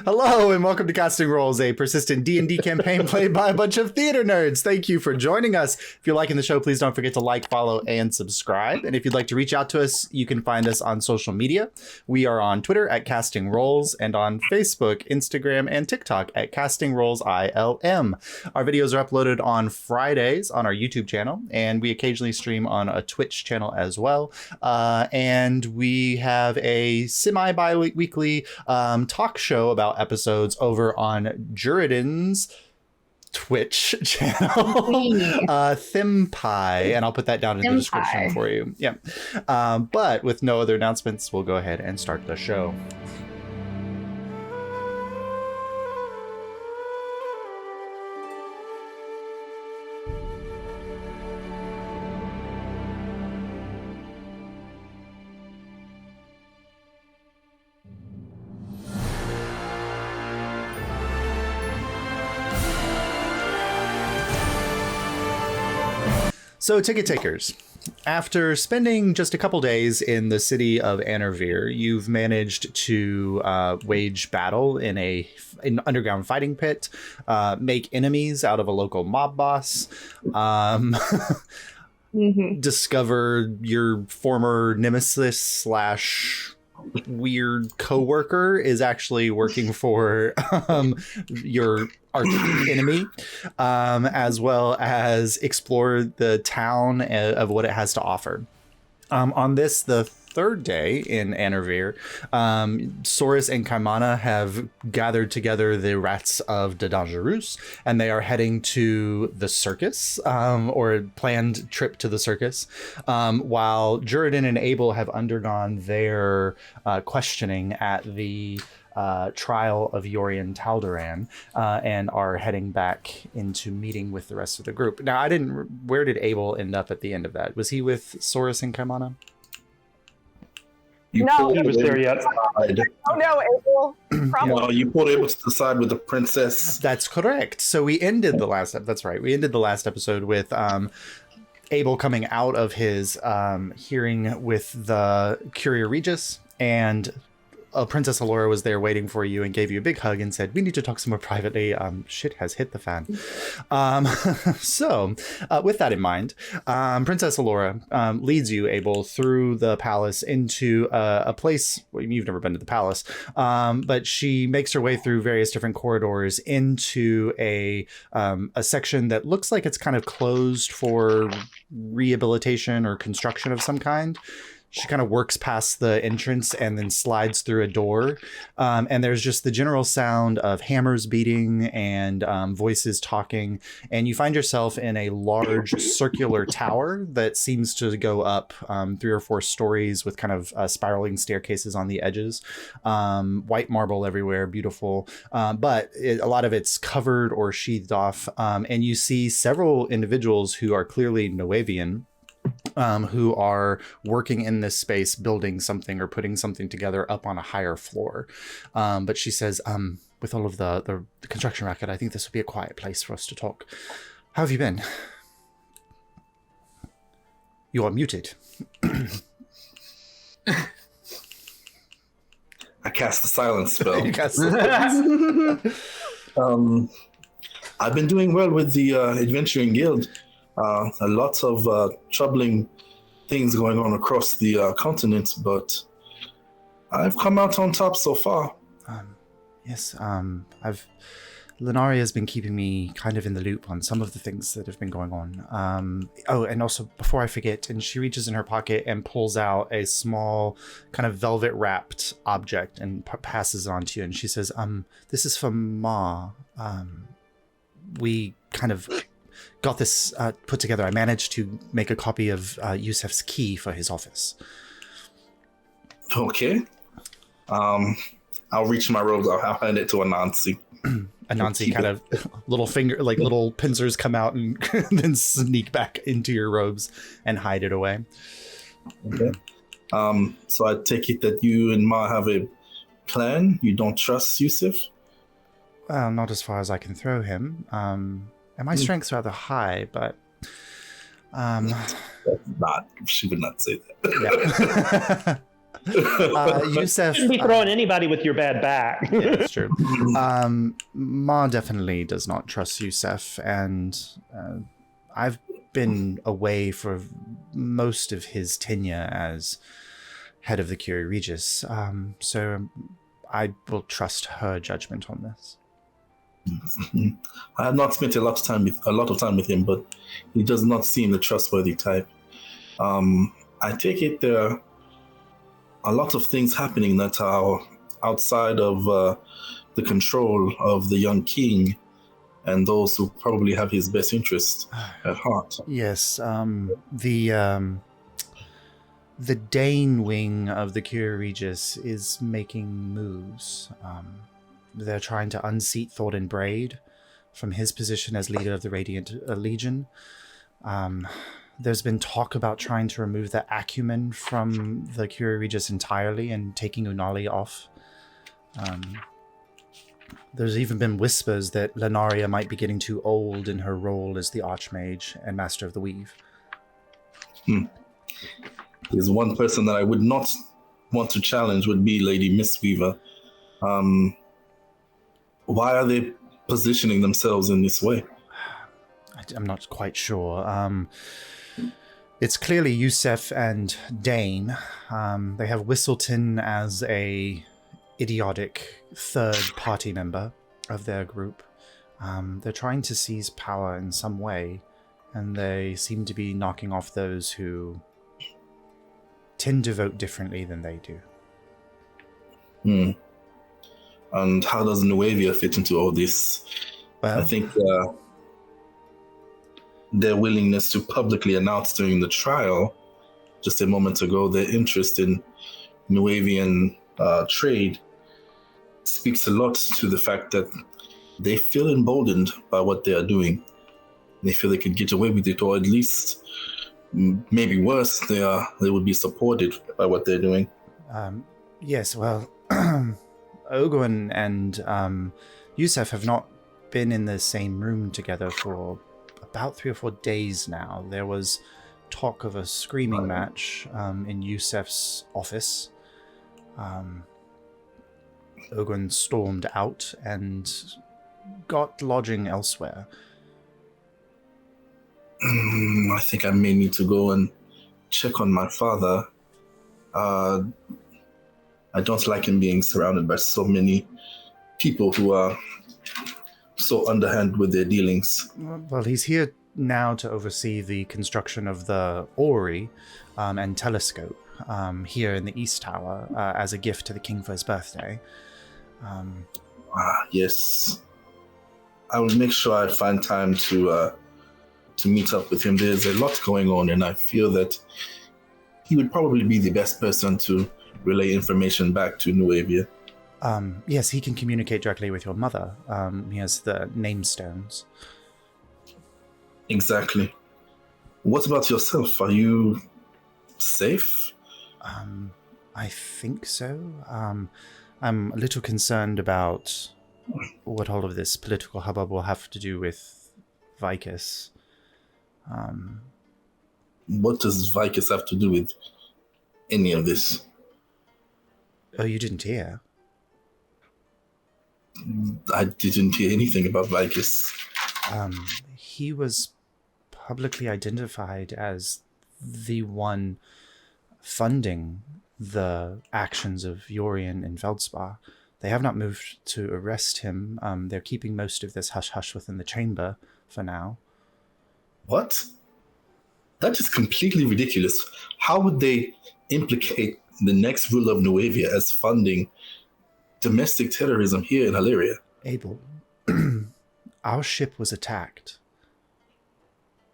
Hello and welcome to Casting Roles, a persistent D&D campaign played by a bunch of theater nerds. Thank you for joining us. If you're liking the show, please don't forget to like, follow, and subscribe. And if you'd like to reach out to us, you can find us on social media. We are on Twitter at Casting Roles and on Facebook, Instagram, and TikTok at Casting Roles ILM. Our videos are uploaded on Fridays on our YouTube channel, and we occasionally stream on a Twitch channel as well. And we have a semi-bi-weekly talk show about episodes over on Juridan's Twitch channel, Thimpie, and I'll put that down in the description for you. Yeah. But with no other announcements, we'll go ahead and start the show. So, ticket takers, after spending just a couple days in the city of Alyria, you've managed to wage battle in an underground fighting pit, make enemies out of a local mob boss, discover your former nemesis slash weird coworker is actually working for your arch enemy, as well as explore the town of what it has to offer. On this, the third day in Alyria, Soris and Kaimana have gathered together the rats of the Dangerous, and they are heading to the circus, or a planned trip to the circus, while Juridan and Abel have undergone their questioning at the trial of Yorian Taldaran, and are heading back into meeting with the rest of the group. Now, where did Abel end up at the end of that? Was he with Soris and Kaimana? No, he was there yet. Oh no, Abel. Probably. No, you pulled Abel to the side with the princess. That's correct. So we ended the last. That's right. We ended the last episode with Abel coming out of his hearing with the Curia Regis, and Princess Alyria was there waiting for you and gave you a big hug and said, "We need to talk some more privately. Shit has hit the fan." So, with that in mind, Princess Alyria leads you, Abel, through the palace into a place. Well, you've never been to the palace, but she makes her way through various different corridors into a section that looks like it's kind of closed for rehabilitation or construction of some kind. She kind of works past the entrance and then slides through a door. And there's just the general sound of hammers beating and voices talking. And you find yourself in a large circular tower that seems to go up 3 or 4 stories with kind of spiraling staircases on the edges. White marble everywhere, beautiful. But a lot of it's covered or sheathed off. And you see several individuals who are clearly Noavian, who are working in this space, building something or putting something together up on a higher floor. But she says, with all of the construction racket, I think this would be a quiet place for us to talk. How have you been? You are muted. I cast the silence spell. You cast the I've been doing well with the Adventuring Guild. A lot of troubling things going on across the continent, but I've come out on top so far. Yes, Lenaria has been keeping me kind of in the loop on some of the things that have been going on. Oh, and also, before I forget, and she reaches in her pocket and pulls out a small kind of velvet-wrapped object and passes it on to you, and she says, this is for Ma. We kind of got this put together. I managed to make a copy of Yusef's key for his office. Okay. I'll reach my robes. I'll hand it to Anansi. Anansi kind of little finger, like little pincers come out and then sneak back into your robes and hide it away. Okay. So I take it that you and Ma have a plan? You don't trust Yusef? Well, not as far as I can throw him. And my strength's rather high, but she would not say that. Yeah. Yusef, Shouldn't be throwing anybody with your bad back. yeah, that's true. Ma definitely does not trust Yusef, and I've been away for most of his tenure as head of the Curie Regis, so I will trust her judgment on this. I have not spent a lot of time with him, but he does not seem the trustworthy type. I take it there are a lot of things happening that are outside of the control of the young king and those who probably have his best interest at heart. Yes, the Dane wing of the Curie Regis is making moves. They're trying to unseat Thornton Braid from his position as leader of the Radiant Legion. There's been talk about trying to remove the acumen from the Curie Regis entirely and taking Unali off. There's even been whispers that Lenaria might be getting too old in her role as the Archmage and Master of the Weave. There's one person that I would not want to challenge would be Lady Mistweaver. Why are they positioning themselves in this way? I'm not quite sure. It's clearly Yusef and Dane. They have Whistleton as a idiotic third-party member of their group. They're trying to seize power in some way, and they seem to be knocking off those who tend to vote differently than they do. And how does Nuevia fit into all this? Well, I think their willingness to publicly announce during the trial, just a moment ago, their interest in Nuevian trade speaks a lot to the fact that they feel emboldened by what they are doing. They feel they could get away with it, or at least, maybe worse, they would be supported by what they're doing. Yes, well, Ogwin and Yusef have not been in the same room together for about 3 or 4 days now. There was talk of a screaming match in Yusef's office. Ogwin stormed out and got lodging elsewhere. I think I may need to go and check on my father. I don't like him being surrounded by so many people who are so underhand with their dealings. Well, he's here now to oversee the construction of the orrery and telescope here in the East Tower as a gift to the king for his birthday. Yes. I will make sure I find time to meet up with him. There's a lot going on, and I feel that he would probably be the best person to relay information back to Nuevia. Yes, he can communicate directly with your mother. He has the name stones. Exactly. What about yourself? Are you safe? I think so. I'm a little concerned about what all of this political hubbub will have to do with Vicus. What does Vicus have to do with any of this? Oh, you didn't hear? I didn't hear anything about Vicus. He was publicly identified as the one funding the actions of Yorian and Feldspar. They have not moved to arrest him. They're keeping most of this hush-hush within the chamber for now. What? That is completely ridiculous. How would they implicate the next ruler of Nuevia as funding domestic terrorism here in Alyria? Abel, our ship was attacked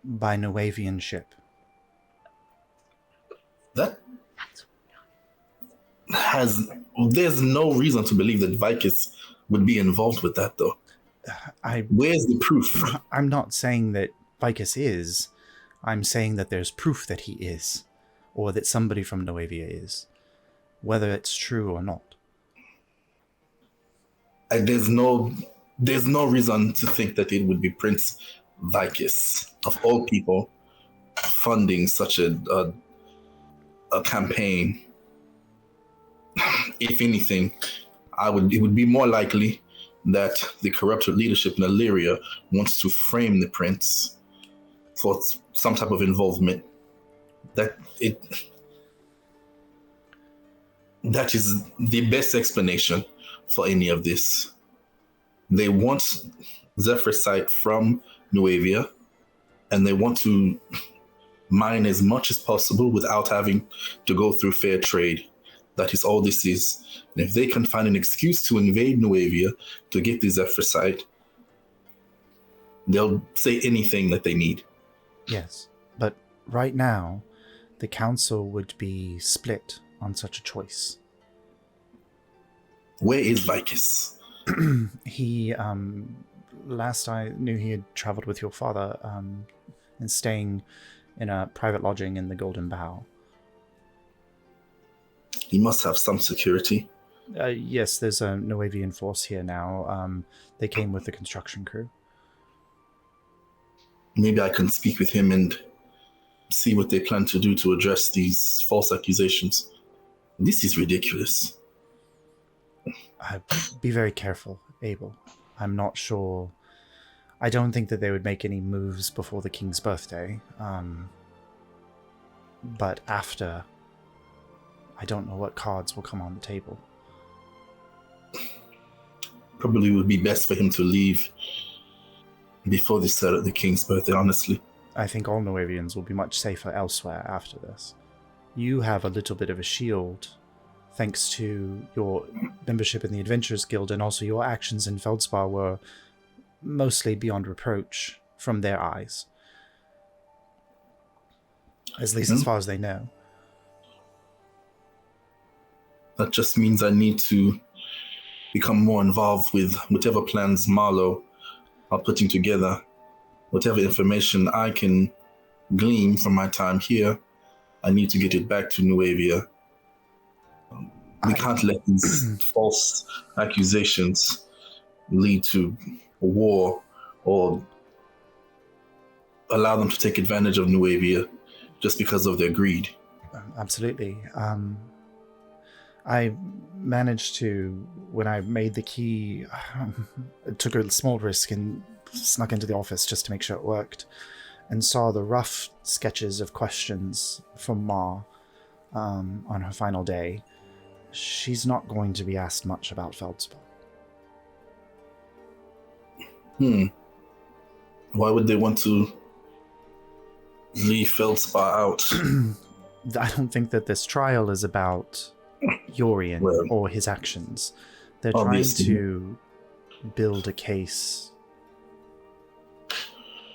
by Nuevian ship. There's no reason to believe that Vicus would be involved with that, though. Where's the proof? I'm not saying that Vicus is. I'm saying that there's proof that he is, or that somebody from Nuevia is, whether it's true or not. There's no reason to think that it would be Prince Vicus, of all people, funding such a campaign. if anything, it would be more likely that the corrupted leadership in Alyria wants to frame the prince for some type of involvement. That is the best explanation for any of this. They want Zephyr's site from Nuevia, and they want to mine as much as possible without having to go through fair trade. That is all this is. And if they can find an excuse to invade Nuevia to get the Zephyr site, they'll say anything that they need. Yes, but right now, the council would be split on such a choice. Where is Vicus? He, last I knew, he had traveled with your father and staying in a private lodging in the Golden Bough. He must have some security. Yes, there's a Nuevian force here now. They came with the construction crew. Maybe I can speak with him and see what they plan to do to address these false accusations. This is ridiculous. Be very careful, Abel. I'm not sure. I don't think that they would make any moves before the king's birthday. But after, I don't know what cards will come on the table. Probably would be best for him to leave before they celebrate the king's birthday, honestly. I think all Nuevians will be much safer elsewhere after this. You have a little bit of a shield, thanks to your membership in the Adventurers Guild, and also your actions in Feldspar were mostly beyond reproach from their eyes. At least as far as they know. That just means I need to become more involved with whatever plans Marlowe are putting together. Whatever information I can glean from my time here, I need to get it back to Nuevia. We can't let these false accusations lead to a war or allow them to take advantage of Nuevia just because of their greed. Absolutely. I managed to, when I made the key, took a small risk and snuck into the office just to make sure it worked, and saw the rough sketches of questions from Mar on her final day. She's not going to be asked much about Feldspar. Why would they want to leave Feldspar out? I don't think that this trial is about Yorian or his actions. They're obviously trying to build a case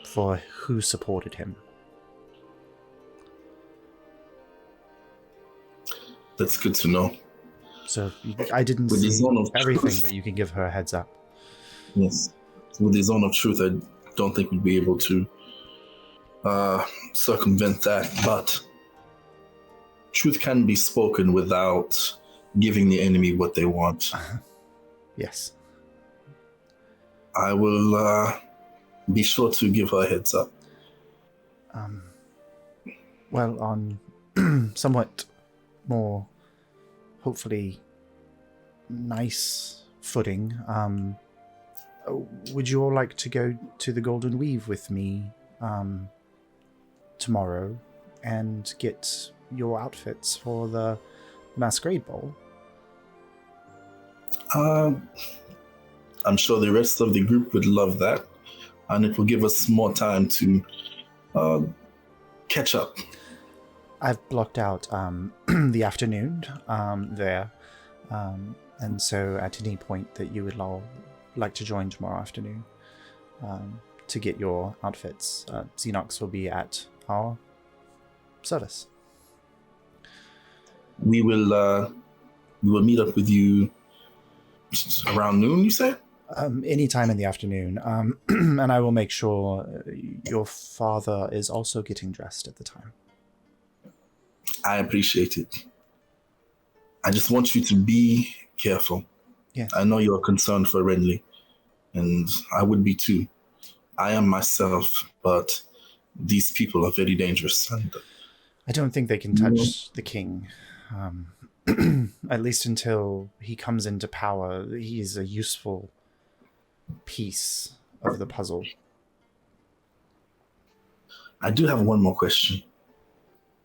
for who supported him. That's good to know. So I didn't With the see zone of everything, truth. but you can give her a heads up. Yes. With the zone of truth, I don't think we'd be able to circumvent that, but truth can be spoken without giving the enemy what they want. Yes. I will be sure to give her a heads up. Well, on somewhat more, hopefully, nice footing, would you all like to go to the Golden Weave with me tomorrow and get your outfits for the Masquerade Ball? I'm sure the rest of the group would love that, and it will give us more time to catch up. I've blocked out the afternoon there, and so at any point that you would all like to join tomorrow afternoon to get your outfits, Xenox will be at our service. We will meet up with you around noon, you said? Any time in the afternoon, and I will make sure your father is also getting dressed at the time. I appreciate it. I just want you to be careful. Yes. I know you're concerned for Renly, and I would be too. I am myself, but these people are very dangerous. And I don't think they can touch the king. at least until he comes into power, he is a useful piece of the puzzle. I do have one more question.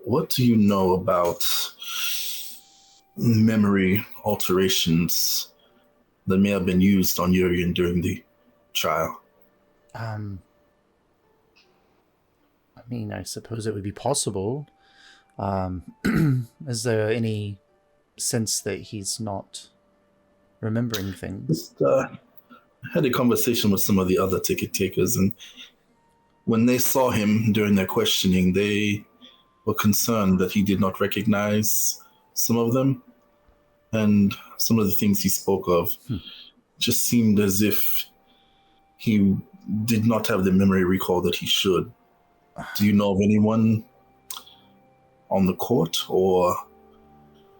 What do you know about memory alterations that may have been used on Urian during the trial? I mean, I suppose it would be possible. Is there any sense that he's not remembering things? I had a conversation with some of the other ticket takers, and when they saw him during their questioning, they were concerned that he did not recognize some of them. And some of the things he spoke of just seemed as if he did not have the memory recall that he should. Do you know of anyone on the court or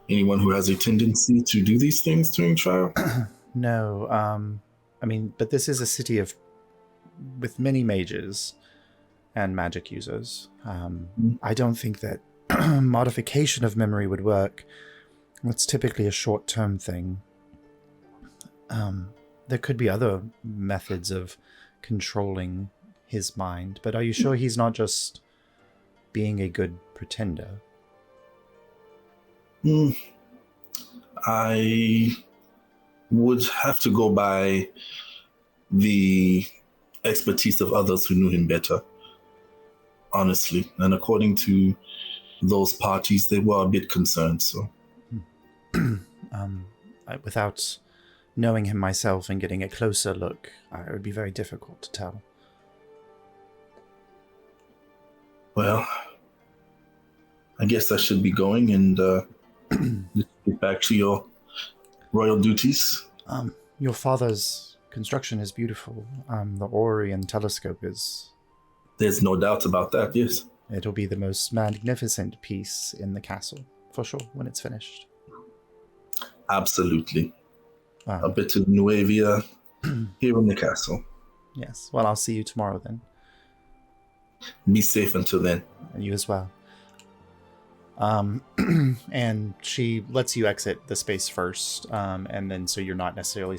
anyone who has a tendency to do these things during trial? No. I mean, but this is a city with many mages and magic users. I don't think that modification of memory would work. It's typically a short-term thing. There could be other methods of controlling his mind, but are you sure he's not just being a good pretender? I would have to go by the expertise of others who knew him better, honestly. And according to those parties, they were a bit concerned, so... Without knowing him myself and getting a closer look, it would be very difficult to tell. Well, I guess I should be going and get back to your royal duties. Your father's construction is beautiful. The Orion telescope is... There's no doubt about that, yes. It'll be the most magnificent piece in the castle, for sure, when it's finished. Absolutely. A bit of Nuevia here in the castle. Yes. Well, I'll see you tomorrow then. Be safe until then. And you as well. And she lets you exit the space first, and then so you're not necessarily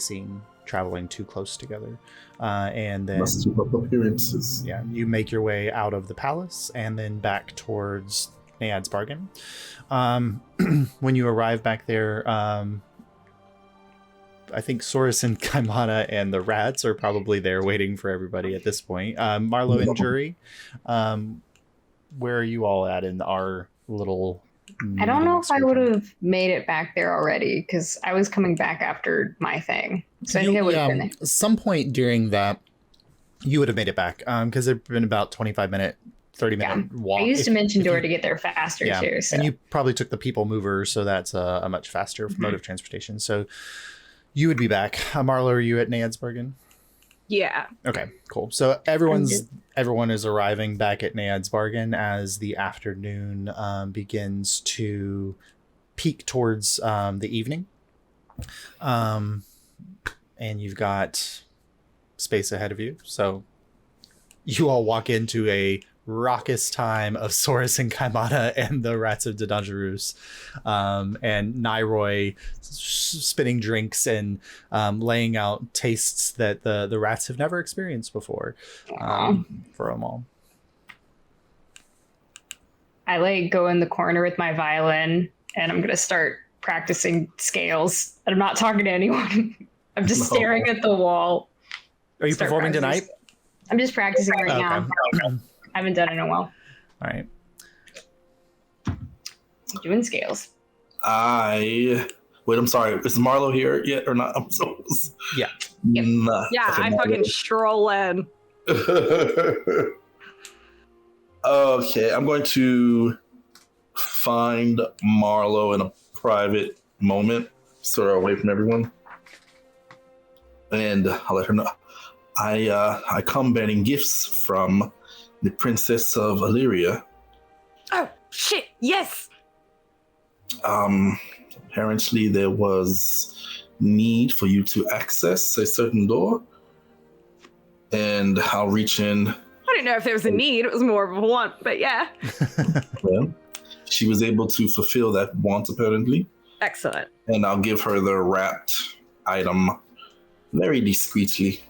traveling too close together. And then Must keep up appearances. Yeah, you make your way out of the palace and then back towards Naiad's Bargain. When you arrive back there, I think Soros and Kaimana and the rats are probably there waiting for everybody at this point. Marlo and Juri, where are you all at in our little... I don't know if I would have made it back there already, because I was coming back after my thing. So I think I would have been there. Some point during that, you would have made it back, because it had been about 25-minute, 30-minute walk. I used to mention Door to get there faster, too. So. And you probably took the people mover, so that's a much faster mode of transportation. So you would be back. Marlo, are you at Naiad's Bargain? Yeah. Okay, cool. So everyone is arriving back at Naiad's Bargain as the afternoon begins to peak towards the evening. And you've got space ahead of you. So you all walk into a raucous time of Soros and Kaimana and the Rats of Dangerous, and Nairoy spinning drinks and laying out tastes that the rats have never experienced before for them all. I go in the corner with my violin and I'm gonna start practicing scales. And I'm not talking to anyone. I'm just staring at the wall. Are you performing tonight? I'm just practicing right now. I haven't done it in a while. All right. Doing scales. Wait, I'm sorry. Is Marlo here yet or not? I'm so... Yeah. Yep. Nah, Yeah, I fucking stroll in. Okay, I'm going to find Marlo in a private moment, sort of away from everyone. And I'll let her know. I come bearing gifts from the Princess of Alyria. Oh, shit, yes! Apparently there was need for you to access a certain door. And I'll reach in. I didn't know if there was a need, it was more of a want, but yeah. Well, she was able to fulfill that want, apparently. Excellent. And I'll give her the wrapped item very discreetly.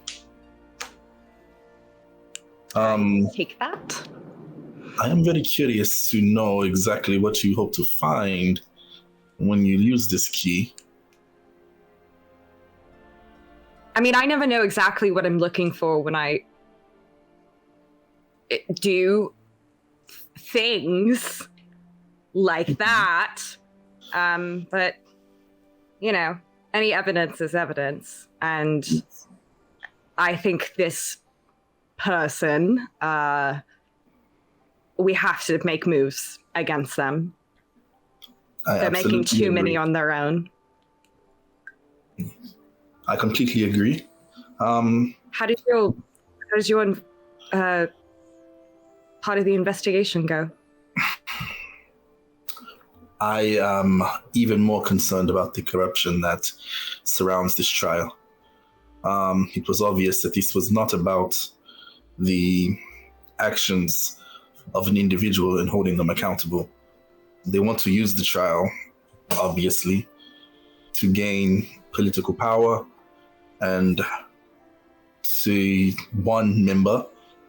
Take that. I am very curious to know exactly what you hope to find when you use this key. I mean, I never know exactly what I'm looking for when I do things like that. But, you know, any evidence is evidence. And I think this person, we have to make moves against them. They're making too many on their own. I completely agree. How did your part of the investigation go? I am even more concerned about the corruption that surrounds this trial. It was obvious that this was not about the actions of an individual and holding them accountable. They want to use the trial, obviously, to gain political power, and one member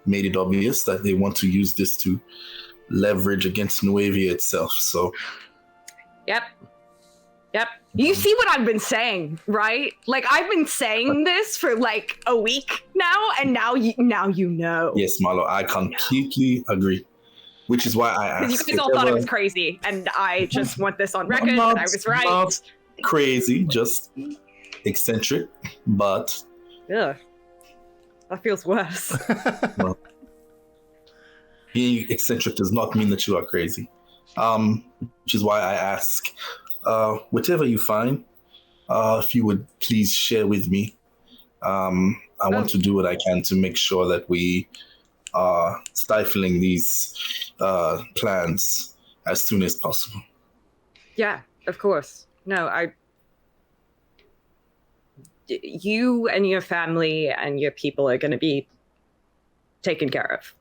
made it obvious that they want to use this to leverage against Nuevia itself. So, Yep. You see what I've been saying, right? Like, I've been saying this for like a week now, and now you know. yes, Marlo, I completely agree. Which is why I asked. Because you guys all thought it was crazy, and I just want this on record that I was right. Not crazy, just eccentric, but Ugh. That feels worse. well, being eccentric does not mean that you are crazy. Which is why I ask, whatever you find, if you would please share with me. I want to do what I can to make sure that we are stifling these plans as soon as possible. Yeah, of course. No, you and your family and your people are going to be taken care of.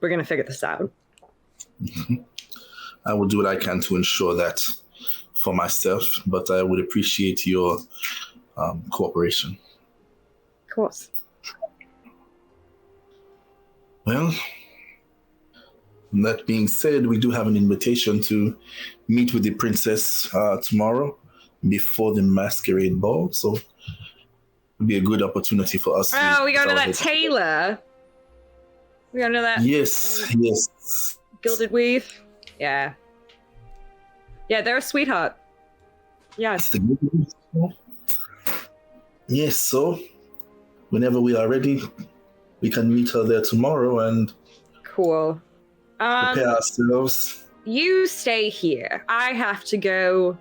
We're going to figure this out. I will do what I can to ensure that for myself, but I would appreciate your cooperation. Of course. Well, that being said, we do have an invitation to meet with the princess tomorrow before the masquerade ball, so it'll be a good opportunity for us. Oh, we go to that tailor. We go to that. Yes. Gilded weave. Yeah. Yeah, they're a sweetheart. Yes. Yes, so whenever we are ready, we can meet her there tomorrow and Cool. prepare ourselves. You stay here. I have to go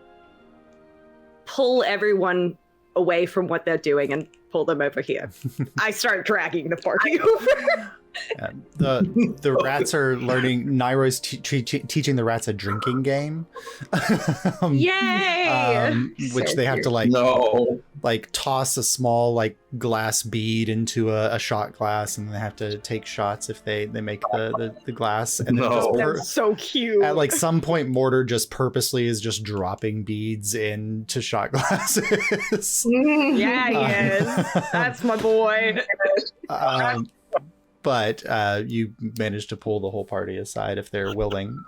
pull everyone away from what they're doing and pull them over here. I start dragging the party over. Yeah, the rats are learning. Nairo's teaching the rats a drinking game. Yay! Which So they have to like toss a small like glass bead into a shot glass, and they have to take shots if they make the glass. And then That's so cute. at like some point, Mortar just purposely is just dropping beads into shot glasses. Yeah, he is. That's my boy. But you managed to pull the whole party aside if they're willing.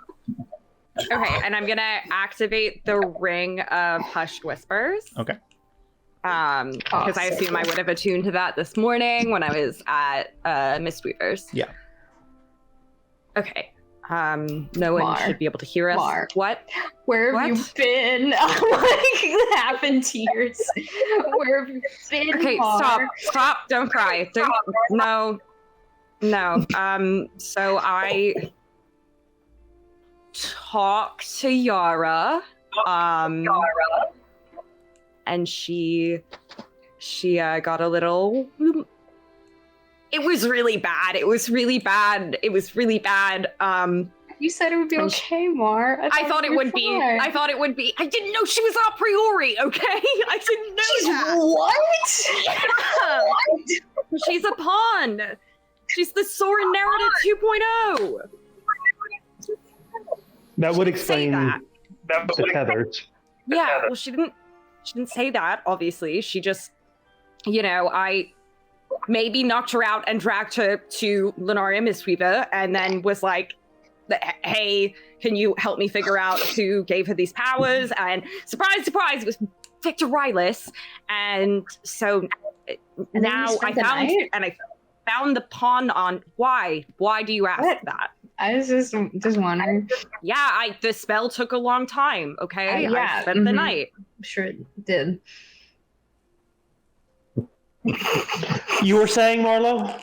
Okay, and I'm gonna activate the ring of hushed whispers. Okay. Because I assume I would have attuned to that this morning when I was at Mistweavers. Yeah. Okay. No one Mar. should be able to hear us. Mar. What? Where have you What? been? Like half in tears. Where have you been? Okay, Mar? stop. Don't cry. No. So I talked to Yara. And she got a little. It was really bad. You said it would be And okay, Mar. I thought it would be. I didn't know she was a priori. Okay, I didn't know that. What? Yeah. She's a pawn. She's the Soren narrative 2.0. That would Say explain that. the tethers. Yeah, well, she didn't say that, obviously. She just, I maybe knocked her out and dragged her to Lunaria Mistweaver, and then was like, hey, can you help me figure out who gave her these powers? And surprise, surprise, it was Victor Rylis. And so now I found the pawn on why. Why do you ask that? I was just wondering. Yeah, the spell took a long time, okay? Yeah, I spent the night. I'm sure it did. You were saying, Marlo?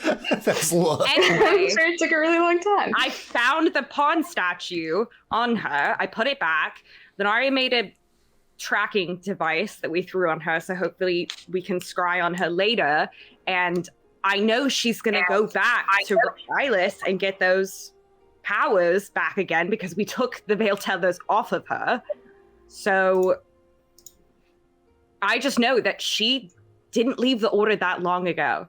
That's love. Anyway, I'm sure it took a really long time. I found the pawn statue on her. I put it back. Then Arya made a tracking device that we threw on her, so hopefully we can scry on her later. And I know she's going to go back to Rylis and get those powers back again because we took the veil tethers off of her. So I just know that she didn't leave the Order that long ago.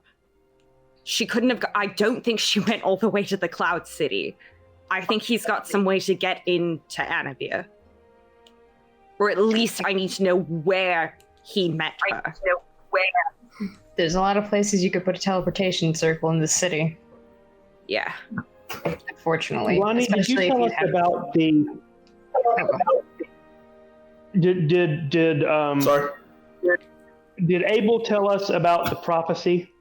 She couldn't have. I don't think she went all the way to the Cloud City. I think he's got some way to get into Anavia. Or at least I need to know where he met her. There's a lot of places you could put a teleportation circle in the city. Yeah. Unfortunately. Lonnie, did you tell us about the... Sorry? Did Abel tell us about the prophecy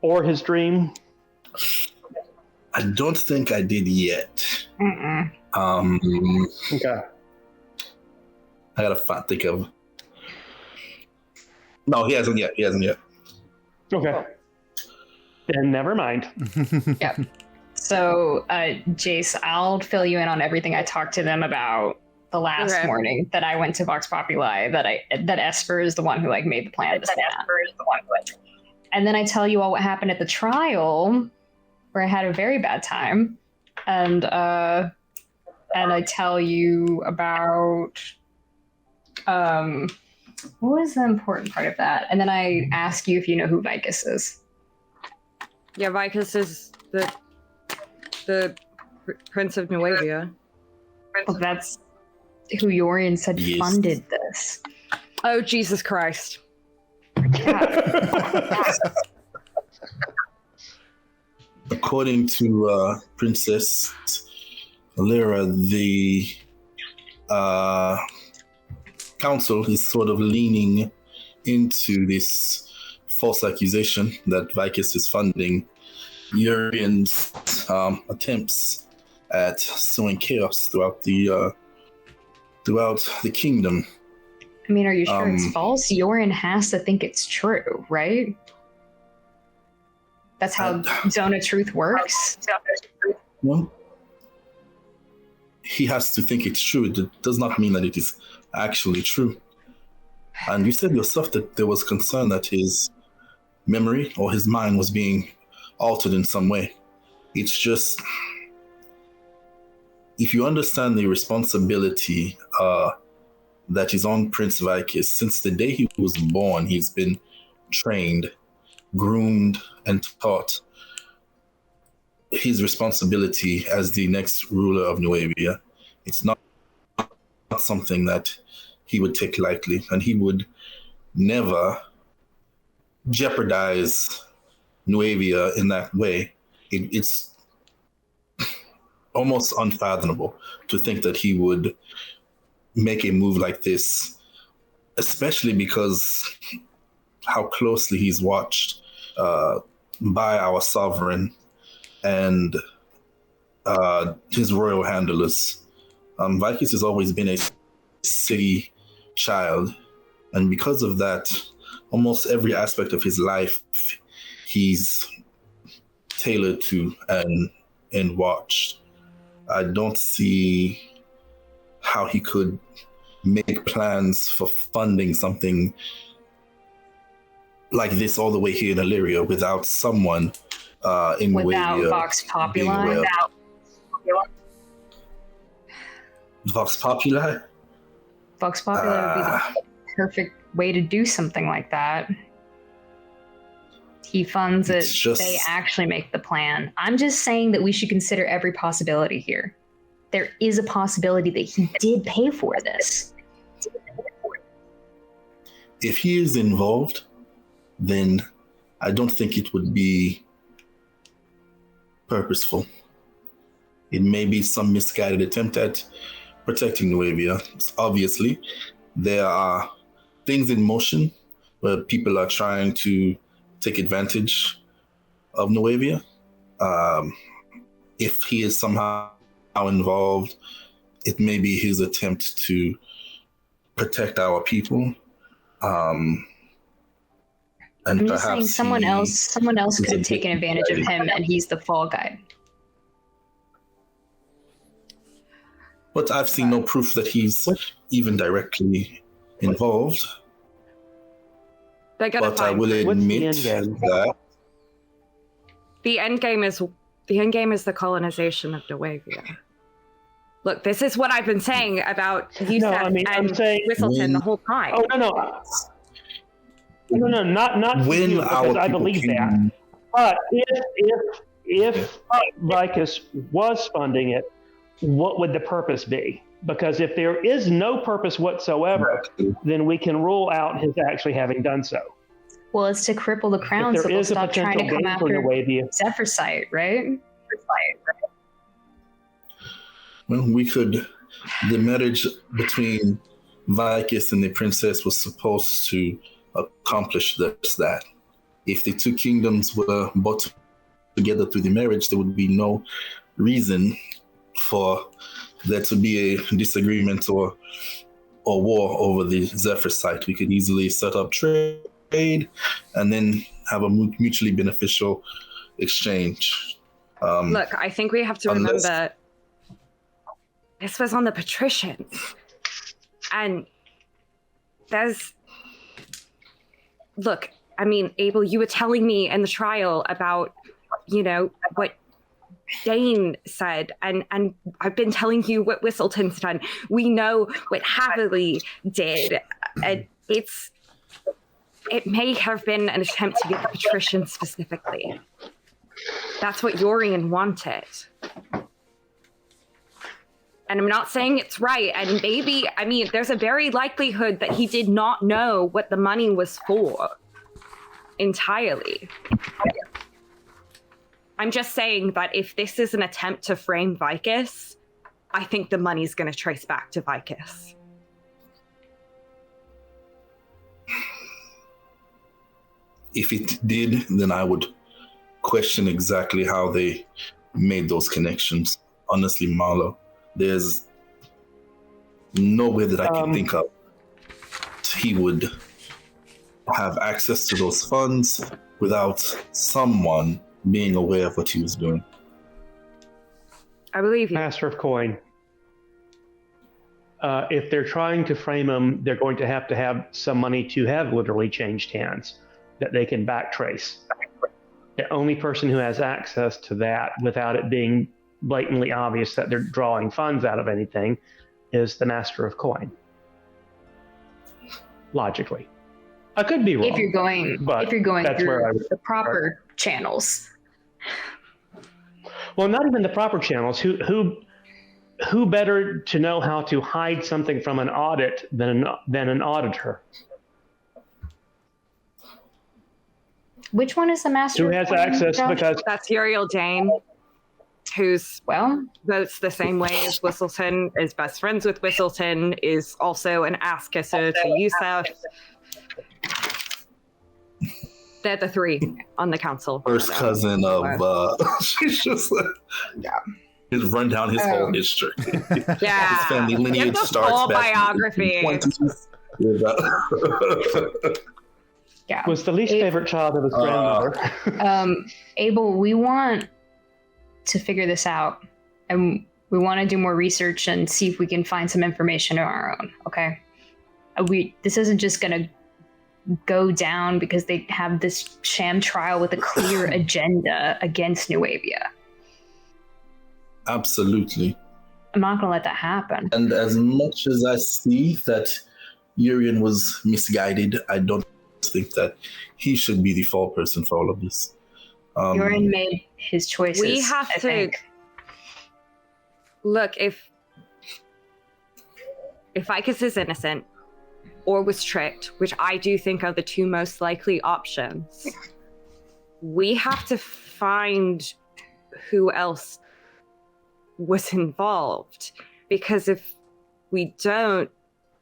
or his dream? I don't think I did yet. Mm-mm. Okay. I gotta think of... No, he hasn't yet. Okay. Then never mind. Yep. So, Jace, I'll fill you in on everything I talked to them about the last morning that I went to Vox Populi, that Esper is the one who made the plan. And then I tell you all what happened at the trial, where I had a very bad time, and I tell you about what was the important part of that, and then I ask you if you know who Vicus is. Yeah, Vicus is the Prince of Nuevia. Well, that's who Yorian said funded this. Oh, Jesus Christ. According to Princess Alyria, the council is sort of leaning into this false accusation that Vicus is funding Yorian's attempts at sowing chaos throughout the kingdom. I mean, are you sure it's false? Yorian has to think it's true, right? That's how Zone of Truth works. Well, he has to think it's true. It does not mean that it is actually true. And you said yourself that there was concern that his memory or his mind was being altered in some way. It's just, if you understand the responsibility that is on Prince Vicus, since the day he was born, he's been trained, groomed, and taught his responsibility as the next ruler of Nuevia. It's not something that he would take lightly, and he would never jeopardize Nuevia in that way. It's almost unfathomable to think that he would make a move like this, especially because how closely he's watched by our sovereign and his royal handlers. Vicus has always been a city child, and because of that, almost every aspect of his life he's tailored to and watched. I don't see how he could make plans for funding something like this all the way here in Alyria without someone in without Vox Populi. Vox Populi? Vox Populi would be the perfect way to do something like that. He funds it. They actually make the plan. I'm just saying that we should consider every possibility here. there is a possibility that he did pay for this. If he is involved, then I don't think it would be purposeful. It may be some misguided attempt at protecting Nuevia. Obviously, there are things in motion where people are trying to take advantage of Nuevia. If he is somehow involved, it may be his attempt to protect our people. And I'm just saying perhaps someone else could have taken advantage of him, and he's the fall guy. But I've seen no proof that he's even directly involved. But I will admit that the end game is the colonization of Nuevia. Look, this is what I've been saying about Yusef and Whistleton the whole time. Oh no, not when you, because I believe that. But if Vicus was funding it, what would the purpose be? Because if there is no purpose whatsoever, then we can rule out his actually having done so. Well, it's to cripple the crown so they'll stop trying to come after Zephyrsite, right? Well, the marriage between Vicus and the princess was supposed to accomplish that. If the two kingdoms were brought together through the marriage, there would be no reason for there to be a disagreement or war over the Zephyrsite. We could easily set up trade and then have a mutually beneficial exchange. Look, I think we have to remember this was on the patricians. And Abel, you were telling me in the trial about, what Dane said, and I've been telling you what Whistleton's done. We know what Haverly did. And it may have been an attempt to get the patricians specifically. That's what Yorian wanted. And I'm not saying it's right. And maybe, there's a very likelihood that he did not know what the money was for entirely. I'm just saying that if this is an attempt to frame Vicus, I think the money's going to trace back to Vicus. If it did, then I would question exactly how they made those connections. Honestly, Marlo, there's no way that I can think of he would have access to those funds without someone being aware of what he was doing. I believe you. Master of Coin. If they're trying to frame him, they're going to have some money to have literally changed hands that they can backtrace. The only person who has access to that without it being blatantly obvious that they're drawing funds out of anything is the Master of Coin. Logically. I could be wrong. If you're going through the proper channels. Well, not even the proper channels. Who better to know how to hide something from an audit than an auditor? Which one is the Master? Who has access? Because that's Uriel Dane, who's votes the same way as Whistleton, is best friends with Whistleton, is also an ass kisser to Yusef. They're the three on the council. First cousin of she's just just run down his whole history. Yeah. His family lineage starts full back biography. Yeah. Was the least favorite child of his grandmother. Abel, we want to figure this out, and we want to do more research and see if we can find some information of our own. Okay, this isn't just gonna go down because they have this sham trial with a clear agenda against Nuevia. Absolutely. I'm not gonna let that happen. And as much as I see that Urian was misguided, I don't think that he should be the fall person for all of this. Urian made his choices. We have to. Look, if Vicus is innocent or was tricked, which I do think are the two most likely options, we have to find who else was involved. Because if we don't,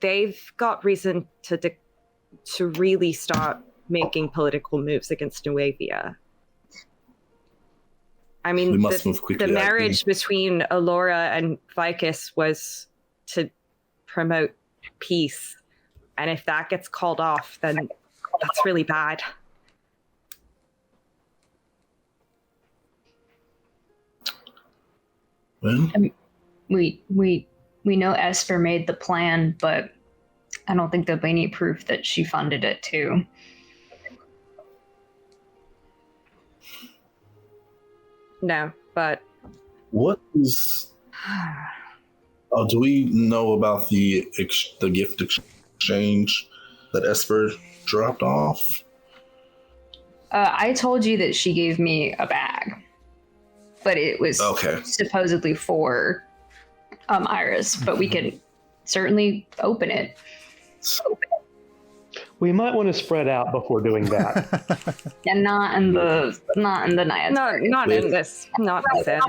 they've got reason to really start making political moves against Nuevia. I mean, We must move quickly, the I marriage think. between Alyria and Vicus was to promote peace. And if that gets called off, then that's really bad. Well, We know Esper made the plan, but I don't think there'll be any proof that she funded it too. No, but what is... do we know about the gift exchange that Esper dropped off? I told you that she gave me a bag, but it was Okay. supposedly for Iris, but we can certainly open it. We might want to spread out before doing that. And not in the Naiad. not in this, not this.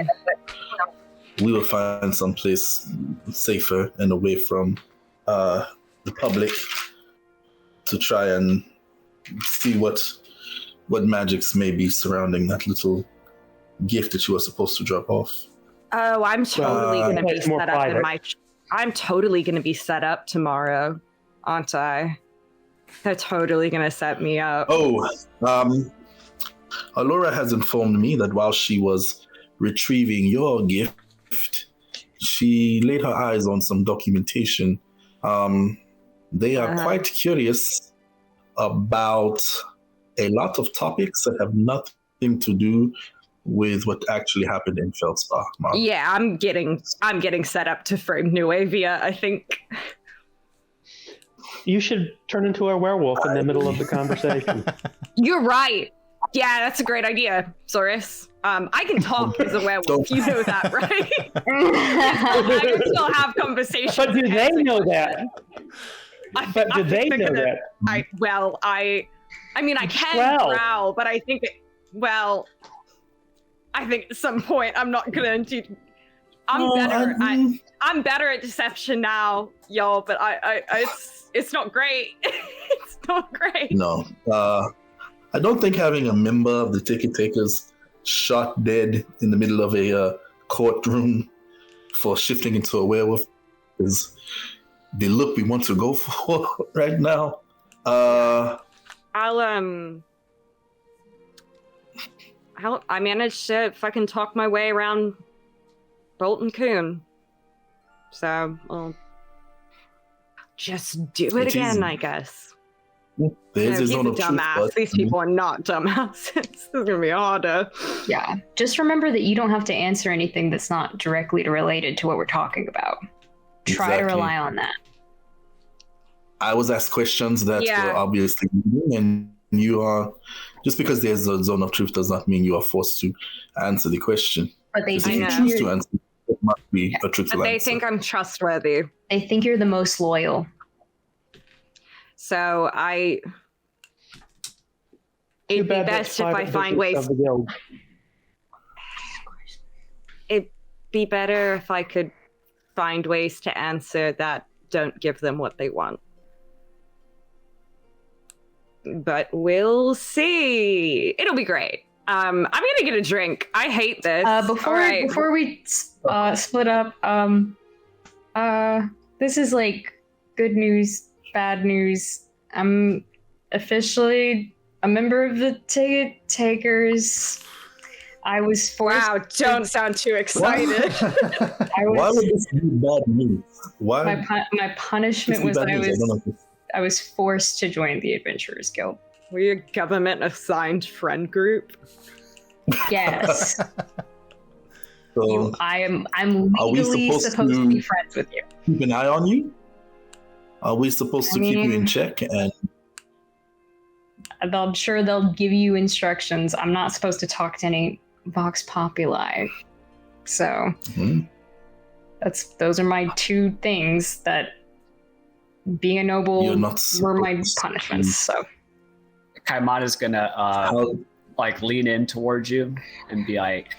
We will find some place safer and away from the public to try and see what magics may be surrounding that little gift that you were supposed to drop off. Oh, I'm totally going to be It's more set up in private. my... I'm totally going to be set up tomorrow, aren't I? They're totally going to set me up. Oh, Alyria has informed me that while she was retrieving your gift, she laid her eyes on some documentation. They are quite curious about a lot of topics that have nothing to do with what actually happened in Feldspar. Mark. Yeah, I'm getting set up to frame Nuevia, I think. You should turn into a werewolf in the middle of the conversation. You're right. Yeah, that's a great idea, Soris. I can talk as a werewolf. Don't- You know that, right? I can still have conversations. But do and they answer know questions. that? But do they know that? I mean, I can Well. growl, but I think at some point I'm not going to. I'm better at deception now, y'all. But it's not great. It's not great. No. I don't think having a member of the Ticket Takers shot dead in the middle of a courtroom for shifting into a werewolf is the look we want to go for right now. I managed to fucking talk my way around Bolton Coon. So I'll just do it It's again, easy. I guess. There's No, a he's a zone of truth, dumbass. but These people are not dumbasses. This is gonna be harder. Yeah. Just remember that you don't have to answer anything that's not directly related to what we're talking about. Try to Exactly. rely on that. I was asked questions that Yeah. were obviously leading, and you are just because there's a zone of truth does not mean you are forced to answer the question. But they Because if I you know. choose to answer, it must be a truthful But they answer. think I'm trustworthy. They think you're the most loyal. So it'd be Too bad that's best if I private find business ways. of the guild. It'd be better if I could find ways to answer that don't give them what they want. But we'll see. It'll be great. I'm gonna get a drink. I hate this. Before All right. before we split up, this is like good news, bad news. I'm officially a member of the Ticket Takers. I was forced. Wow, don't sound too excited. I Why was, would this be bad news? Why? my punishment this was be bad I news? I don't know. I was forced to join the Adventurers Guild. We're a government assigned friend group. Yes, So I'm Are we legally supposed to to- be friends with you. keep an eye on you? Are we supposed to keep you in mean- check? And I'm sure they'll give you instructions. I'm not supposed to talk to any Vox Populi. So, those are my two things that being a noble You're not were my supposed to. punishments. So Kaimana's gonna like lean in towards you and be like,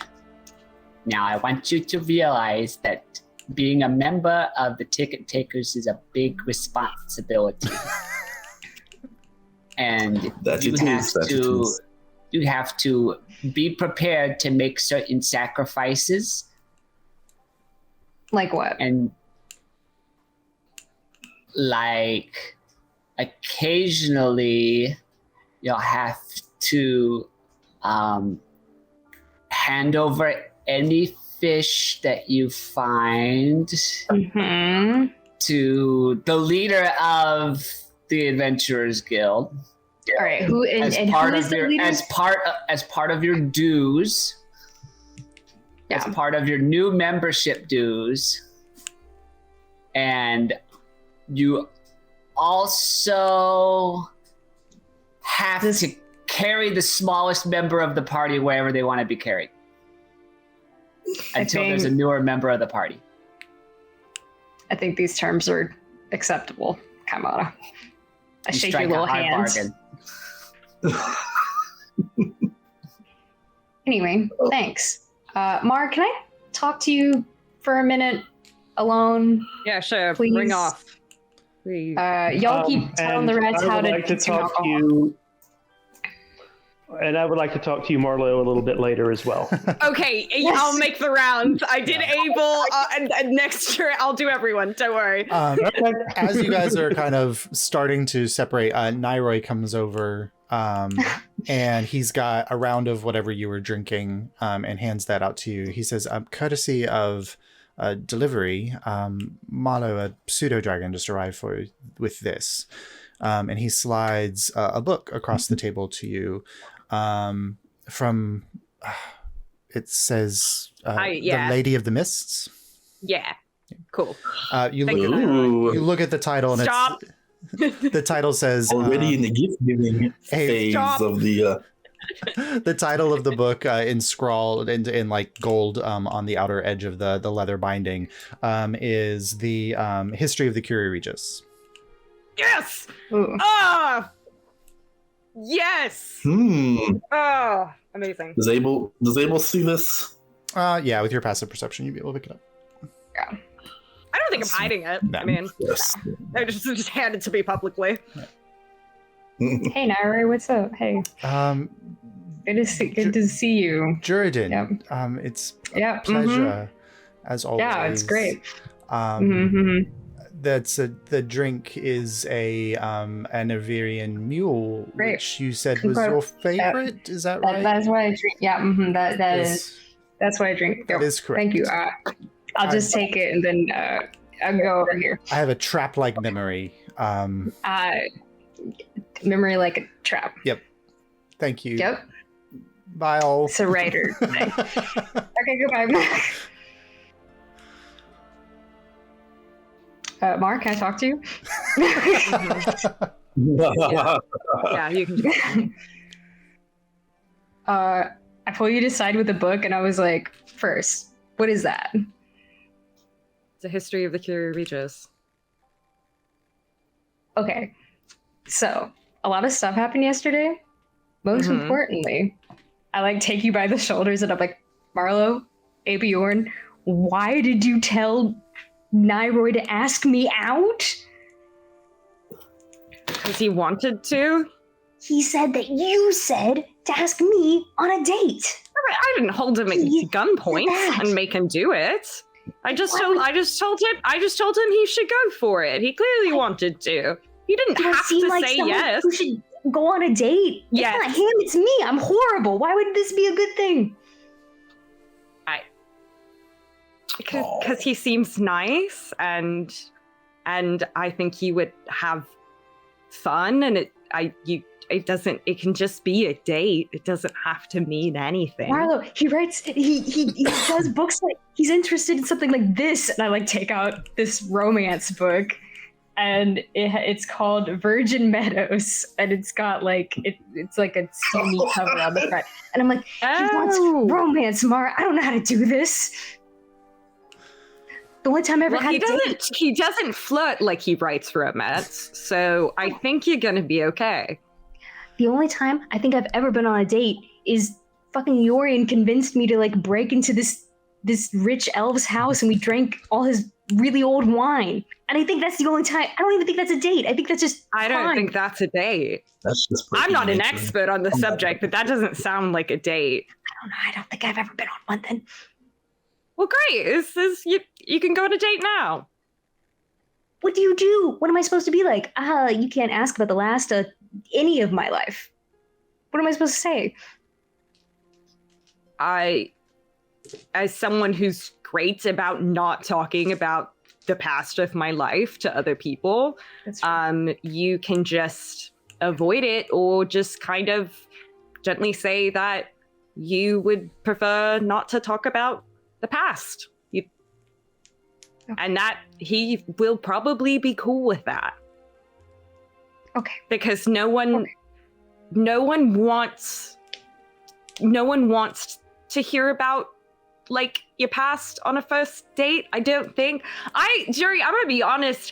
now I want you to realize that being a member of the Ticket Takers is a big responsibility. And That you it have is, that it to is. you have to be prepared to make certain sacrifices, like what? and like occasionally you'll have to hand over any fish that you find Mm-hmm. to the leader of the Adventurers Guild All right. Who and, as and part who is of the your leader? as part of your dues, Yeah. as part of your new membership dues, and you also have to carry the smallest member of the party wherever they want to be carried until there's a newer member of the party. I think these terms are acceptable, Kaimana. I You shake your strike little a high hands. bargain. Anyway, thanks. Mar, can I talk to you for a minute alone? Yeah, sure. Please. Bring off. Please. Y'all keep telling the reds how to consume alcohol. And I would like to talk to you, Marlo, a little bit later as well. Okay, I'll make the rounds. I did Abel, and next year I'll do everyone. Don't worry. As you guys are kind of starting to separate, Nairoy comes over, and he's got a round of whatever you were drinking, and hands that out to you. He says, courtesy of delivery, Marlo, a pseudo dragon, just arrived with this, and he slides a book across the table to you. From it says The Lady of the Mists. Yeah, cool. You Thank look, Ooh, you look at the title and Stop. the title says already in the gift giving phase stop. of the. the title of the book in scrawled in like gold on the outer edge of the leather binding is the history of the Curie Regis. Yes. Ooh. Ah. Yes. Oh, amazing. Does Abel see this? Yeah, with your passive perception, you'd be able to pick it up. I don't think I'm hiding it. No. I mean, Yes. I just handed to me publicly. Hey, Naira, what's up? Hey, good to see you. Juridan, Yep. it's Yeah. a pleasure as always. Yeah, it's great. That's the drink is an Alyrian mule, Great. which you said was your favorite. Is that right? That's why I drink. Yeah, that's why I drink. That Yo, is correct. Thank you. I'll just take it and then I'll go over here. I have a trap-like memory. Memory like a trap. Thank you. Yep. Bye all. It's a writer. Okay, goodbye. Mark, can I talk to you? Yeah, you can. Do I pull you to side with a book, and I was like, first, what is that? It's a history of the Curie Regis. Okay, so a lot of stuff happened yesterday. Most importantly, I like take you by the shoulders, and I'm like, Marlo, Abiorn, why did you tell Nairoy to ask me out? Because he wanted to. He said that you said to ask me on a date. I didn't hold him at gunpoint and make him do it. I just told him he should go for it. He clearly wanted to. He didn't Do I have seem to like say someone yes. who should go on a date? Yes. It's not him, it's me. I'm horrible. Why would this be a good thing? Because he seems nice, and I think he would have fun, and it can just be a date. It doesn't have to mean anything. Marlo, he writes, he does books like, he's interested in something like this. And I like take out this romance book, and it's called Virgin Meadows, and it's got like, it's like a steamy cover on the front. And I'm like, he wants romance, Mara. I don't know how to do this. The only time I ever had he doesn't flirt like he writes romance, so I think you're gonna be okay. The only time I think I've ever been on a date is fucking Yorian convinced me to like break into this rich elf's house and we drank all his really old wine. And I think that's the only time. I don't even think that's a date. I think that's just I don't fine. think that's a date. That's just. I'm not an expert on the subject, but that doesn't sound like a date. I don't know. I don't think I've ever been on one then. Well, great. You can go on a date now. What do you do? What am I supposed to be like? You can't ask about the last any of my life. What am I supposed to say? As someone who's great about not talking about the past of my life to other people, you can just avoid it or just kind of gently say that you would prefer not to talk about the past. And that he will probably be cool with that. Okay. Because no one wants to hear about like your past on a first date. I don't think. Juri, I'm gonna be honest,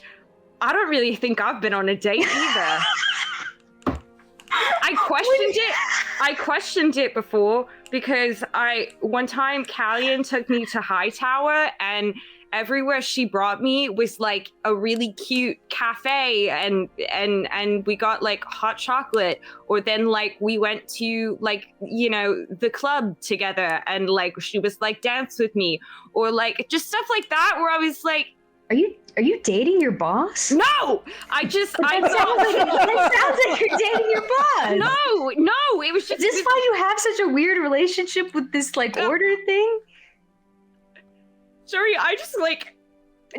I don't really think I've been on a date either. I questioned it before because one time Callian took me to Hightower and everywhere she brought me was like a really cute cafe and we got like hot chocolate, or then like we went to like, you know, the club together and like she was like dance with me, or like just stuff like that where I was like, Are you dating your boss? no, That sounds like you're dating your boss. No, it was just. Is this why you have such a weird relationship with this like order thing? Juri, I just like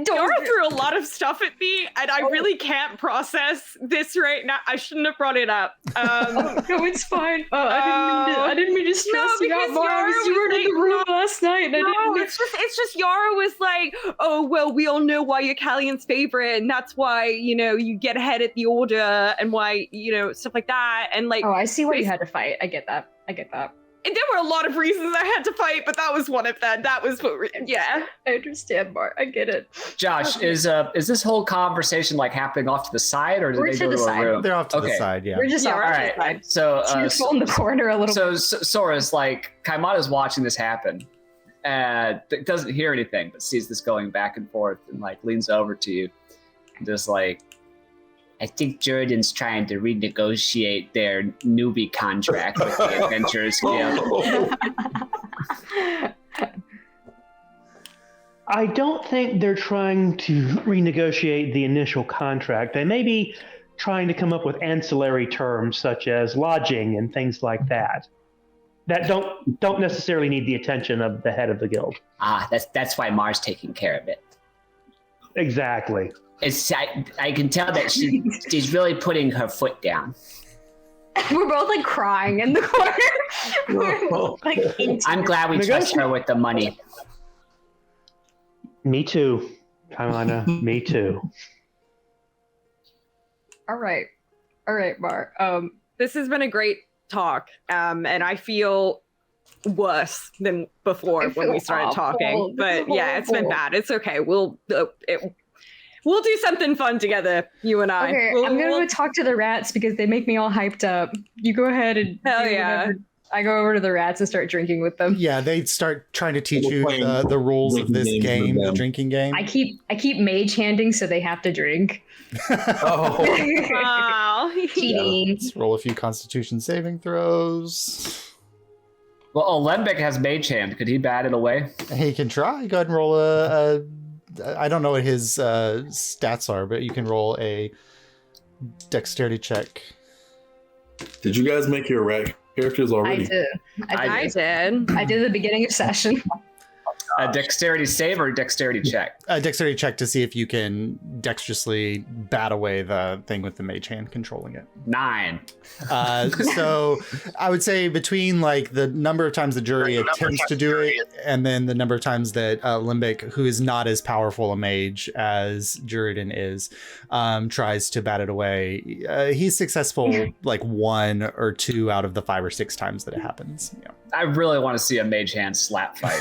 Dora threw a lot of stuff at me, and I really can't process this right now. I shouldn't have brought it up. No, it's fine. I didn't mean to stress you out, Mara. You were in the room last night. It's just Yara was like, oh well, we all know why you're Callian's favorite, and that's why, you know, you get ahead at the order, and why, you know, stuff like that, and like. Oh, I see why you had to fight. I get that. And there were a lot of reasons I had to fight, but that was one of them. That was what, yeah. I understand, Mar. I get it. Josh, is this whole conversation like happening off to the side, or did they go to a room? They're off to the side, yeah. We're just all right. So you're in the corner a little. So Sora's like, Kaimana's watching this happen, and doesn't hear anything, but sees this going back and forth, and like leans over to you, and just like, I think Jordan's trying to renegotiate their newbie contract with the Adventurers Guild. I don't think they're trying to renegotiate the initial contract. They may be trying to come up with ancillary terms such as lodging and things like that don't necessarily need the attention of the head of the guild. That's why Mar's taking care of it. Exactly. I can tell that she's really putting her foot down. We're both like crying in the corner. I'm glad we trust her with the money. Me too, Kaimana. Me too. All right, Mar. This has been a great talk, and I feel worse than before when we started talking. But yeah, it's been bad. It's okay. We'll do something fun together, you and I. Okay, I'm gonna go talk to the rats because they make me all hyped up. You go ahead and hell yeah. Whatever. I go over to the rats and start drinking with them. Yeah, they start trying to teach you the rules of this game, the drinking game. I keep mage handing, so they have to drink. Wow. Cheating. Yeah, let's roll a few Constitution saving throws. Well, Olympic has Mage Hand. Could he bat it away? He can try. Go ahead and roll a I don't know what his stats are, but you can roll a dexterity check. Did you guys make your rat characters already? I did. I did at the beginning of session. A dexterity save or dexterity check? A dexterity check to see if you can dexterously bat away the thing with the mage hand controlling it. 9. So I would say between like the number of times the jury attempts to do it and then the number of times that Limbic, who is not as powerful a mage as Juridan is, tries to bat it away, he's successful like 1 or 2 out of the 5 or 6 times that it happens. Yeah. I really want to see a mage hand slap fight.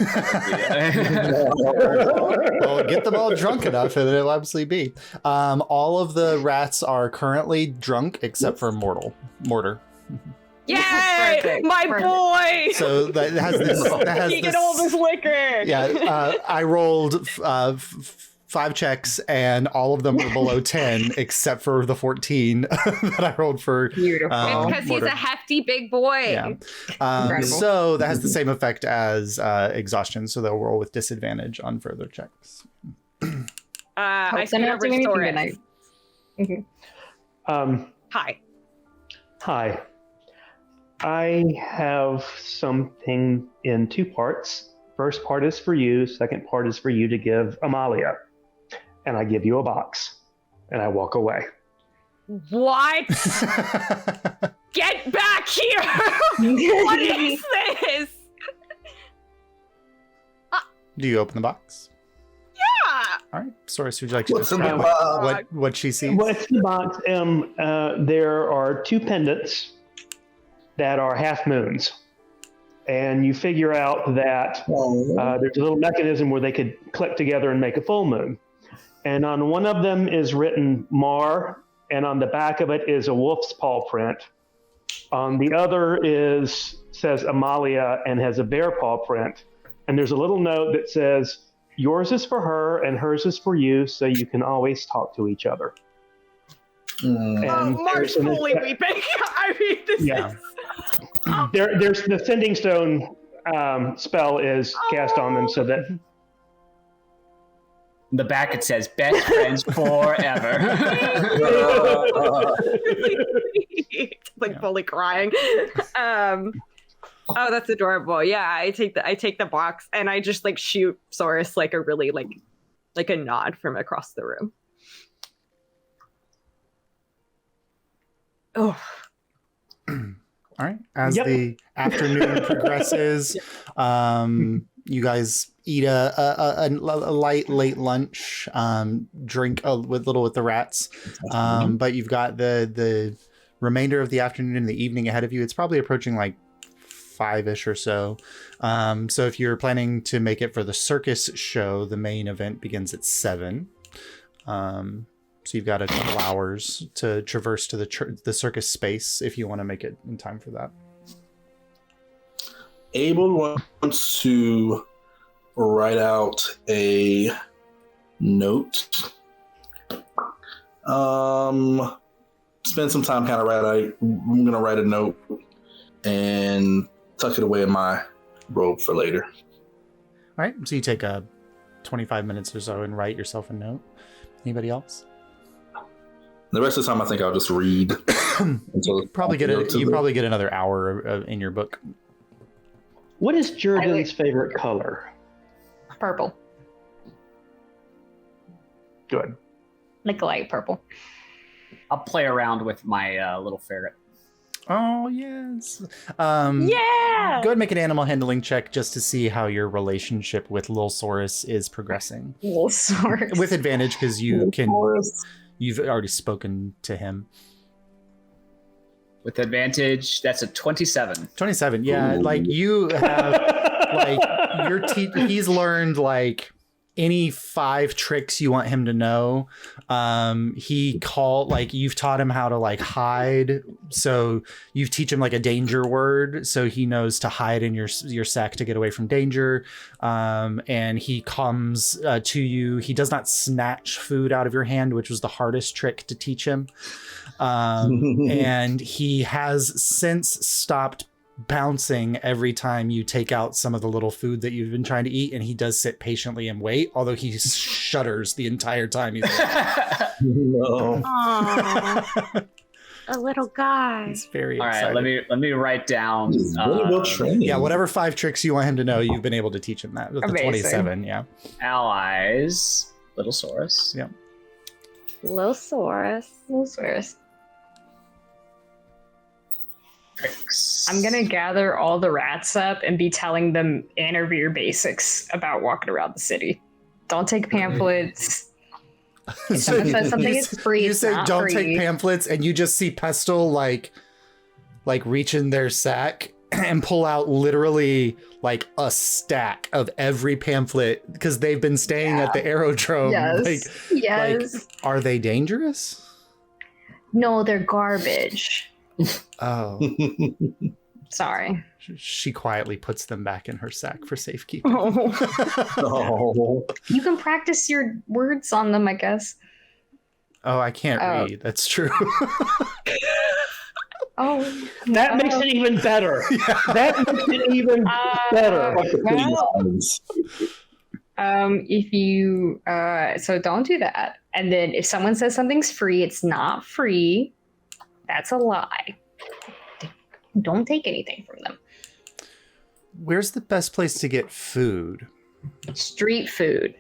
Well, get them all drunk enough and it'll absolutely be. All of the rats are currently drunk except for Mortar. Yay! Perfect, My perfect. boy! So that has this. He get all this liquor. Yeah, I rolled 5 checks and all of them were below 10 except for the 14 that I rolled for. Beautiful. It's because he's Mortar. a hefty big boy. Yeah. Incredible. So that has the same effect as exhaustion. So they'll roll with disadvantage on further checks. I Hope scoot they're not over doing to anything Taurus. tonight. Hi. Hi. I have something in 2 parts. First part is for you. Second part is for you to give Amalia. And I give you a box. And I walk away. What? Get back here! What is this? Do you open the box? Yeah. All right, Soros, would you like to What's in describe the box? what she sees? What's in the box? There are 2 pendants that are half moons. And you figure out that there's a little mechanism where they could click together and make a full moon. And on one of them is written Mar, and on the back of it is a wolf's paw print. On the other says Amalia and has a bear paw print. And there's a little note that says, yours is for her and hers is for you, so you can always talk to each other. And Mark's there's fully weeping. I mean, this Yeah. is... there's the sending stone spell is cast on them so that In the back it says best friends forever. like fully crying. Oh, that's adorable. Yeah, I take the box and I just like shoot Soros like a really like a nod from across the room. Oh. All right. As Yep. the afternoon progresses, you guys eat a light late lunch, drink with the rats, but you've got the remainder of the afternoon and the evening ahead of you. It's probably approaching like 5-ish or so. So if you're planning to make it for the circus show, the main event begins at 7. So you've got a couple hours to traverse to the circus space if you want to make it in time for that. Abel wants to write out a note. Spend some time kind of I'm gonna write a note and tuck it away in my robe for later. All right. So you take 25 minutes or so and write yourself a note. Anybody else? The rest of the time, I think I'll just read. You probably get another hour in your book. what is Jordan's favorite color? Purple. Good. Like light purple. I'll play around with my little ferret. Oh yes. Yeah. Go ahead and make an animal handling check just to see how your relationship with Lil Saurus is progressing. Little sword. With advantage because you've already spoken to him. With advantage, that's a 27. 27. Yeah, Ooh. like you have like he's learned like any 5 tricks you want him to know. You've taught him how to like hide. So you teach him like a danger word. So he knows to hide in your sack to get away from danger. And he comes to you. He does not snatch food out of your hand, which was the hardest trick to teach him. And he has since stopped bouncing every time you take out some of the little food that you've been trying to eat, and he does sit patiently and wait, although he shudders the entire time he's No. Aww. A little guy. He's very All excited. right, let me write down. This is really well trained. Yeah, whatever 5 tricks you want him to know, you've been able to teach him that with the Amazing. 27. Yeah. Allies, Little Saurus. Yeah. Losaurus. Little swears. Tricks. I'm gonna gather all the rats up and be telling them interview basics about walking around the city. Don't take pamphlets. If someone says something is free, You it's say not don't free. take pamphlets, and you just see Pestle like reach in their sack and pull out literally like a stack of every pamphlet because they've been staying at the aerodrome. Yes. Like, are they dangerous? No, they're garbage. Oh. Sorry. She quietly puts them back in her sack for safekeeping. Oh. You can practice your words on them, I guess. Oh, I can't read. That's true. That makes it even better. That makes it even better. If you so don't do that. And then if someone says something's free, it's not free. That's a lie. Don't take anything from them. Where's the best place to get food? Street food.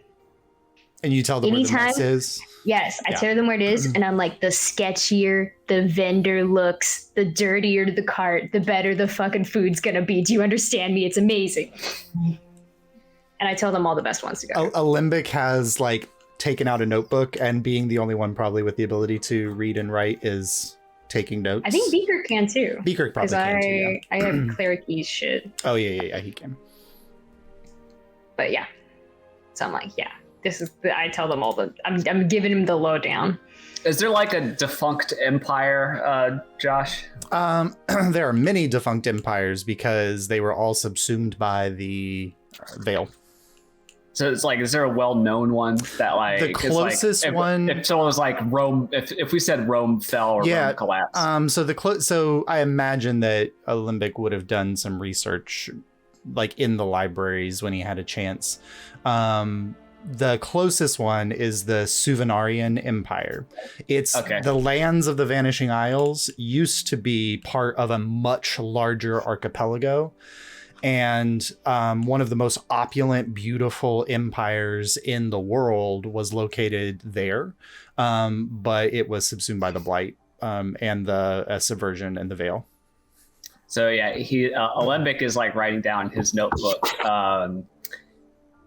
And you tell them where the Anytime- mess is? Yes, I tell them where it is, and I'm like, the sketchier the vendor looks, the dirtier the cart, the better the fucking food's gonna be. Do you understand me? It's amazing. And I tell them all the best ones to go. Alembic has like taken out a notebook, and being the only one probably with the ability to read and write is taking notes. I think Beaker can too. Beaker probably can too, yeah. I have cleric-y shit. Oh, yeah, he can. But yeah. So I'm like, yeah. I tell them all I'm giving them the lowdown. Is there like a defunct empire, Josh? There are many defunct empires because they were all subsumed by the Veil. So it's like, is there a well-known one that like the closest one? If someone was like Rome, if we said Rome fell or Rome collapsed. So I imagine that Alembic would have done some research, like in the libraries when he had a chance. The closest one is the Suvenarian Empire. It's the lands of the Vanishing Isles used to be part of a much larger archipelago. And one of the most opulent, beautiful empires in the world was located there. But it was subsumed by the Blight and the Subversion and the Veil. So yeah, Alembic is like writing down his notebook.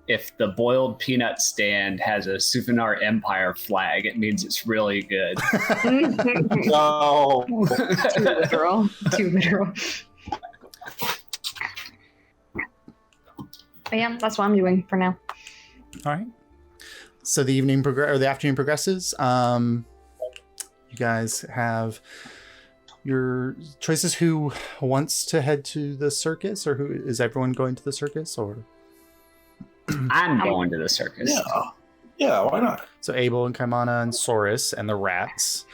If the boiled peanut stand has a Suvenar Empire flag, it means it's really good. No. Too literal. But yeah, that's what I'm doing for now. All right. So the afternoon progresses. You guys have your choices. Who wants to head to the circus, or who is everyone going to the circus, or? I'm going to the circus. Yeah, why not? So Abel and Kaimana and Saurus and the rats.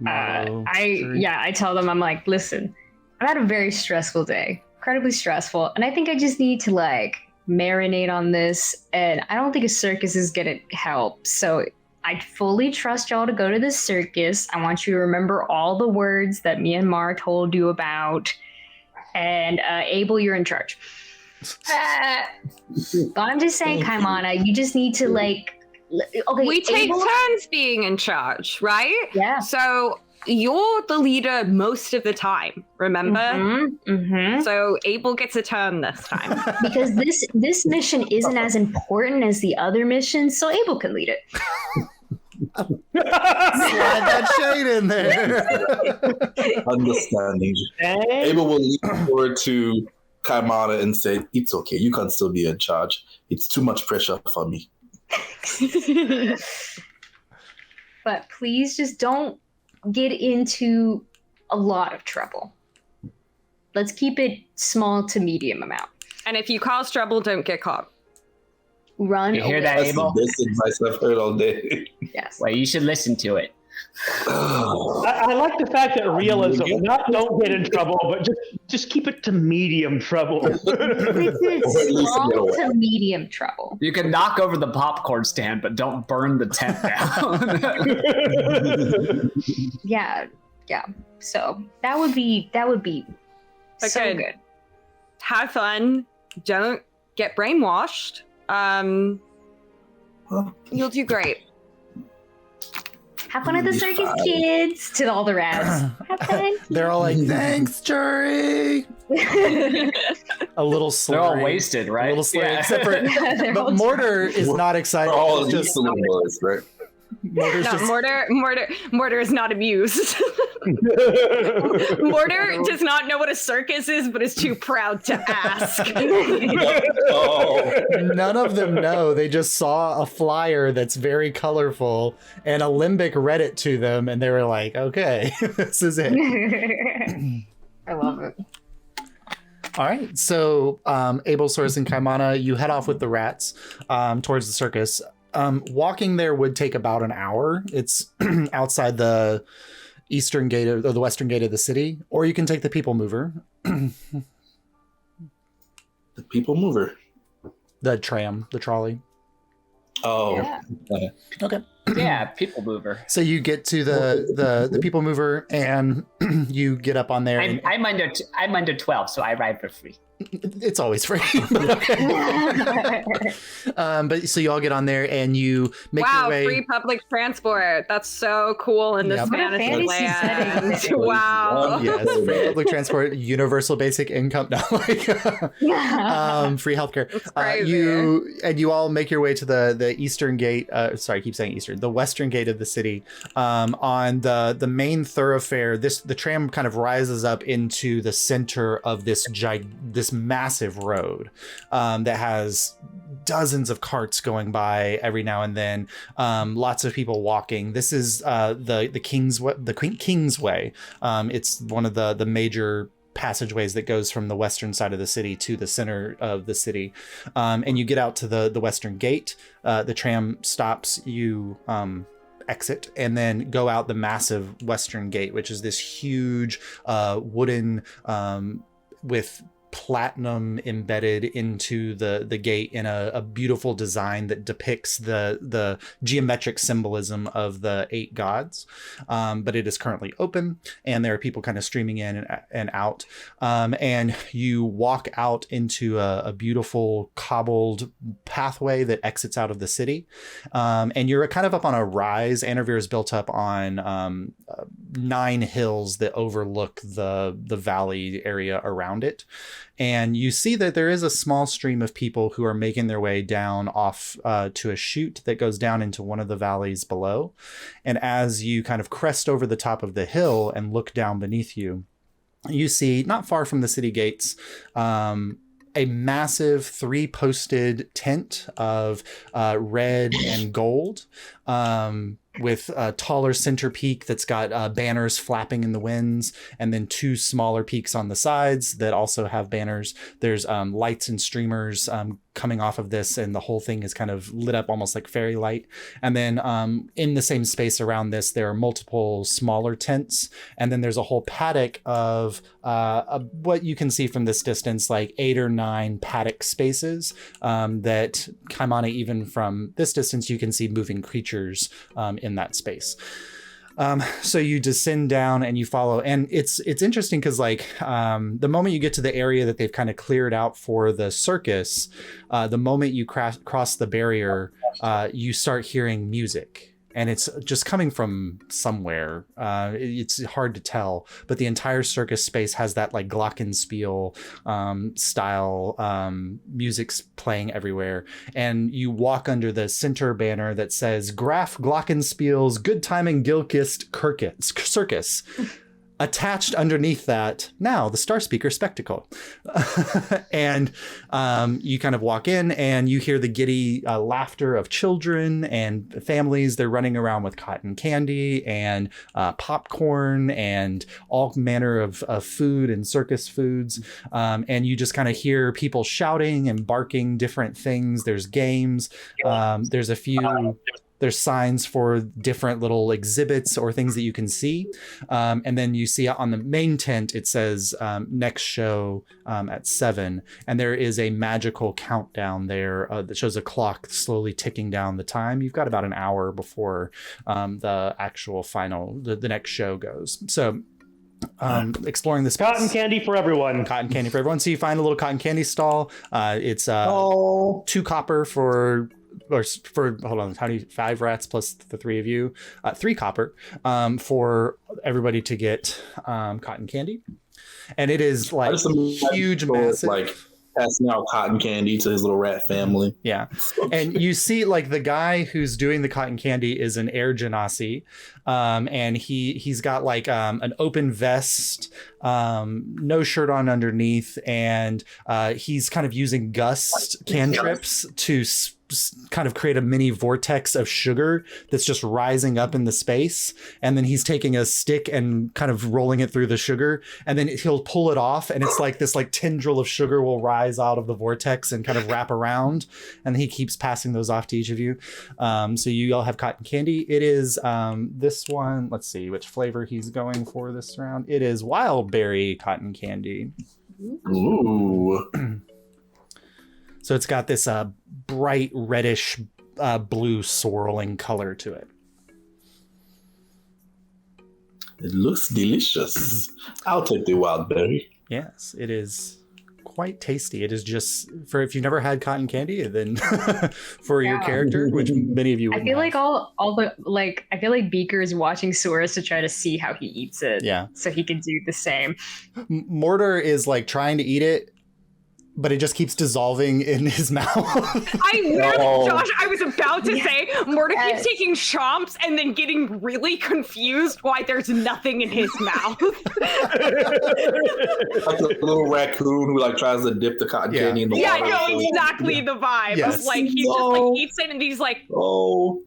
I tell them, I'm like, listen, I've had a very stressful day, incredibly stressful, and I think I just need to like marinate on this, and I don't think a circus is gonna help. So I fully trust y'all to go to the circus. I want you to remember all the words that me and Mar told you about, and Abel, you're in charge. But I'm just saying, Kaimana, you just need to like. Okay, we take turns being in charge, right? Yeah. So you're the leader most of the time, remember? Mm-hmm. So Abel gets a turn this time. Because this mission isn't as important as the other missions, so Abel can lead it. Slide that shade in there. Understanding. Abel will lean forward to Kaimana and say, "It's okay. You can still be in charge. It's too much pressure for me." But please just don't get into a lot of trouble. Let's keep it small to medium amount. And if you cause trouble, don't get caught. Run. You hear that, That's Abel? the best advice I've heard all day. Yes. Well, you should listen to it. I like the fact that realism, not don't get in trouble, but just keep it to medium trouble. It's small to medium trouble. You can knock over the popcorn stand, but don't burn the tent down. Yeah. So that would be so Okay. good. Have fun. Don't get brainwashed. You'll do great. Have fun at the circus, kids. To all the rats. Have fun. They're all like, "Thanks, Jury." A little slurry. They're all wasted, right? A little slurry, Yeah. except for but Mortar is not excited. We're all He's just boys, right? Mortar's No, just Mortar is not amused. Mortar does not know what a circus is, but is too proud to ask. None of them know. They just saw a flyer that's very colorful, and a Limbic read it to them, and they were like, okay, this is it. I love it. All right, so Abel, Source, and Kaimana, you head off with the rats towards the circus. Walking there would take about an hour. It's outside the eastern gate or the western gate of the city, or you can take the people mover. The people mover. The tram, the trolley. Oh, Yeah. Okay. Yeah, people mover. So you get to the people mover, and you get up on there. I'm under 12, so I ride for free. It's always free. But so you all get on there and you make your way. Free public transport. That's so cool in this Yep. fantasy land. setting. Wow. Yes, free public transport, universal basic income. No, free healthcare. That's crazy. You all make your way to the eastern gate. Sorry, I keep saying eastern. The western gate of the city. On the main thoroughfare, the tram kind of rises up into the center of this massive road that has dozens of carts going by every now and then. Lots of people walking. This is the Kingsway. It's one of the major passageways that goes from the western side of the city to the center of the city. And you get out to the western gate. The tram stops. You exit and then go out the massive western gate, which is this huge wooden with platinum embedded into the gate in a beautiful design that depicts the geometric symbolism of the 8 gods. But it is currently open, and there are people kind of streaming in and out. And you walk out into a beautiful cobbled pathway that exits out of the city. And you're kind of up on a rise. Anervir is built up on 9 hills that overlook the valley area around it. And you see that there is a small stream of people who are making their way down off to a chute that goes down into one of the valleys below. And as you kind of crest over the top of the hill and look down beneath you, you see, not far from the city gates, a massive 3-posted tent of red and gold, with a taller center peak that's got banners flapping in the winds, and then 2 smaller peaks on the sides that also have banners. There's lights and streamers coming off of this, and the whole thing is kind of lit up almost like fairy light. And then in the same space around this, there are multiple smaller tents, and then there's a whole paddock of what you can see from this distance, like 8 or 9 paddock spaces that Kaimana, even from this distance, you can see moving creatures in that space. So you descend down and you follow, and it's interesting because the moment you get to the area that they've kind of cleared out for the circus, the moment you cross the barrier, you start hearing music. And it's just coming from somewhere. It's hard to tell, but the entire circus space has that like glockenspiel style music's playing everywhere. And you walk under the center banner that says Graf Glockenspiel's Good Timing Gilchrist Circus. Attached underneath that, now the Star Speaker Spectacle. And you kind of walk in and you hear the giddy laughter of children and families. They're running around with cotton candy and popcorn and all manner of food and circus foods. And you just kind of hear people shouting and barking different things. There's games. There's signs for different little exhibits or things that you can see. And then you see on the main tent, it says next show at 7. And there is a magical countdown there that shows a clock slowly ticking down the time. You've got about an hour before the actual the next show goes. So exploring this Cotton candy for everyone. Cotton candy for everyone. So you find a little cotton candy stall. It's 2 copper for 5 rats plus the 3 of you, 3 copper for everybody to get cotton candy. And it is like huge, massive. passing out cotton candy to his little rat family. Yeah. And you see like the guy who's doing the cotton candy is an air genasi. And he's got like an open vest, no shirt on underneath, and he's kind of using gust cantrips to kind of create a mini vortex of sugar that's just rising up in the space. And then he's taking a stick and kind of rolling it through the sugar, and then he'll pull it off, and it's like this like tendril of sugar will rise out of the vortex and kind of wrap around, and he keeps passing those off to each of you. So you all have cotton candy. It is this one, let's see which flavor he's going for this round. It is wild berry cotton candy. Ooh. So it's got this bright reddish blue swirling color to it. It looks delicious. I'll take the wild berry. Yes, it is quite tasty. It is just for if you've never had cotton candy, then for your character, which many of you wouldn't I feel have. like all the like I feel like Beaker is watching Soros to try to see how he eats it. Yeah. So he can do the same. Mortar is like trying to eat it, but it just keeps dissolving in his mouth. Josh, I was about to say, Mortar keeps taking chomps and then getting really confused why there's nothing in his mouth. Like a little raccoon who like tries to dip the cotton candy in the water. Yeah, no, exactly the vibe. Yes. It's like he just like eats it and he's like, Oh.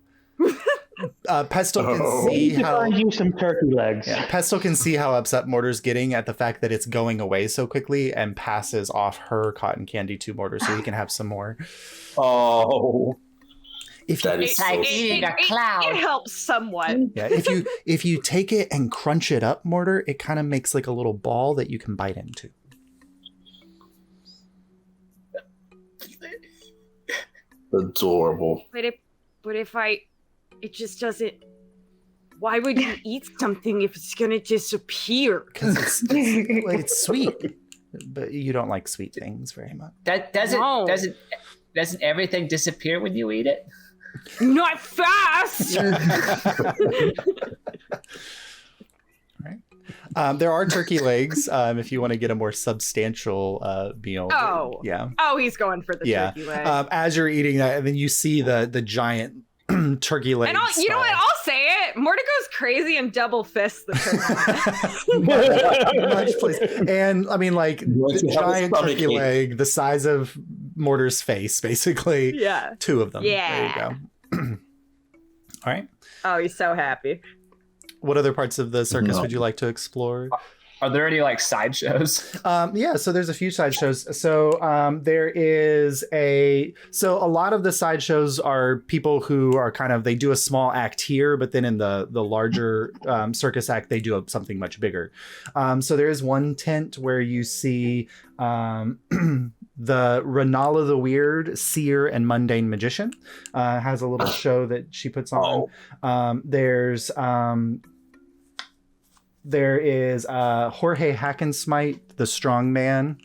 Pestle can see how Find you some turkey legs. Pestle can see how upset Mortar's getting at the fact that it's going away so quickly, and passes off her cotton candy to Mortar so he can have some more. Oh. If That you, is so it helps somewhat. yeah, if you take it and crunch it up, Mortar, it kind of makes like a little ball that you can bite into. Adorable. But if it just doesn't. Why would you eat something if it's gonna disappear? Because it's sweet, but you don't like sweet things very much. That doesn't everything disappear when you eat it? Not fast. Right. There are turkey legs if you want to get a more substantial meal. Oh. Yeah. Oh, he's going for the turkey leg. As you're eating that, and then you see the giant turkey leg. And you know what? I'll say it. Mortar goes crazy and double fists the turkey. Much please. And I mean, like the giant turkey leg, the size of Mortar's face, basically. Yeah. 2 of them. Yeah. There you go. All right. Oh, he's so happy. What other parts of the circus would you like to explore? Are there any like sideshows? Yeah, so there's a few sideshows. So there is a lot of the sideshows are people who are kind of, they do a small act here, but then in the larger circus act, they do something much bigger. So there is one tent where you see the Renala the Weird, Seer, and Mundane Magician has a little show that she puts on. There is Jorge Hackensmite, the strong man.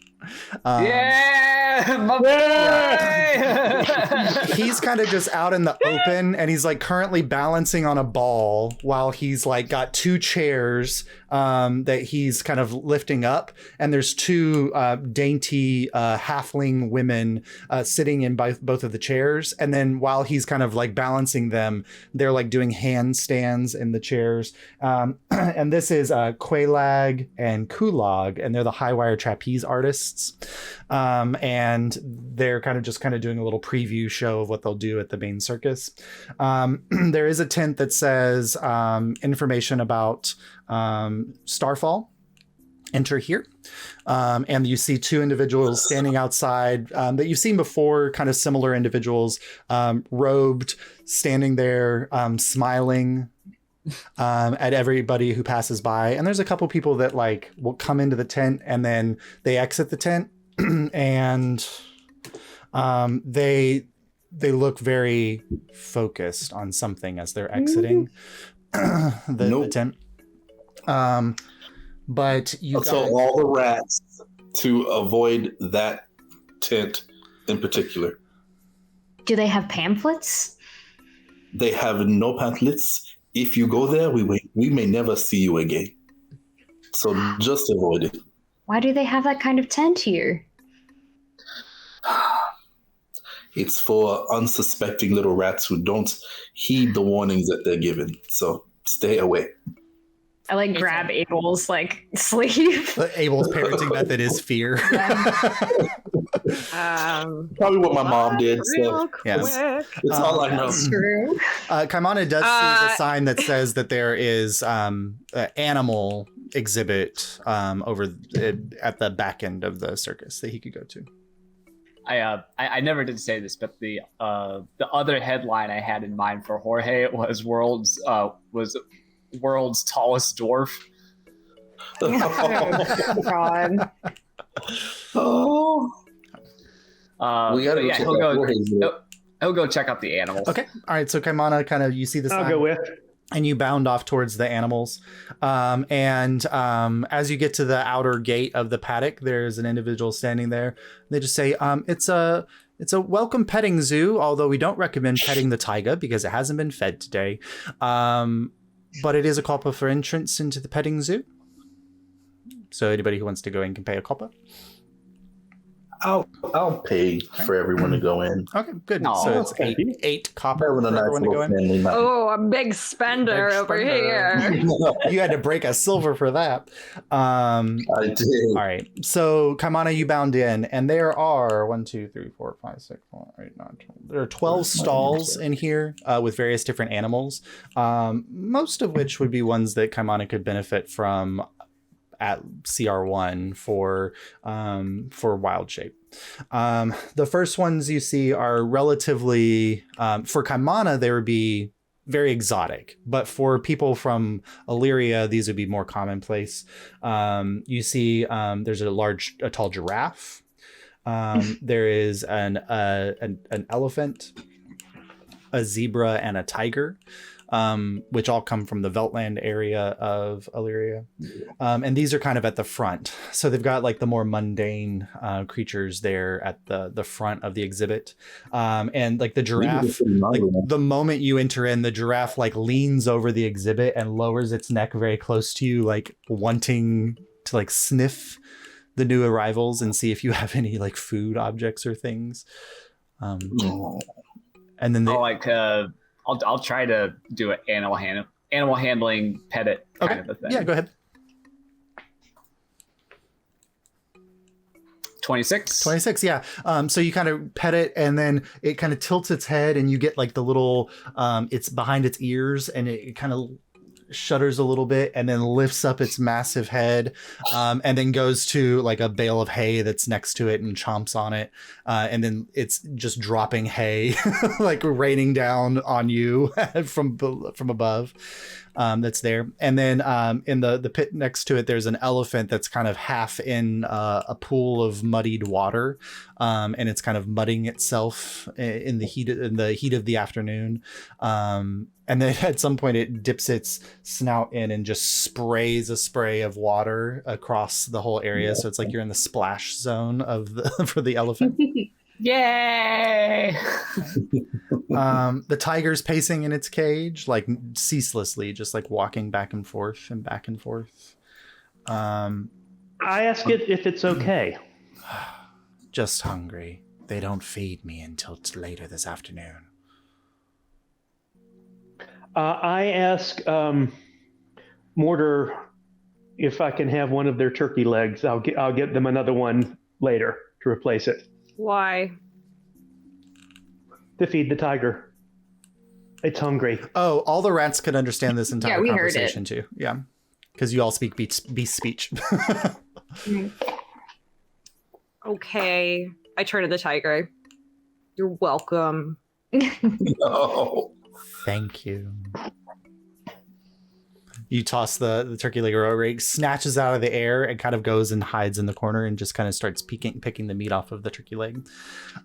He's kind of just out in the open, and he's like currently balancing on a ball while he's like got 2 chairs that he's kind of lifting up, and there's 2 dainty halfling women sitting in both of the chairs, and then while he's kind of like balancing them, they're like doing handstands in the chairs. And this is Qualag and Kulog, and they're the high wire trapeze artists. And they're kind of doing a little preview show of what they'll do at the main circus. There is a tent that says information about Starfall. Enter here. And you see 2 individuals standing outside that you've seen before, kind of similar individuals, robed, standing there, smiling at everybody who passes by. And there's a couple people that like will come into the tent and then they exit the tent and they look very focused on something as they're exiting the tent. But you so all the rats to avoid that tent in particular. Do they have pamphlets? They have no pamphlets. If you go there, we may never see you again. So just avoid it. Why do they have that kind of tent here? It's for unsuspecting little rats who don't heed the warnings that they're given. So stay away. I like grab Abel's like sleeve. Abel's parenting method is fear. Probably what my mom did. So yes. it's all I know. True. Kaimana does see the sign that says that there is an animal exhibit over at the back end of the circus that he could go to. I never did say this, but the other headline I had in mind for Jorge was world's tallest dwarf. Oh, God. Oh. We gotta he'll go check out the animals. Okay. All right. So Kaimana, kind of, you see the sign. I'll go with. And you bound off towards the animals. And as you get to the outer gate of the paddock, there's an individual standing there. They just say, it's a welcome petting zoo, although we don't recommend petting the taiga because it hasn't been fed today. But it is a copper for entrance into the petting zoo. So anybody who wants to go in can pay a copper. I'll pay for everyone to go in. Okay, good. No. So it's eight copper for everyone to go in. Oh, a big spender over here. You had to break a silver for that. I did. All right. So Kaimana, you bound in, and there are 1, 2, 3, 4, 5, 6, 7, 8, 9, 10. There are 12 stalls in here with various different animals. Most of which would be ones that Kaimana could benefit from at CR1 for wild shape. The first ones you see are relatively for Kaimana, they would be very exotic, but for people from Alyria, these would be more commonplace. You see there's a tall giraffe. There is an elephant, a zebra, and a tiger. Which all come from the Veltland area of Alyria. And these are kind of at the front. So they've got like the more mundane creatures there at the front of the exhibit. And like the giraffe, like the moment you enter in, the giraffe like leans over the exhibit and lowers its neck very close to you, like wanting to like sniff the new arrivals and see if you have any like food objects or things. And then I'll try to do an animal handling pet it kind of a thing. Yeah, go ahead. 26, yeah. So you kind of pet it and then it kind of tilts its head and you get like the little it's behind its ears and it kind of shudders a little bit and then lifts up its massive head and then goes to like a bale of hay that's next to it and chomps on it and then it's just dropping hay like raining down on you from above that's there. And then in the pit next to it there's an elephant that's kind of half in a pool of muddied water and it's kind of mudding itself in the heat of the afternoon. And then at some point it dips its snout in and just sprays a spray of water across the whole area. So it's like you're in the splash zone for the elephant. Yay! The tiger's pacing in its cage, like ceaselessly, just like walking back and forth and back and forth. I ask it if it's okay. Just hungry. They don't feed me until later this afternoon. I ask Mortar if I can have one of their turkey legs. I'll get them another one later to replace it. Why? To feed the tiger. It's hungry. Oh, all the rats could understand this entire conversation heard it. too. Yeah, because you all speak beast speech. Okay. I turn to the tiger. You're welcome. No. Thank you. You toss the turkey leg over, it snatches out of the air and kind of goes and hides in the corner and just kind of starts picking the meat off of the turkey leg.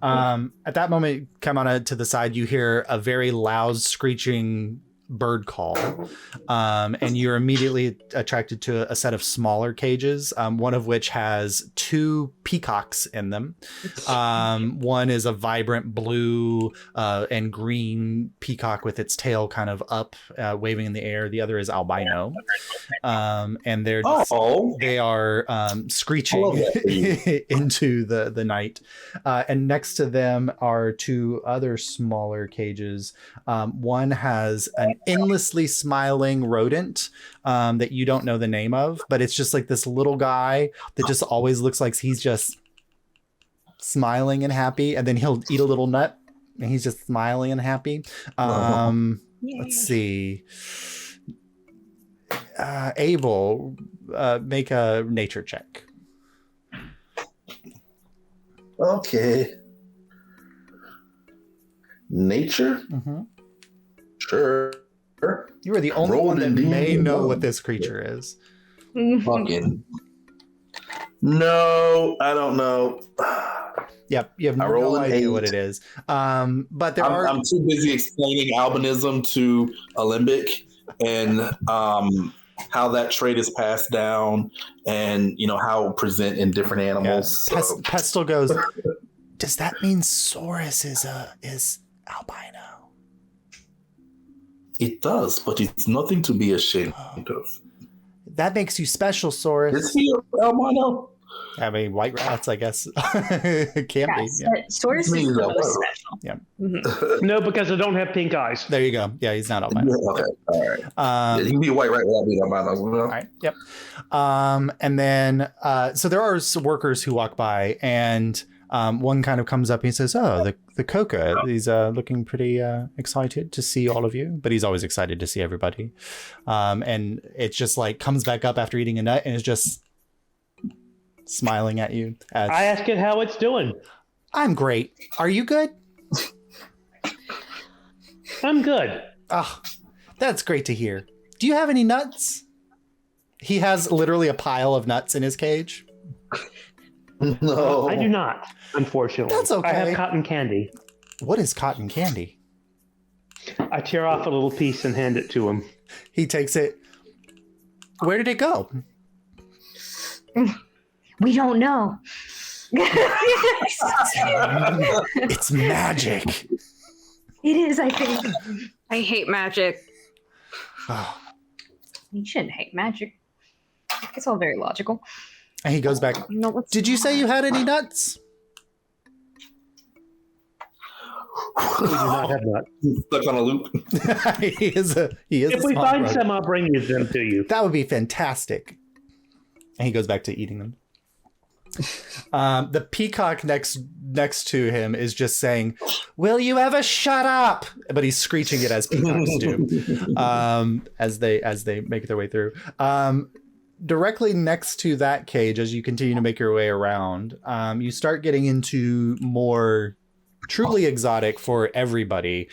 At that moment, come on to the side, you hear a very loud screeching bird call, and you're immediately attracted to a set of smaller cages, one of which has 2 peacocks in them. One is a vibrant blue and green peacock with its tail kind of up, waving in the air. The other is albino, and they are screeching into the night. And next to them are 2 other smaller cages. One has an endlessly smiling rodent that you don't know the name of, but it's just like this little guy that just always looks like he's just smiling and happy, and then he'll eat a little nut and he's just smiling and happy. Let's see. Abel, make a nature check. Okay. Nature? Mm-hmm. Sure. You are the only one that may know what this creature is. Fucking. No, I don't know. Yep, you have no idea what it is. But I'm too busy explaining albinism to Alembic and how that trait is passed down, and how it present in different animals. Yeah. Pestle goes, does that mean Saurus is albino? It does, but it's nothing to be ashamed of. That makes you special, Saurus. Is he albino? I mean, white rats, I guess. It can be. Yeah. Saurus is the most special. Yeah. Mm-hmm. No, because I don't have pink eyes. There you go. Yeah, he's not albino. Okay, all right. He can be a white rat without being albino. All right. Yep. And then, so there are workers who walk by, and one kind of comes up and he says, "Oh, the Coca, he's looking pretty excited to see all of you," but he's always excited to see everybody. And it just like comes back up after eating a nut and is just smiling at you. I ask it how it's doing. I'm great. Are you good? I'm good. Oh, that's great to hear. Do you have any nuts? He has literally a pile of nuts in his cage. No, I do not, unfortunately. That's okay. I have cotton candy. What is cotton candy? I tear off a little piece and hand it to him. He takes it. Where did it go? We don't know. It's magic. It is, I think. I hate magic. Oh. You shouldn't hate magic. It's all very logical. And he goes back. No, Did you say you had any nuts? We do not have nuts. Stuck on a loop. He is. If we find some, I'll bring them to you. That would be fantastic. And he goes back to eating them. The peacock next to him is just saying, "Will you ever shut up?" But he's screeching it as peacocks do, as they make their way through. Directly next to that cage, as you continue to make your way around, you start getting into more truly exotic for everybody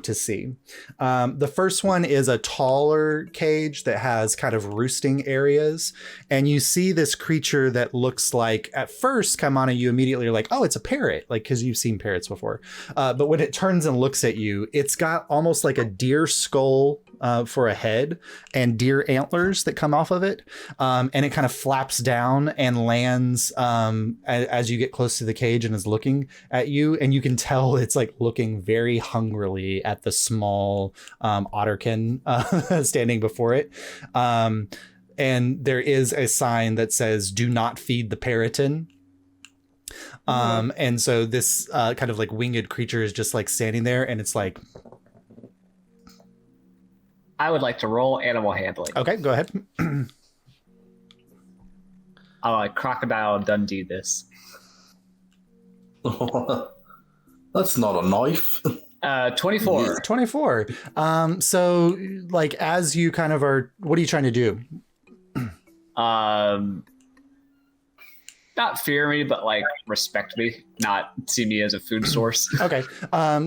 to see. The first one is a taller cage that has kind of roosting areas, and you see this creature that looks like, at first, Kaimana, you immediately are like, oh, it's a parrot, like, because you've seen parrots before. But when it turns and looks at you, it's got almost like a deer skull for a head and deer antlers that come off of it, and it kind of flaps down and lands as you get close to the cage and is looking at you, and you can tell it's like looking very hungrily at the small otterkin standing before it, and there is a sign that says "Do not feed the parrotin." And so this kind of like winged creature is just like standing there, and it's like, I would like to roll animal handling. okay, go ahead. I'll like Crocodile Dundee this. That's not a knife. 24. 24. So like, as you kind of are, what are you trying to do? Not fear me, but like respect me, not see me as a food source. Okay.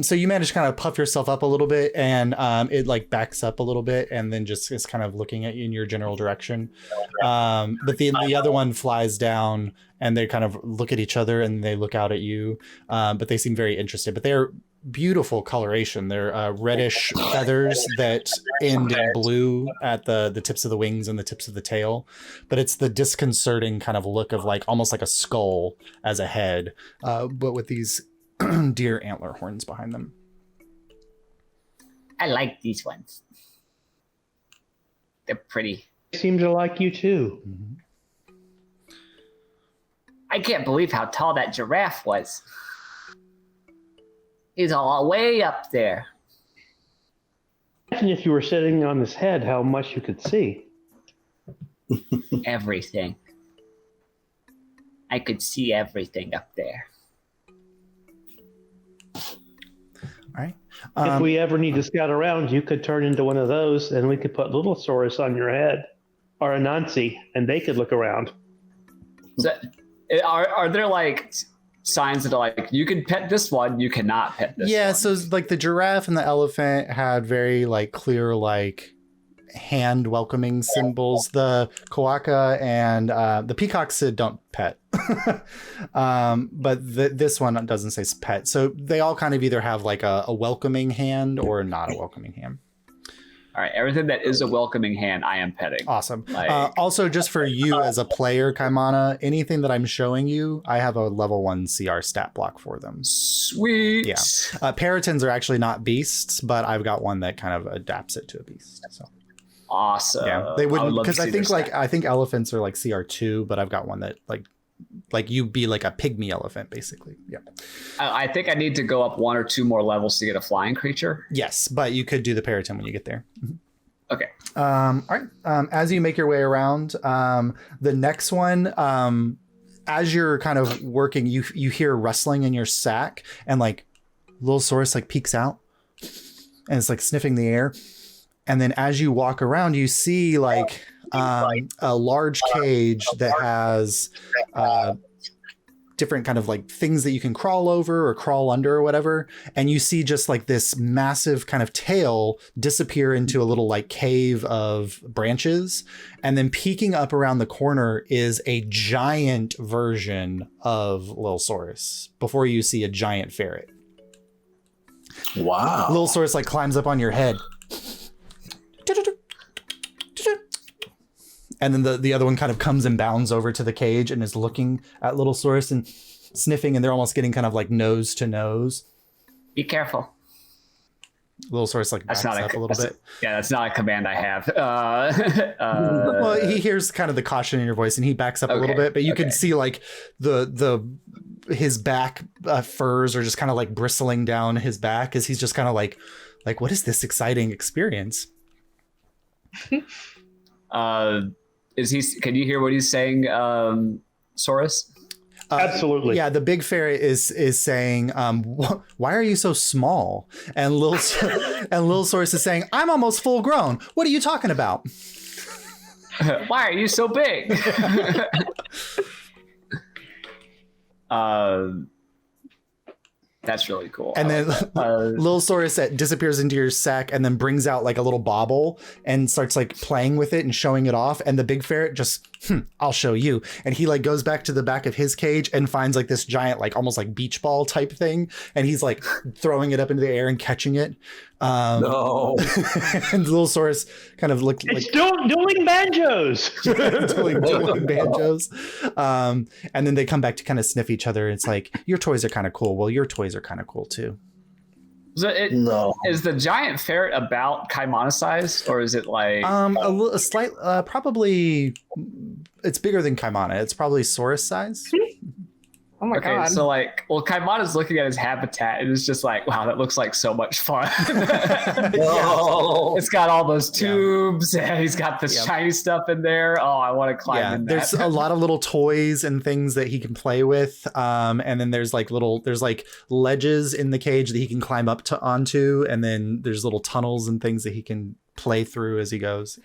So you manage to kind of puff yourself up a little bit, and it like backs up a little bit, and then just is kind of looking at you in your general direction. But the other one flies down, and they kind of look at each other, and they look out at you. But they seem very interested. But they're beautiful coloration. They're reddish feathers that end in blue at the tips of the wings and the tips of the tail, but it's the disconcerting kind of look of like almost like a skull as a head, but with these deer antler horns behind them. I like these ones. They're pretty. They seem to like you too. Mm-hmm. I can't believe how tall that giraffe was. He's all way up there. Imagine if you were sitting on his head, how much you could see. Everything. I could see everything up there. All right. If we ever need to scout around, you could turn into one of those, and we could put Little Saurus on your head, or Anansi, and they could look around. So, are there like signs that are like, you can pet this one, you cannot pet this one? Yeah, so like the giraffe and the elephant had very like clear like hand welcoming symbols. The koaka and the peacock said don't pet. But this one doesn't say pet. So they all kind of either have like a welcoming hand or not a welcoming hand. All right, everything that is a welcoming hand, I am petting. Awesome. Like, also, just for you as a player, Kaimana, anything that I'm showing you, I have a level 1 CR stat block for them. Sweet. Yeah. Paratons are actually not beasts, but I've got one that kind of adapts it to a beast. So awesome. yeah, they wouldn't, because I think elephants are like CR2, but I've got one that like you be like a pygmy elephant, basically. Yeah. I think I need to go up 1 or 2 more levels to get a flying creature. Yes, but you could do the Paraton when you get there. Mm-hmm. Okay. All right. As you make your way around, the next one, as you're kind of working, you hear rustling in your sack, and like Little Saurus like peeks out, and it's like sniffing the air. And then as you walk around, you see like a large cage that has different kind of like things that you can crawl over or crawl under or whatever. And you see just like this massive kind of tail disappear into a little like cave of branches. And then peeking up around the corner is a giant version of Lil Saurus before you see a giant ferret. Wow. Lil Saurus like climbs up on your head. And then the other one kind of comes and bounds over to the cage and is looking at Little Saurus and sniffing, and they're almost getting kind of like nose to nose. Be careful. Little Saurus like backs up a little bit. Yeah, that's not a command I have. Well, he hears kind of the caution in your voice and he backs up a little bit, but you can see like his back furs are just kind of like bristling down his back as he's just kind of like, what is this exciting experience? Can you hear what he's saying, Saurus? Absolutely. Yeah, the big ferret is saying, why are you so small? And Lil Saurus is saying, I'm almost full grown. What are you talking about? Why are you so big? That's really cool. And then Lil Saurus disappears into your sack and then brings out like a little bauble and starts like playing with it and showing it off. And the big ferret just, I'll show you. And he like goes back to the back of his cage and finds like this giant, like almost like beach ball type thing. And he's like throwing it up into the air and catching it. No. And Lil Saurus kind of looked like dueling banjos. dueling banjos. And then they come back to kind of sniff each other. It's like, your toys are kind of cool. Well, your toys are kind of cool too. So is the giant ferret about Kaimana size, or is it like a slight probably it's bigger than Kaimana. It's probably Saurus size. Oh my god. So like, well, Kaimana's looking at his habitat and it's just like, wow, that looks like so much fun. No. It's got all those tubes and he's got this shiny stuff in there. Oh, I want to climb in that. There's a lot of little toys and things that he can play with. And then there's like ledges in the cage that he can climb up onto. And then there's little tunnels and things that he can play through as he goes.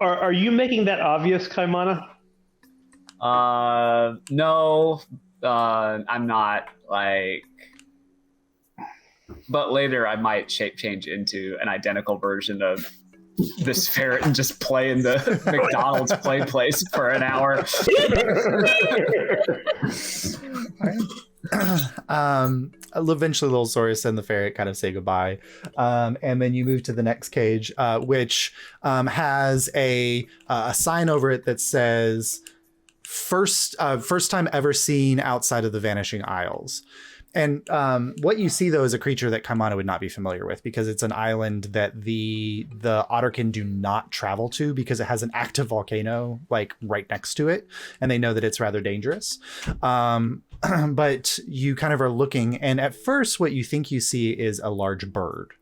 Are you making that obvious, Kaimana? No. I'm not, like, but later I might shape change into an identical version of this ferret and just play in the McDonald's play place for an hour. Eventually little Saurus and the ferret kind of say goodbye, and then you move to the next cage, which has a sign over it that says first time ever seen outside of the Vanishing Isles. And what you see, though, is a creature that Kaimana would not be familiar with, because it's an island that the Otterkin do not travel to, because it has an active volcano like right next to it, and they know that it's rather dangerous. But you kind of are looking, and at first what you think you see is a large bird,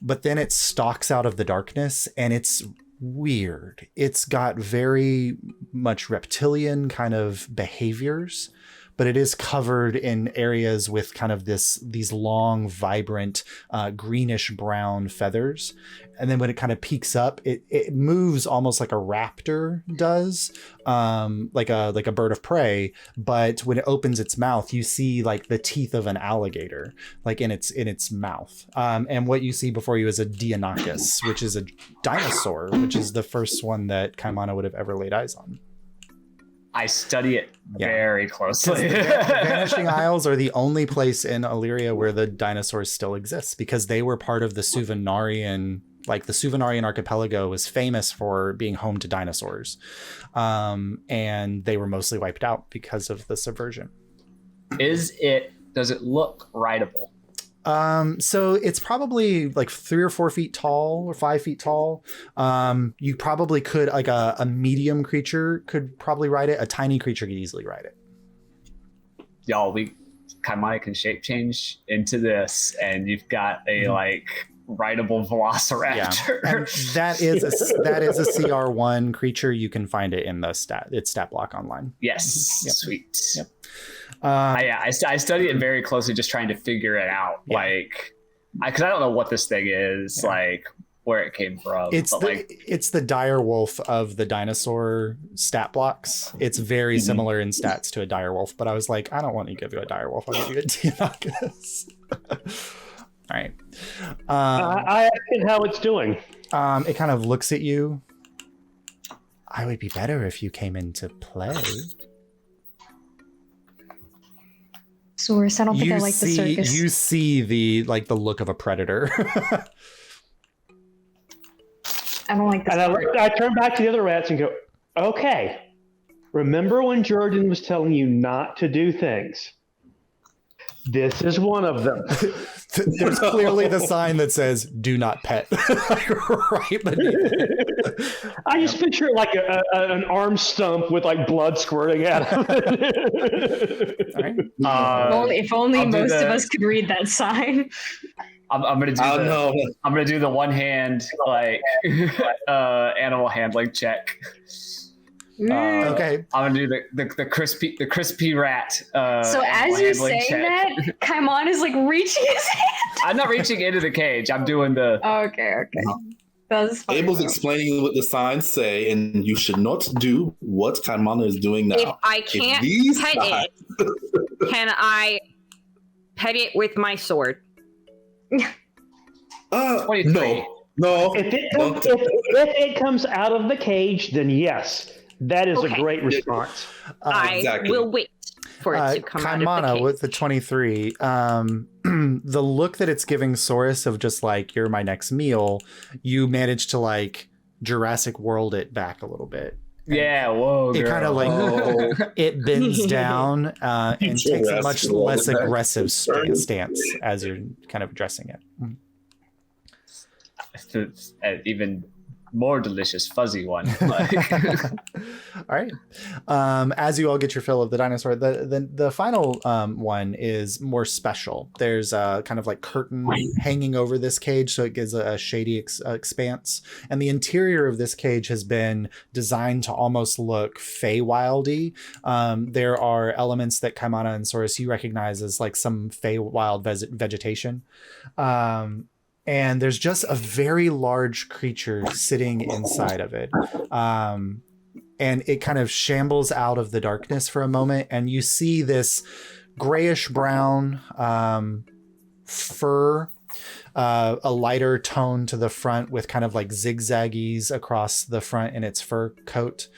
but then it stalks out of the darkness, and it's weird. It's got very much reptilian kind of behaviors, but it is covered in areas with kind of these long, vibrant, greenish brown feathers. And then when it kind of peaks up, it moves almost like a raptor does, like a bird of prey. But when it opens its mouth, you see like the teeth of an alligator, like in its mouth. And what you see before you is a Deinonychus, which is a dinosaur, which is the first one that Kaimana would have ever laid eyes on. I study it very closely. The Vanishing Isles are the only place in Alyria where the dinosaurs still exist, because they were part of the Suvanarian, like the Suvanarian archipelago was famous for being home to dinosaurs. And they were mostly wiped out because of the subversion. Does it look rideable? So it's probably like 3 or 4 feet tall or 5 feet tall. You probably could, like a medium creature could probably ride it. A tiny creature could easily ride it. Y'all, Kaimana can shape change into this, and you've got a rideable velociraptor. Yeah. And that is a CR1 creature. You can find it in its stat block online. Yes. Yep. Sweet. Yep. I study it very closely, just trying to figure it out. Yeah. Because I don't know what this thing is, where it came from. It's the dire wolf of the dinosaur stat blocks. It's very similar in stats to a dire wolf, but I was like, I don't want to give you a dire wolf. I'll give you a Deinonychus. All right. I asked it how it's doing. It kind of looks at you. I would be better if you came into play. Saurus, I don't think I like the circus. You see the look of a predator. I don't like this. And I turn back to the other rats and go, okay, remember when Jordan was telling you not to do things? This is one of them. There's clearly the sign that says "Do not pet." Right beneath it. I just picture like an arm stump with like blood squirting out of it. All right. If only most of us could read that sign. I'm gonna do I'm gonna do the one hand animal handling check. Okay. I'm gonna do the crispy rat. So as you're saying that, Kaimon is like reaching his hand. I'm not reaching into the cage. I'm doing the. Okay. That's fine. Abel's explaining what the signs say, and you should not do what Kaimana is doing now. If I can't pet it, can I pet it with my sword? No. If it comes out of the cage, then yes. That is a great response. I will wait for it to come out of the Kaimana cage. with the 23. The look that it's giving Saurus of just like, you're my next meal, you manage to Jurassic World it back a little bit. Yeah, whoa. It kind of it bends down and takes a much less aggressive stance as you're kind of addressing it. Even more delicious fuzzy one. All right. As you all get your fill of the dinosaur, the final one is more special. There's a kind of curtain hanging over this cage, so it gives a shady expanse. And the interior of this cage has been designed to almost look Feywildy. There are elements that Kaimana and Saurus you recognize as some Feywild vegetation. And there's just a very large creature sitting inside of it. And it kind of shambles out of the darkness for a moment. And you see this grayish brown fur, a lighter tone to the front with kind of zigzaggies across the front in its fur coat.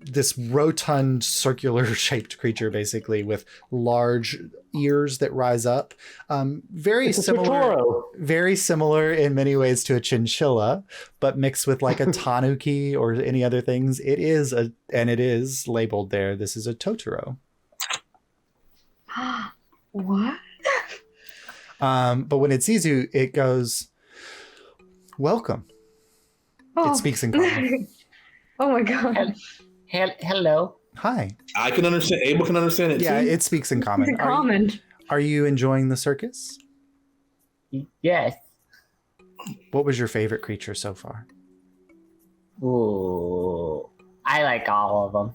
this rotund circular shaped creature, basically with large ears that rise up. Very similar in many ways to a chinchilla, but mixed with like a tanuki or any other things. It is labeled there. This is a Totoro. What? But when it sees you, it goes, "Welcome." Oh. It speaks in common. Oh my god. Hello. Hi. I can understand. Abel can understand it Yeah, too. it speaks in common. Are you enjoying the circus? Yes. What was your favorite creature so far? Ooh. I like all of them.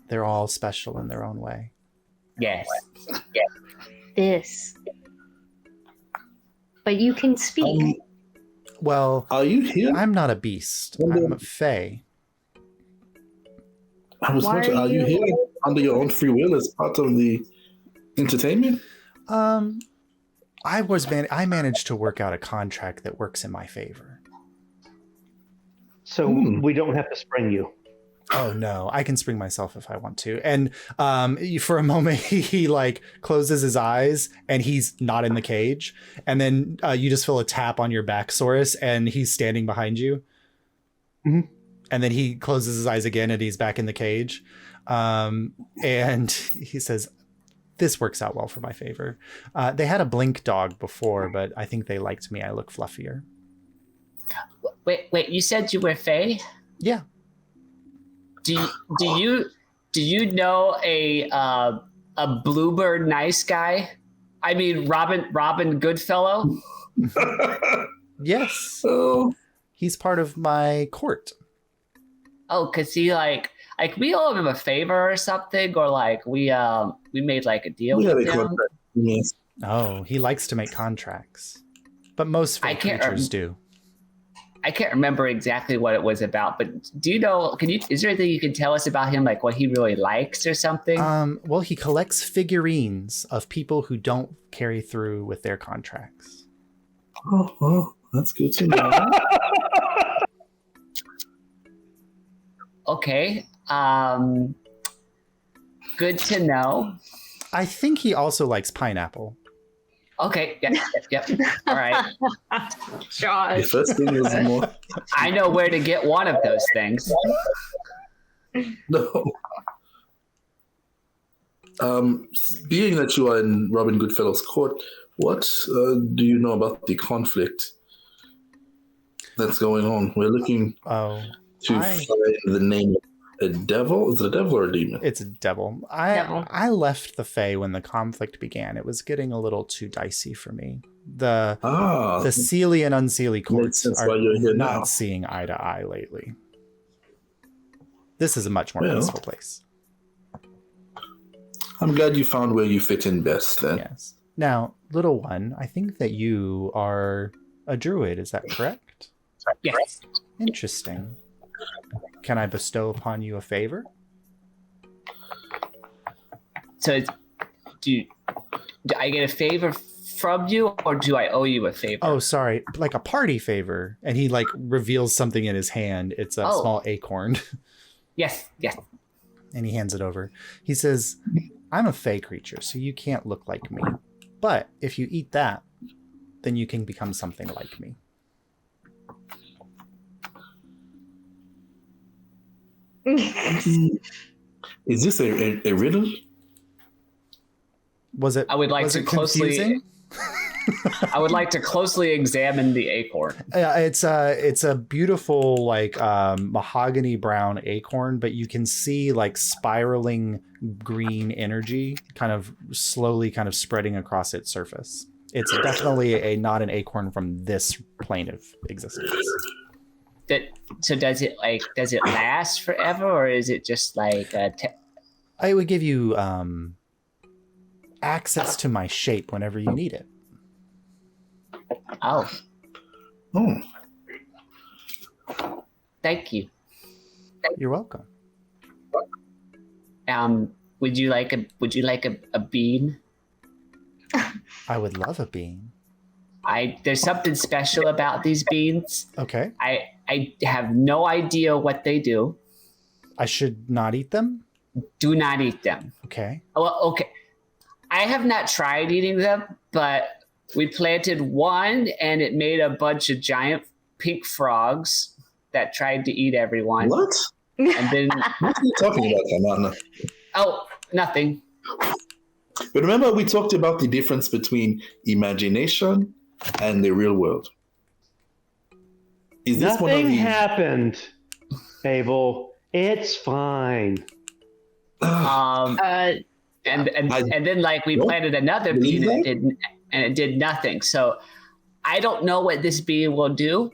They're all special in their own way. Yes. This. But you can speak. Well, Are you here? I'm not a beast. I'm a fae. Are you here under your own free will as part of the entertainment? I managed to work out a contract that works in my favor. So we don't have to spring you. Oh no, I can spring myself if I want to. And for a moment, he like closes his eyes and he's not in the cage. And then you just feel a tap on your back, Saurus, and he's standing behind you. Mm-hmm. And then he closes his eyes again and he's back in the cage. And he says, "This works out well for my favor." They had a blink dog before, but I think they liked me. I look fluffier. Wait, you said you were Fae? Yeah. Do you know a bluebird nice guy? I mean Robin Goodfellow? Yes. Oh, He's part of my court. Oh, cause he like we owe him a favor or something, or like we made like a deal we had with a him. contract. Yes. Oh, he likes to make contracts. But most fake creatures do. I can't remember exactly what it was about, but do you know, is there anything you can tell us about him, like what he really likes or something? Well, he collects figurines of people who don't carry through with their contracts. Oh, well, that's good to know. Okay. Good to know. I think he also likes pineapple. Okay. Yep. All right. The Josh. first thing was more. I know where to get one of those things. No. Being that you are in Robin Goodfellow's court, what do you know about the conflict that's going on? We're looking to find the name of a devil. Is it a devil or a demon? It's a devil. I left the Fae when the conflict began. It was getting a little too dicey for me. The Seelie and Unseelie courts are not seeing eye to eye lately. This is a much more peaceful place. I'm glad you found where you fit in best then. Yes. Now, little one, I think that you are a druid. Is that correct? Yes. Interesting. Can I bestow upon you a favor? So, do I get a favor from you, or do I owe you a favor? Oh, sorry, like a party favor. And he like reveals something in his hand. It's a small acorn. Yes. And he hands it over. He says, "I'm a Fae creature, so you can't look like me. But if you eat that, then you can become something like me." Is this a riddle? Was it? I would like to closely. I would like to closely examine the acorn. It's a beautiful like mahogany brown acorn, but you can see like spiraling green energy kind of slowly kind of spreading across its surface. It's definitely not an acorn from this plane of existence. So does it last forever, or is it just like I would give you access to my shape whenever you need it. Oh. Oh. Thank you. You're welcome. Would you like a bean? I would love a bean. There's something special about these beans. Okay. I have no idea what they do. I should not eat them? Do not eat them. Okay. Well, okay. I have not tried eating them, but we planted one and it made a bunch of giant pink frogs that tried to eat everyone. What? And then What are you talking about, Kamana? oh, nothing. But remember, we talked about the difference between imagination and the real world. Is this one of Nothing these? happened, Abel. It's fine. And then like we Nope. planted another Believe bean that? and it did nothing. So I don't know what this bean will do.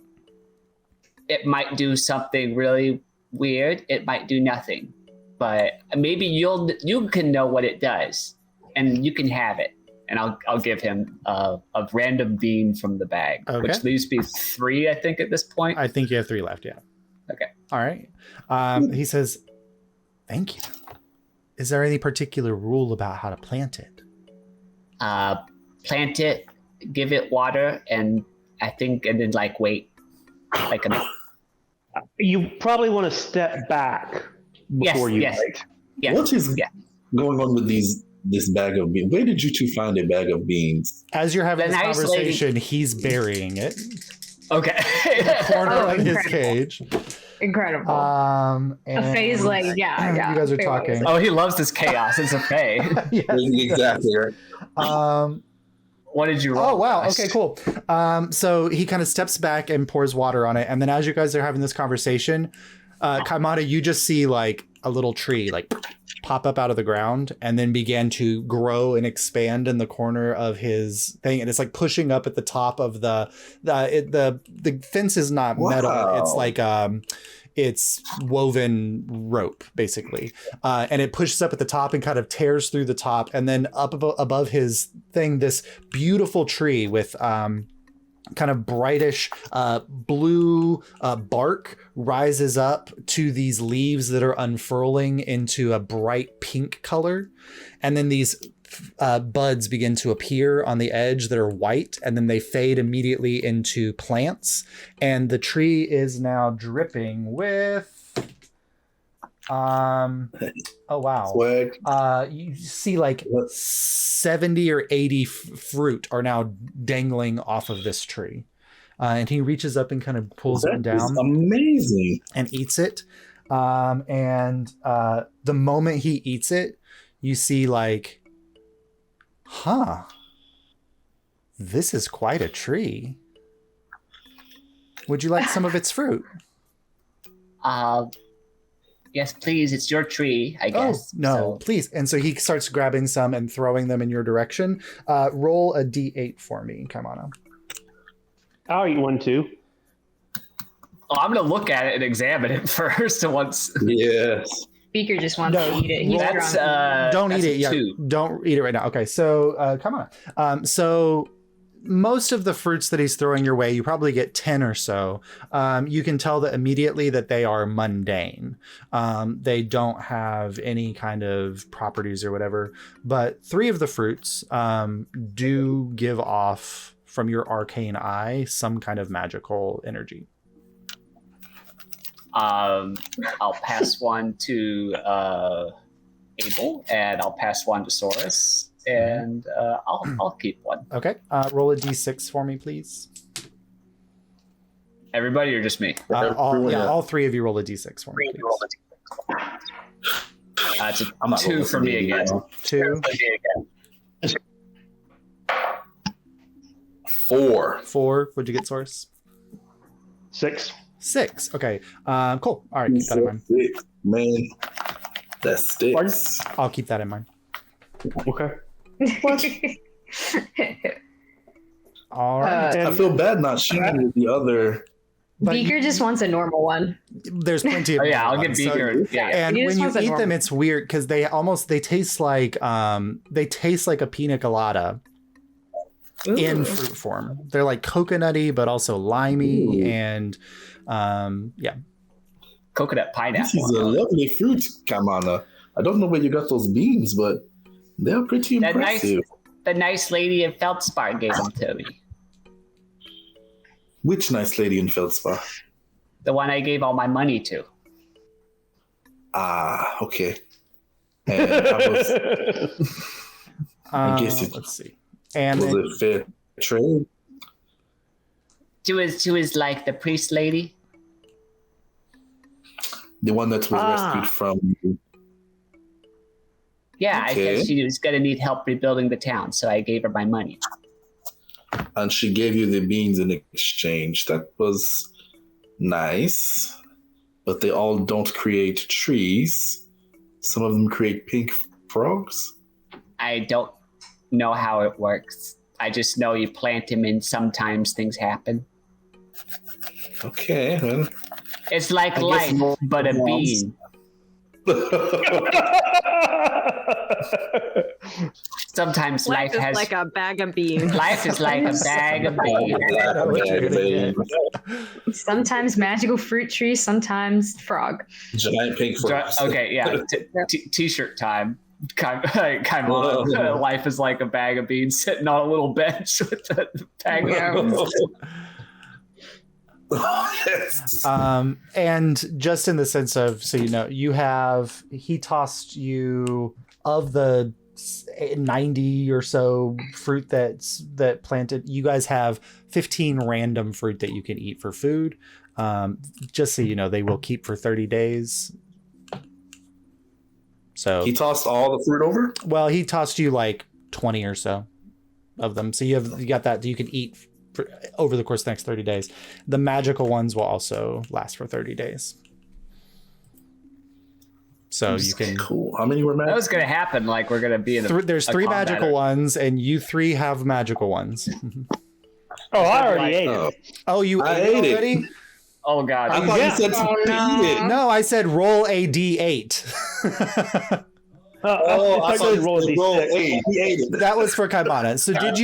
It might do something really weird. It might do nothing. But maybe you can know what it does, and you can have it. And I'll give him a random bean from the bag, Okay. which leaves me 3, I think, at this point. I think you have 3 left, yeah. Okay. All right. He says, thank you. Is there any particular rule about how to plant it? Plant it, give it water, and then like wait, like a You probably want to step back before you wait. yeah. What is going on with this bag of beans? Where did you two find a bag of beans? As you're having The this nice conversation, he's burying it Okay. in the corner Oh, of his incredible. cage. Incredible. And a phase like, yeah. you guys are Faye talking. Oh, he loves this chaos. It's a Fae. Yes. Exactly. Right. What did you roll? Oh, wow. Josh? Okay, cool. So he kind of steps back and pours water on it. And then as you guys are having this conversation, Kaimata, you just see like a little tree like pop up out of the ground and then began to grow and expand in the corner of his thing. And it's like pushing up at the top of the fence is not metal. Wow. It's like, it's woven rope basically. And it pushes up at the top and kind of tears through the top. And then up above his thing, this beautiful tree with, kind of brightish blue bark rises up to these leaves that are unfurling into a bright pink color. And then these buds begin to appear on the edge that are white, and then they fade immediately into plants. And the tree is now dripping with oh wow. Swag. You see like 70 or 80 fruit are now dangling off of this tree. And he reaches up and kind of pulls one That is down amazing. and eats it. And the moment he eats it, you see like, huh, this is quite a tree. Would you like some of its fruit? Yes, please. It's your tree, I guess. Oh, no, So, please. And so he starts grabbing some and throwing them in your direction. Roll a d8 for me, Kaimana. I'll eat one too. I'm going to look at it and examine it first. Once. Yes. Beaker just wants No, to eat it. He's That's drunk. Don't eat that's it yet. 2. Don't eat it right now. Okay, so Kaimana. So most of the fruits that he's throwing your way, you probably get 10 or so. You can tell that immediately that they are mundane. They don't have any kind of properties or whatever. But 3 of the fruits do give off from your arcane eye some kind of magical energy. I'll pass one to Abel, and I'll pass one to Saurus, and I'll keep one. Okay, roll a d6 for me, please. Everybody or just me? All 3 of you roll a d6 for me, please. It's a I'm not 2 rolling for me again. 2, 4. 4. What'd you get, Source? 6. 6. Okay. Cool. All right. Keep that in mind. Man, that sticks. I'll keep that in mind. Okay. All right. I feel bad not sharing with the other. But Beaker just wants a normal one. there's plenty of. Oh yeah, I'll other get ones. So- Beaker. Yeah. and He when just you wants a eat them, normal. it's weird because they taste like a pina colada in fruit form. They're like coconutty, but also limey, Ooh. and yeah. Coconut pineapple. This is a lovely fruit, Kamana. I don't know where you got those beans, but they're pretty That nice- impressive. The nice lady in Feldspar gave them to me. Which nice lady in Feldspar? The one I gave all my money to. Okay. And I was, I guess let's see. And was it fair trade? She was like the priest lady. The one that was rescued from. Yeah, Okay. I said she was going to need help rebuilding the town, so I gave her my money. And she gave you the beans in exchange. That was nice. But they all don't create trees. Some of them create pink frogs. I don't know how it works. I just know you plant them and sometimes things happen. Okay, well. It's like I life, guess but a bean. Sometimes life is has like a bag of beans. life is like a bag of beans. Sometimes magical fruit tree, sometimes frog. Giant pink frogs. Okay, yeah. T-shirt time. Come on. Life is like a bag of beans sitting on a little bench with a bag of Yes. And just in the sense of, so he tossed you of the 90 or so fruit that planted. You guys have 15 random fruit that you can eat for food. Just so you know, they will keep for 30 days. So He tossed all the fruit over? well, he tossed you like 20 or so of them. So you got that you can eat over the course of the next 30 days. The magical ones will also last for 30 days. So you can. Cool. How many were That magic? was going to happen. Like we're going to be in There's three magical ones, and you three have magical ones. Oh, I already ate it. Oh. Oh, you I ate ate it. already? Oh God. I thought Yeah. you said to eat it. No, I said roll a d8. I thought you rolled said roll 8. He ate it. That was for Kaibana. So did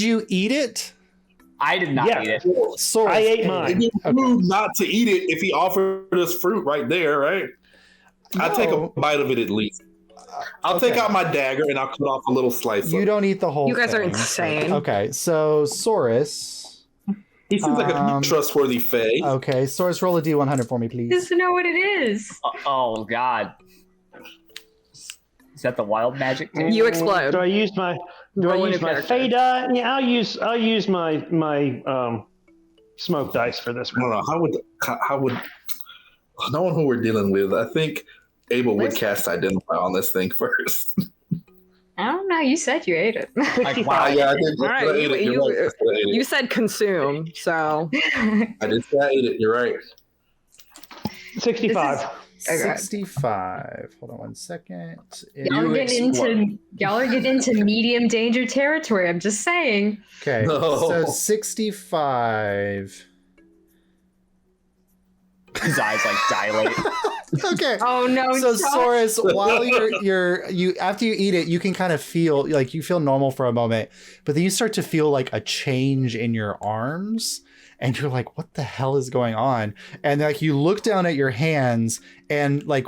you eat it? I did not Yeah. eat it. Source. I ate It'd mine. be rude not to eat it if he offered us fruit right there, right? I'd take a No. bite of it at least. I'll Okay. take out my dagger and I'll cut off a little slice. You of it. don't eat the whole You guys are thing. insane. Okay, so Saurus. He seems like a Um, trustworthy fae. Okay, Saurus, roll a d100 for me, please. Doesn't know what it is. Oh God. Is that the wild magic table? You explode. Do I use my Roll a new fey character. die? Yeah, I'll use my smoke dice for this I one. don't know. How would knowing who we're dealing with, I think Abel would Listen. cast identify on this thing first. I don't know. You said you ate it. Like, wow. Yeah, I did. All right, I ate it. You're right. I ate it. You said consume, so I did say I ate it. You're right. 65. Okay. 65. Hold on one second. Y'all are getting into medium danger territory. I'm just saying. Okay, No. so 65. His eyes like dilate. Okay. Oh no! So Josh. Saurus, while you after you eat it, you can kind of feel like you feel normal for a moment, but then you start to feel like a change in your arms, and you're like, "What the hell is going on?" And like you look down at your hands, and like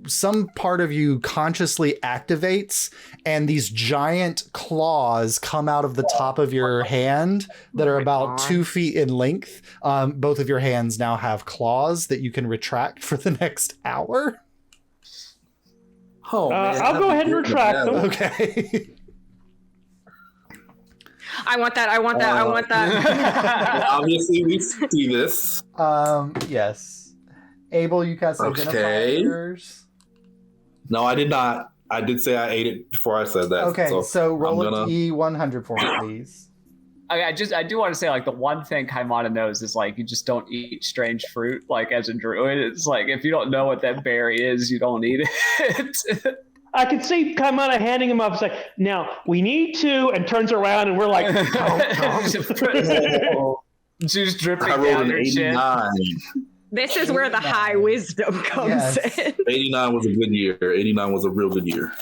some part of you consciously activates, and these giant claws come out of the top of your hand that are about 2 feet in length. Both of your hands now have claws that you can retract for the next hour. Oh, man, I'll go ahead and retract them. Okay. I want that. I want that. I want that. Obviously, we see this. Yes. Abel, you cast Okay. identifiers. No, I did not. I did say I ate it before I said that. Okay, so roll I'm gonna- a D100 for me, please. I do want to say, like, the one thing Kaimana knows is, like, you just don't eat strange fruit, like, as a druid. It's like, if you don't know what that berry is, you don't eat it. I could see Kaimana handing him up. It's like, now we need to, and turns around, and we're like, Juice dripping I rolled down an your chin. 89. This is where the high wisdom comes Yes. in. 89 was a good year. 89 was a real good year.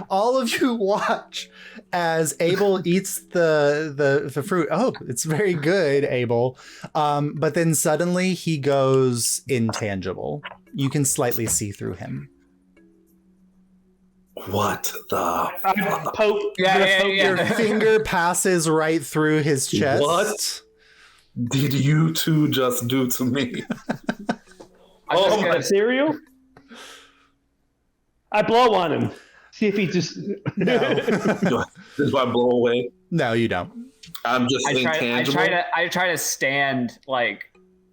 All of you watch as Abel eats the fruit. Oh, it's very good, Abel. But then suddenly he goes intangible. You can slightly see through him. What the? I poke. Your finger passes right through his chest. What did you two just do to me? I'm just Oh gonna- my Cereal? I blow on him. See if he just No. This is why I blow away. No, you don't. I'm just intangible. I try to stand like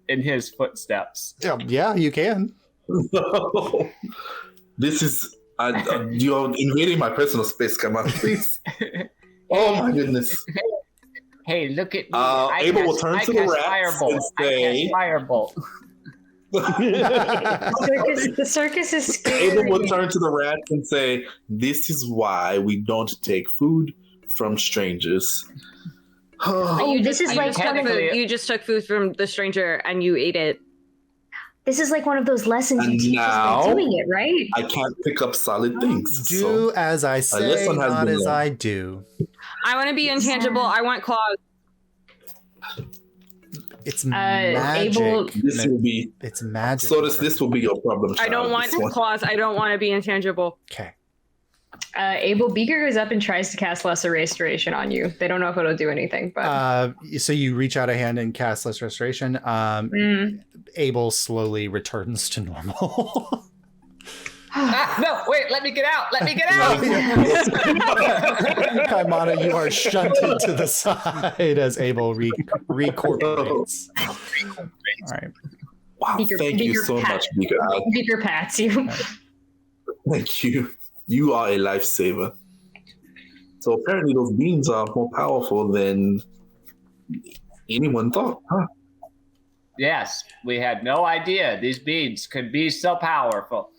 in his footsteps. Yeah, you can. This is you're invading my personal space. Come on, please. Oh my goodness. Hey, look at me. Abel will turn to the rats firebolt. and say, Firebolt. The circus is scary. Abel will turn to the rats and say, "This is why we don't take food from strangers." This is like you just took food from the stranger and you ate it. This is like one of those lessons you teach us by doing it, right? I can't pick up solid things. Do as I say, not as I do. I want to be intangible. I want claws. It's magic. This will be. It's magic. So this will be your problem. I don't want claws. I don't want to be intangible. Okay. Abel Beaker goes up and tries to cast Lesser Restoration on you. They don't know if it'll do anything, but so you reach out a hand and cast Lesser Restoration. Abel slowly returns to normal. No, wait, let me get out. Let me get out. Kaimana, you are shunted to the side as Abel recorporates. All right. Wow, thank you so much, Beaker. Beaker pats you. Thank you. You are a lifesaver. So apparently those beans are more powerful than anyone thought, huh? Yes, we had no idea these beans could be so powerful.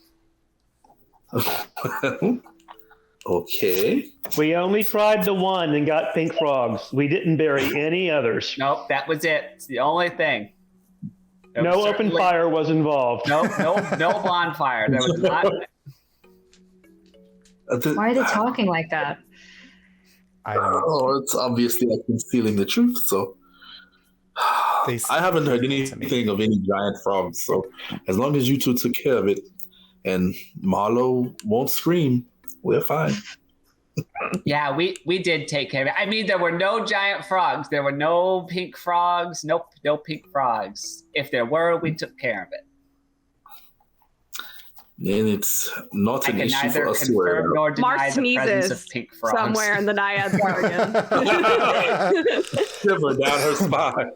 Okay. We only tried the one and got pink frogs. We didn't bury any others. Nope, that was it. It's the only thing. No open fire was involved. No bonfire. There was not. Why are they talking like that? I don't know. Oh, it's obviously like concealing the truth. So I haven't heard anything of any giant frogs. So as long as you two took care of it, and Marlo won't scream, we're fine. Yeah, we did take care of it. I mean, there were no giant frogs. There were no pink frogs. Nope, no pink frogs. If there were, we took care of it. Then it's not an issue for us to worry about. Nor deny Mark the presence of sneezes pink frogs. somewhere in the Naiad bargain. Shiver down her spine.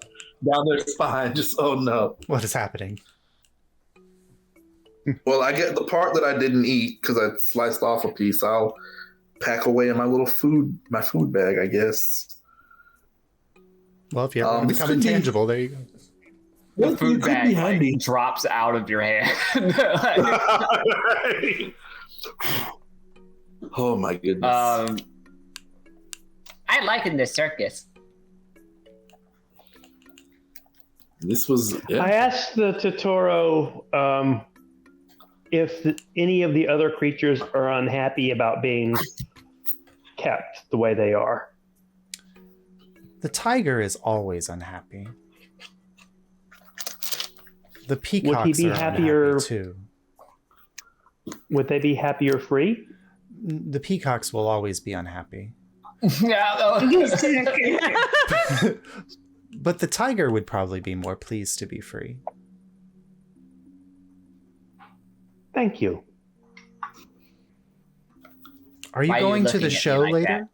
Down her spine. Just, oh no. What is happening? Well, I get the part that I didn't eat because I sliced off a piece. I'll pack away in my little food bag, I guess. Well, if you ever become intangible, there you go. The food bag like, drops out of your hand. Oh my goodness. I liken this circus. This was. Yeah. I asked the Totoro if any of the other creatures are unhappy about being kept the way they are. The tiger is always unhappy. The peacocks Would he be are happier unhappy too. Would they be happier free? The peacocks will always be unhappy. But the tiger would probably be more pleased to be free. Thank you. Are you going to the show later?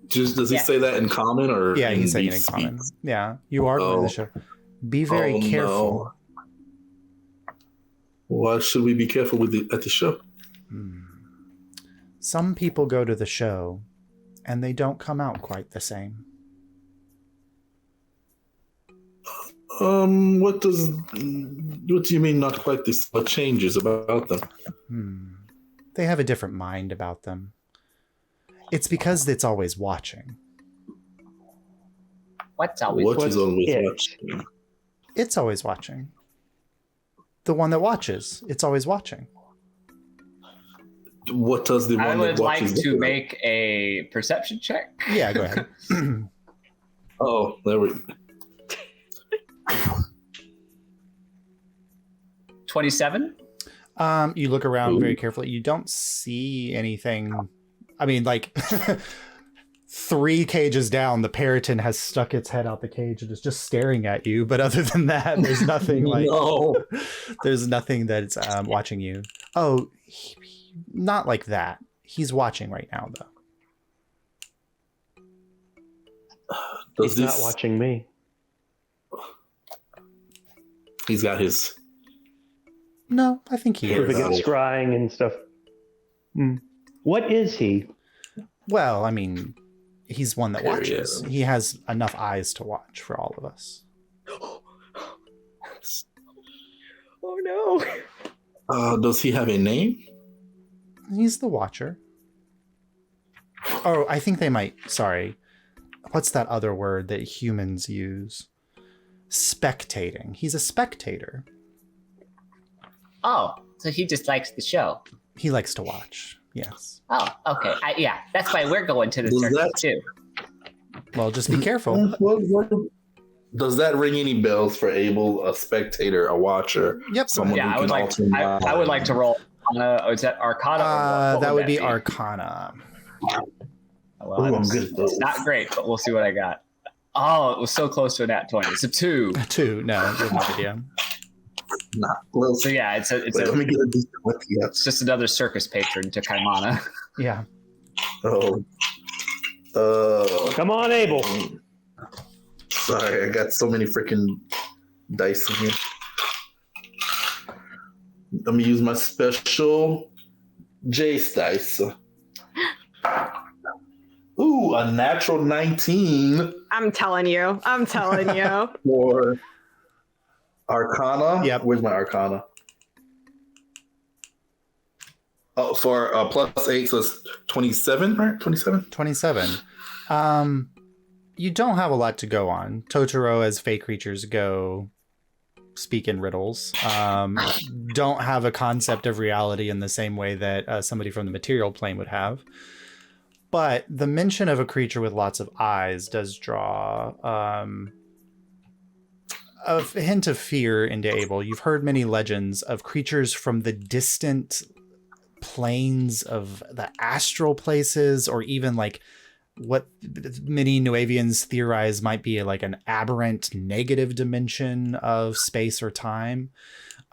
Does he say that in common or? Yeah, he's saying it in common. Yeah, you are going to the show. Be very careful. No. Why should we be careful at the show? Some people go to the show and they don't come out quite the same. What do you mean not quite this? What changes about them? They have a different mind about them. It's because it's always watching. What is always watching? It's always watching. The one that watches, it's always watching. What does the one that watches? I would like to make a perception check. Yeah, go ahead. Oh, there we go. 27. You look around very carefully. You don't see anything. I mean, like 3 cages down, the Periton has stuck its head out the cage and is just staring at you. But other than that, there's nothing like. No. There's nothing that's watching you. Oh, not like that. He's watching right now, though. He's not watching me. He's got his. No, I think he is. Against scrying and stuff. What is he? Well, I mean, he's one that There he watches. is. He has enough eyes to watch for all of us. Oh no. Does he have a name? He's the watcher. Oh, I think they might. Sorry. What's that other word that humans use? Spectating. He's a spectator. Oh, so he just likes the show. He likes to watch. Yes. Oh, okay. Yeah, that's why we're going to the Does circus that- too. Well, just be careful. Does that ring any bells for Abel, a spectator, a watcher? Yep. Someone Yeah, who I would can like. alter I would like to roll. Is that Arcana? Or what That would be that Arcana. Well, Ooh, I'm it's good at those. not great, but we'll see what I got. Oh, it was so close to a nat 20. It's a 2. 2. No, you have no idea. Not close. So yeah, it's Let me get a decent look. Yes. it's just another circus patron to Kaimana. Yeah. Oh. Come on, Abel. Sorry, I got so many freaking dice in here. Let me use my special Jace dice. Ooh, a natural 19 I'm telling you. for Arcana. Yep. Where's my Arcana? Oh, for +8, so it's 27, right? 27? 27. You don't have a lot to go on. Totoro, as fey creatures go, speak in riddles. Don't have a concept of reality in the same way that somebody from the material plane would have. But the mention of a creature with lots of eyes does draw a hint of fear into Abel. You've heard many legends of creatures from the distant planes of the astral places, or even like what many Nuavians theorize might be like an aberrant negative dimension of space or time.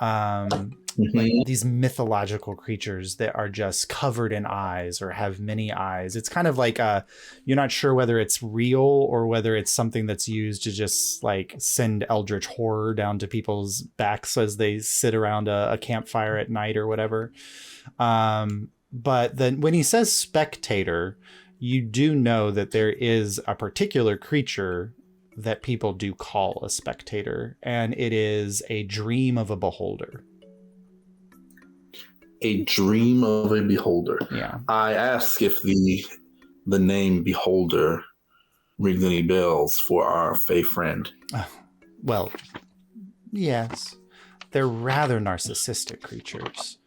Like these mythological creatures that are just covered in eyes or have many eyes. It's kind of like you're not sure whether it's real or whether it's something that's used to just like send eldritch horror down to people's backs as they sit around a campfire at night or whatever. But then when he says spectator, you do know that there is a particular creature that people do call a spectator, and it is a dream of a beholder. A dream of a beholder. Yeah. I ask if the name beholder rings any bells for our Fey friend. Well, yes. They're rather narcissistic creatures,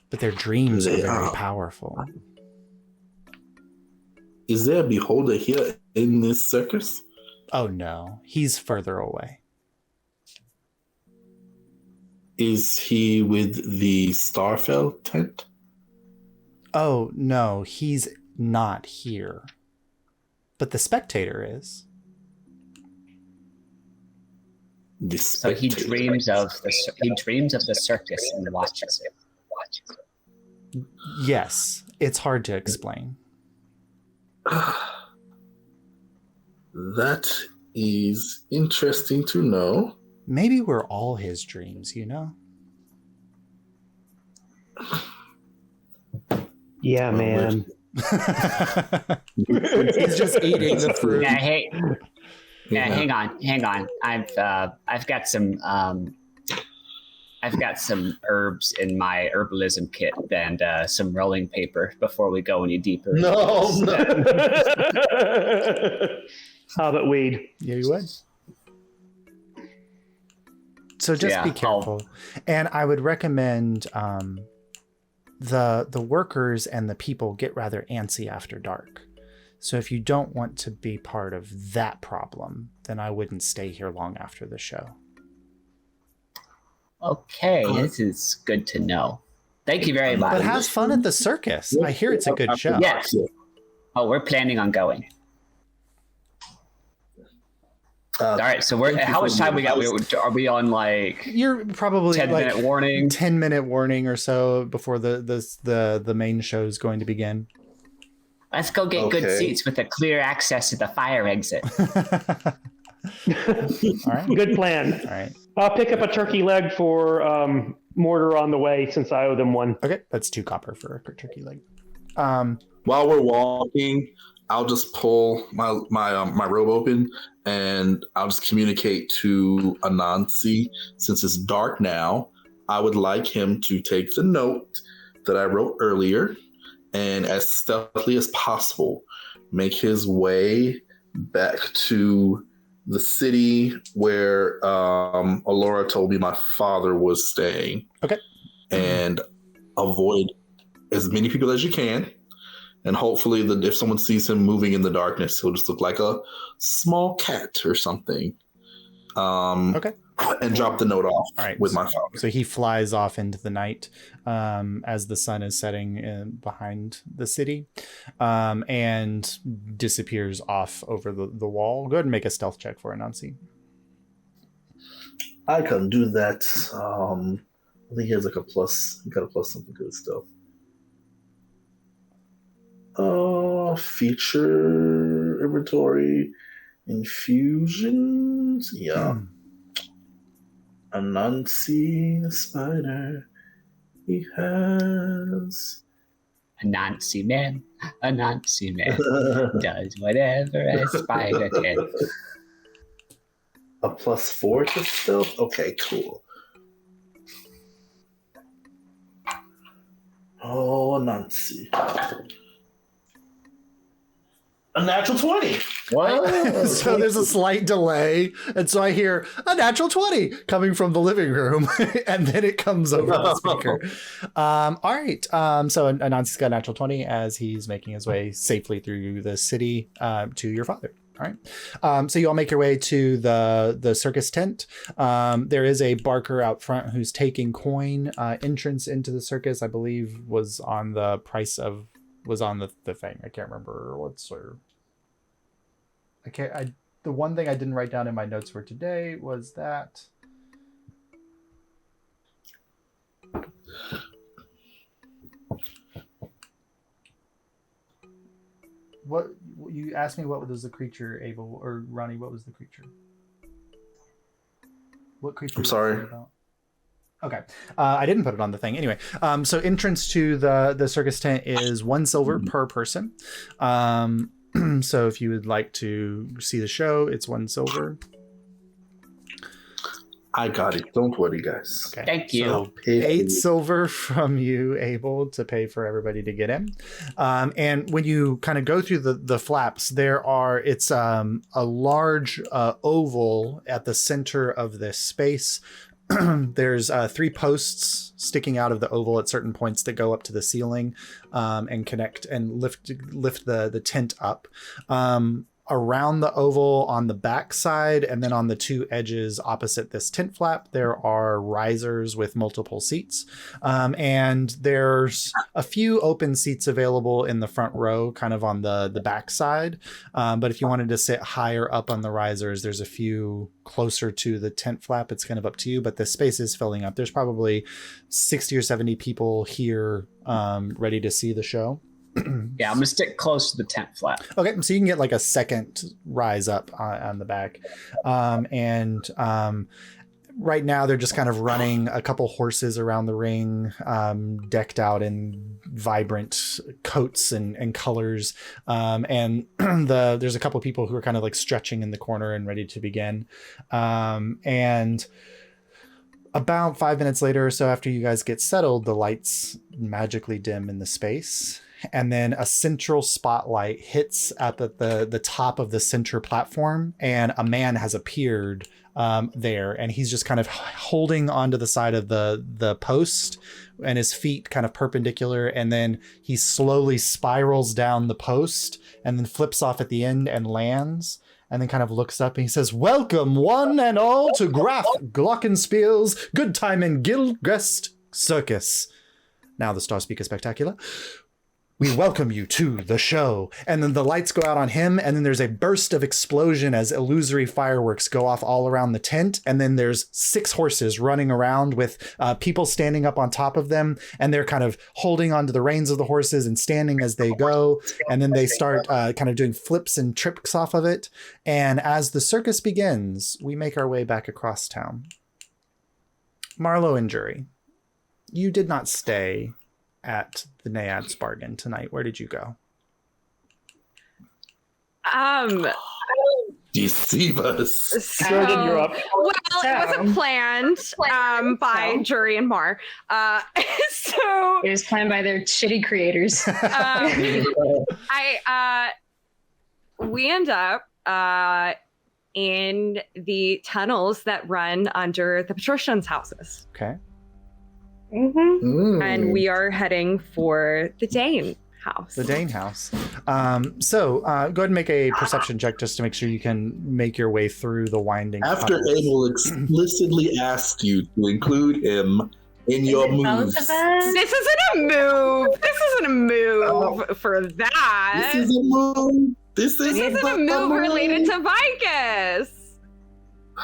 but their dreams are They very are. powerful. Is there a beholder here in this circus? Oh no, he's further away. Is he with the Starfell tent? Oh no, he's not here. But the spectator is. The So he spectator. dreams of the circus and watches it. Yes, it's hard to explain. That is interesting to know. Maybe we're all his dreams, you know? Yeah, man. He's just eating the fruit. Yeah, hey, yeah, hang on. I've got some herbs in my herbalism kit and some rolling paper before we go any deeper. No. How about weed? Yeah, you would. So just Yeah, be careful. And I would recommend the workers and the people get rather antsy after dark. So if you don't want to be part of that problem, then I wouldn't stay here long after the show. Okay, this is good to know. Thank you very much. But have fun at the circus. I hear it's a good show. Yes. Oh, we're planning on going. All right, so how much time we got? Are we on like? You're probably 10-minute warning. 10-minute warning or so before the main show is going to begin. Let's go get good seats with a clear access to the fire exit. All right. Good plan. All right. I'll pick up a turkey leg for Mortar on the way since I owe them one. Okay, that's 2 copper for a turkey leg. While we're walking, I'll just pull my robe open and I'll just communicate to Anansi. Since it's dark now, I would like him to take the note that I wrote earlier and as stealthily as possible make his way back to the city where Alyria told me my father was staying. Okay. And avoid as many people as you can. And hopefully if someone sees him moving in the darkness, he'll just look like a small cat or something. Okay. And drop the note off with my father. So he flies off into the night as the sun is setting behind the city and disappears off over the wall. Go ahead and make a stealth check for Anansi. I can do that. I think he has like a plus. He got a plus something good stuff. Feature inventory infusions. Yeah. Anansi spider. He has Anansi man does whatever a spider can. A +4 to stealth. Okay, cool. Oh, Anansi. A natural 20. What? So there's a slight delay, and so I hear a natural 20 coming from the living room, and then it comes over the speaker. All right. So Anansi's got a natural 20 as he's making his way safely through the city to your father. All right. So you all make your way to the circus tent. There is a barker out front who's taking coin. Entrance into the circus, I believe, was on the thing. I can't remember what's or the one thing I didn't write down in my notes for today was that what you asked me, what was the creature, Abel or Ronnie? What was the creature? What creature? I'm sorry. Okay. I didn't put it on the thing. Anyway, so entrance to the circus tent is 1 silver per person. So if you would like to see the show, it's 1 silver. I got it. Don't worry, guys. Okay. Thank you. So 8 silver from you, Abel, to pay for everybody to get in. And when you kind of go through the flaps, it's a large oval at the center of this space. There's 3 posts sticking out of the oval at certain points that go up to the ceiling and connect and lift the tent up. Around the oval on the back side and then on the 2 edges opposite this tent flap, there are risers with multiple seats. And there's a few open seats available in the front row, kind of on the back side. But if you wanted to sit higher up on the risers, there's a few closer to the tent flap. It's kind of up to you, but the space is filling up. There's probably 60 or 70 people here ready to see the show. Yeah, I'm gonna stick close to the tent flap. Okay, so you can get like a second rise up on the back. Right now they're just kind of running a couple horses around the ring, decked out in vibrant coats and colors. And there's a couple of people who are kind of like stretching in the corner and ready to begin. And about 5 minutes later or so after you guys get settled, the lights magically dim in the space. And then a central spotlight hits at the top of the center platform, and a man has appeared there, and he's just kind of holding onto the side of the post, and his feet kind of perpendicular, and then he slowly spirals down the post and then flips off at the end and lands, and then kind of looks up and he says, "Welcome one and all to Graf Glockenspiel's Good Time in Gilgest Circus." Now the Star Speaker Spectacular. We welcome you to the show. And then the lights go out on him, and then there's a burst of explosion as illusory fireworks go off all around the tent. And then there's 6 horses running around with people standing up on top of them, and they're kind of holding onto the reins of the horses and standing as they go. And then they start kind of doing flips and tricks off of it. And as the circus begins, we make our way back across town. Marlo and Juri, you did not stay at the Naiad's Bargain tonight. Where did you go? Deceive us. So, you're up. well, it wasn't planned by Juri and Mar. So It was planned by their shitty creators. We end up in the tunnels that run under the patricians' houses. Okay. And we are heading for the Dane house. The Dane house. So go ahead and make a perception check just to make sure you can make your way through the winding After tunnels. Abel explicitly asked you to include him in your moves. This isn't a move for that. This is a move. This isn't a move related to Vicus.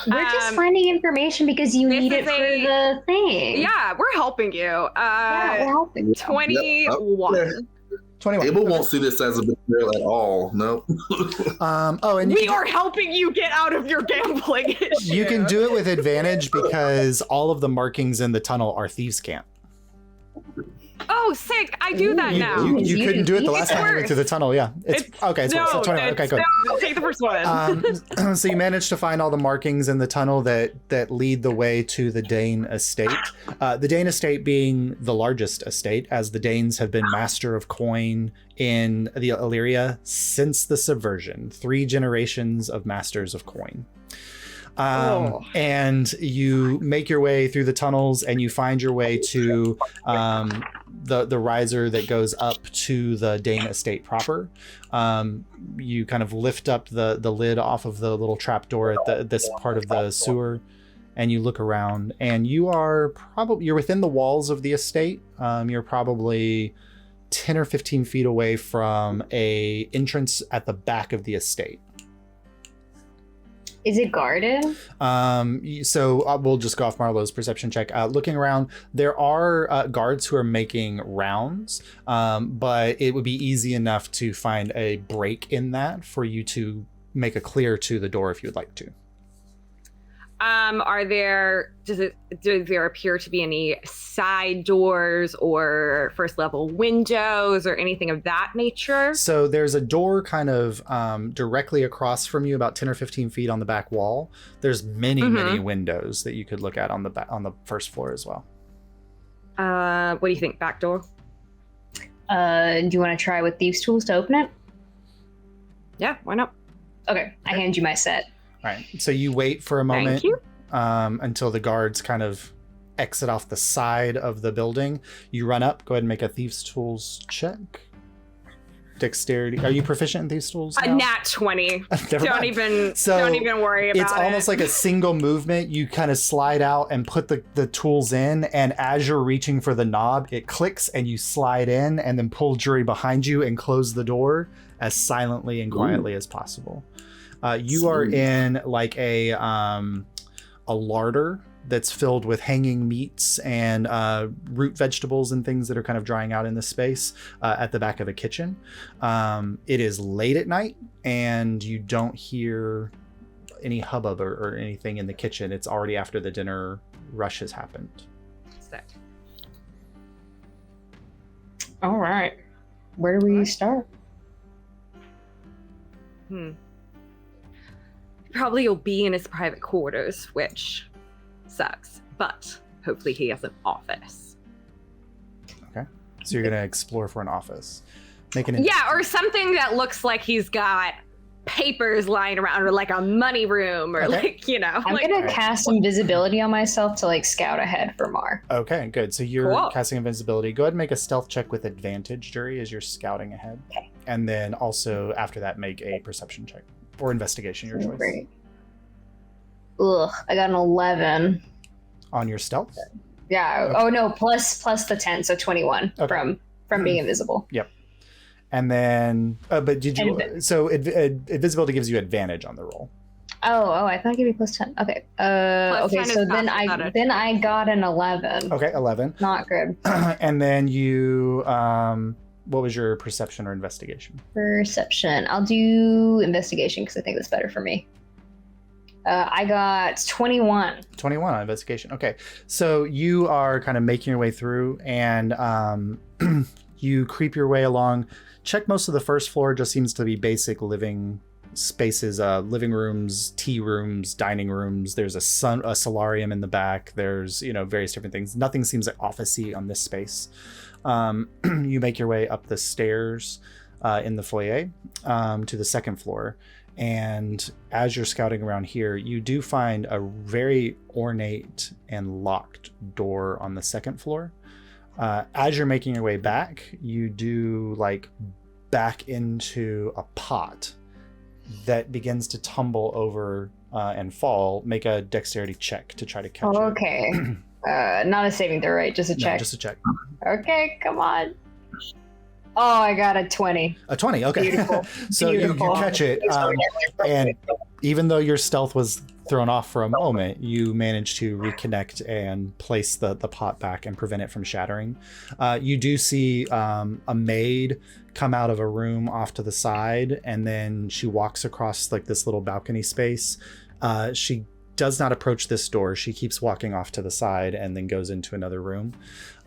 We're just finding information because you need it for the thing. Yeah, we're helping you. Yeah, we're helping you. 21. 21. Abel won't see this as a betrayal at all. No. And We are helping you get out of your gambling issue. you can do it with advantage because all of the markings in the tunnel are thieves' camp. Oh, sick. I do that now. You couldn't do it the last It's time you went worse. through the tunnel. Yeah. It's okay. It's worse. So 21. Okay, good. Take the first one. So you managed to find all the markings in the tunnel that lead the way to the Dane estate. The Dane estate being the largest estate, as the Danes have been master of coin in the Alyria since the subversion. 3 generations of masters of coin. And you make your way through the tunnels, and you find your way to the riser that goes up to the Dane estate proper. You kind of lift up the lid off of the little trapdoor at this part of the sewer, and you look around, and you're within the walls of the estate. You're probably 10 or 15 feet away from a entrance at the back of the estate. Is it guarded? So we'll just go off Marlowe's perception check. Looking around, there are guards who are making rounds, but it would be easy enough to find a break in that for you to make a clear to the door if you would like to. Do there appear to be any side doors or first level windows or anything of that nature? So there's a door kind of directly across from you, about 10 or 15 feet on the back wall. There's many windows that you could look at on the first floor as well. What do you think? Back door? Do you want to try with thieves' tools to open it? Yeah, why not? Okay, I hand you my set. All right. So you wait for a moment. Thank you. Until the guards kind of exit off the side of the building. You run up. Go ahead and make a thieves' tools check. Dexterity. Are you proficient in thieves' tools now? A nat 20. Don't even worry about it. It's almost like a single movement. You kind of slide out and put the tools in, and as you're reaching for the knob, it clicks and you slide in, and then pull Juri behind you and close the door as silently and quietly as possible. You are in like a larder that's filled with hanging meats and root vegetables and things that are kind of drying out in the space at the back of a kitchen. It is late at night, and you don't hear any hubbub or anything in the kitchen. It's already after the dinner rush has happened. All right. Where do we start? Probably you'll be in his private quarters, which sucks, but hopefully he has an office. Okay. So you're going to explore for an office. Or something that looks like he's got papers lying around, or like a money room, or I'm going to cast invisibility on myself to like scout ahead for Mar. Okay, good. So you're casting invisibility. Go ahead and make a stealth check with advantage, Juri, as you're scouting ahead. Okay. And then also after that, make a perception check or investigation, your choice. Great. Ugh, I got an 11. On your stealth? Yeah. Okay. Oh no, plus the 10, so 21 from being invisible. Yep. And then, but did you? So invisibility gives you advantage on the roll. Oh, I thought it gave me plus 10. Okay. Okay, so then I got an 11. Okay, 11. Not good. And then you, what was your perception or investigation? Perception. I'll do investigation because I think that's better for me. I got 21. 21 on investigation. Okay, so you are kind of making your way through, and you creep your way along. Check most of the first floor. Just seems to be basic living spaces, living rooms, tea rooms, dining rooms. There's a solarium in the back. There's, various different things. Nothing seems like office-y on this space. You make your way up the stairs in the foyer to the second floor. And as you're scouting around here, you do find a very ornate and locked door on the second floor. As you're making your way back, you do back into a pot that begins to tumble over and fall. Make a dexterity check to try to catch it. Okay. Not a saving throw, right? Just a check. No, just a check. Okay, come on. Oh, I got a 20. A 20, okay. Beautiful. So Beautiful. You catch it, and even though your stealth was thrown off for a moment, you managed to reconnect and place the pot back and prevent it from shattering. You do see a maid come out of a room off to the side, and then she walks across this little balcony space. She does not approach this door. She keeps walking off to the side and then goes into another room.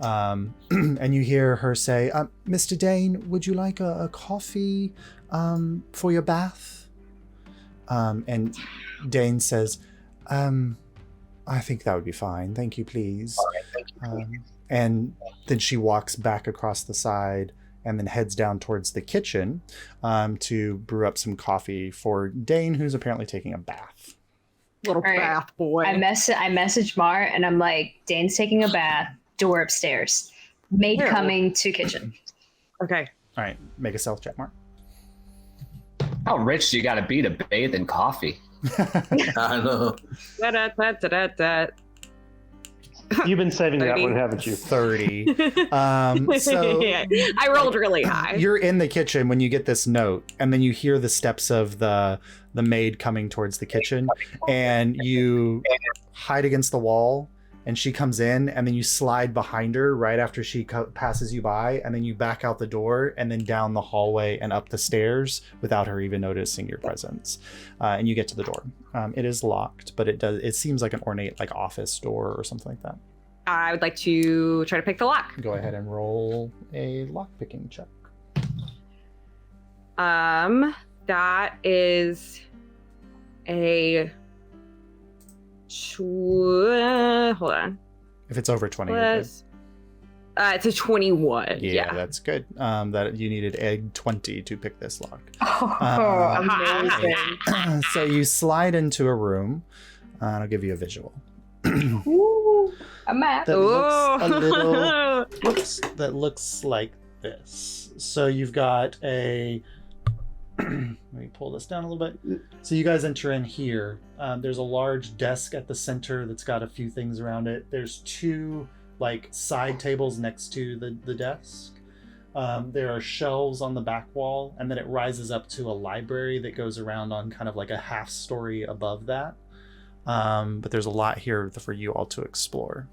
And you hear her say, Mr. Dane, would you like a coffee for your bath? And Dane says, I think that would be fine. Thank you, please. And then she walks back across the side and then heads down towards the kitchen to brew up some coffee for Dane, who's apparently taking a bath. Little bath boy. I messaged Mar and I'm like, Dane's taking a bath, door upstairs. Maid coming to kitchen. Okay. All right, make a stealth check, Mark. How rich do you got to be to bathe in coffee? I know. You've been saving 30. That one, haven't you? 30. So yeah, I rolled really high. You're in the kitchen when you get this note, and then you hear the steps of the maid coming towards the kitchen, and you hide against the wall, and she comes in, and then you slide behind her right after she passes you by, and then you back out the door and then down the hallway and up the stairs without her even noticing your presence. And you get to the door. It is locked, but it seems like an ornate office door or something like that. I would like to try to pick the lock. Go ahead and roll a lock picking check. That is a hold on. If it's over 20, it's a 21. Yeah, that's good. That you needed egg 20 to pick this lock. Amazing. So you slide into a room. I'll give you a visual. Ooh, a map. That looks a little. That looks like this. So you've got a. Let me pull this down a little bit. So you guys enter in here. There's a large desk at the center that's got a few things around it. There's two side tables next to the desk. There are shelves on the back wall, and then it rises up to a library that goes around on kind of a half story above that. But there's a lot here for you all to explore.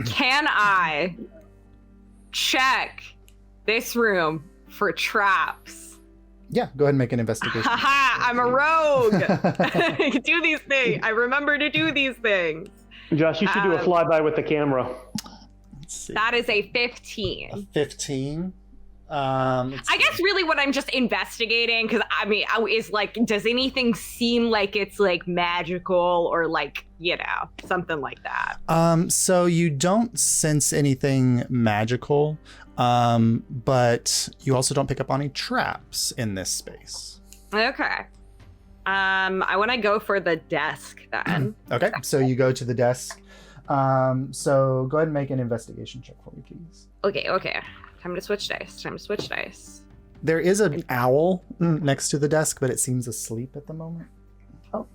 Can I check this room for traps? Yeah, go ahead and make an investigation. Haha, I'm a rogue. I can do these things. I remember to do these things. Josh, you should do a flyby with the camera. Let's see. That is a 15. A 15. I guess really what I'm just investigating, because is does anything seem like it's magical or something like that? So you don't sense anything magical, but you also don't pick up on any traps in this space. Okay. I want to go for the desk then. Okay, so you go to the desk. So go ahead and make an investigation check for me, please. Okay. Time to switch dice. There is an owl next to the desk, but it seems asleep at the moment. Oh.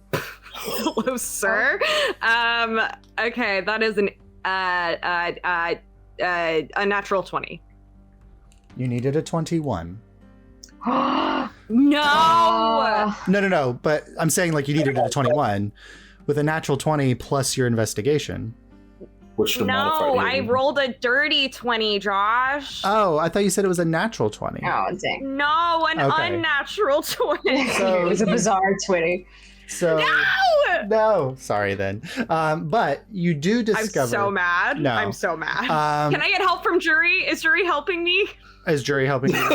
Hello, sir. Okay, that is a natural 20. You needed a 21. No. No. But I'm saying like you needed a 21 with a natural 20 plus your investigation. Which the No, modified I rolled a dirty 20, Josh. Oh, I thought you said it was a natural 20. Oh, dang. No, an Okay. unnatural 20. It was a bizarre 20. So no. Sorry then. But you do discover. I'm so mad. No. I'm so mad. Can I get help from Juri? Is Juri helping me? Is Juri helping you?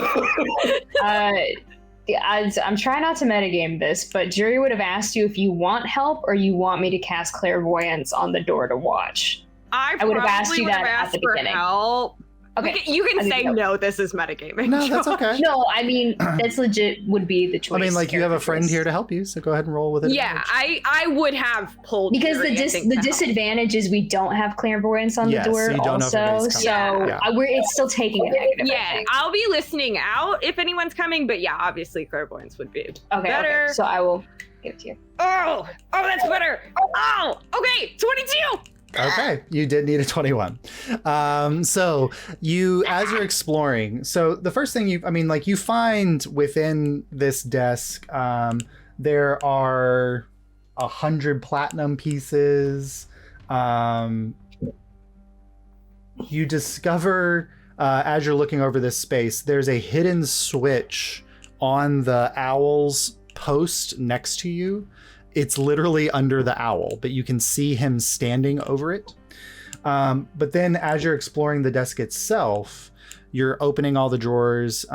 I'm trying not to metagame this, but Juri would have asked you if you want help or you want me to cast clairvoyance on the door to watch. I would have probably asked you would have that at asked the for beginning. help. Okay. You can I think say so. no, this is metagaming. No, that's okay. No, I mean, that's legit would be the choice. I mean, like you have a friend choice. here to help you, so go ahead and roll with it. Yeah, I would have pulled Because Juri, I think, the to help. disadvantage is we don't have clairvoyance on Yes, the door you don't know if also, anybody's so coming. Yeah. it's still taking a negative. I Yeah, think. I'll be listening out if anyone's coming, but yeah, obviously clairvoyance would be better. Okay, so I will give it to you. Oh, that's better. Oh, okay, 22. Okay, you did need a 21. So you, as you're exploring, so the first thing you find within this desk, there are 100 platinum pieces. You discover, as you're looking over this space, there's a hidden switch on the owl's post next to you. It's literally under the owl, but you can see him standing over it. But then as you're exploring the desk itself, you're opening all the drawers,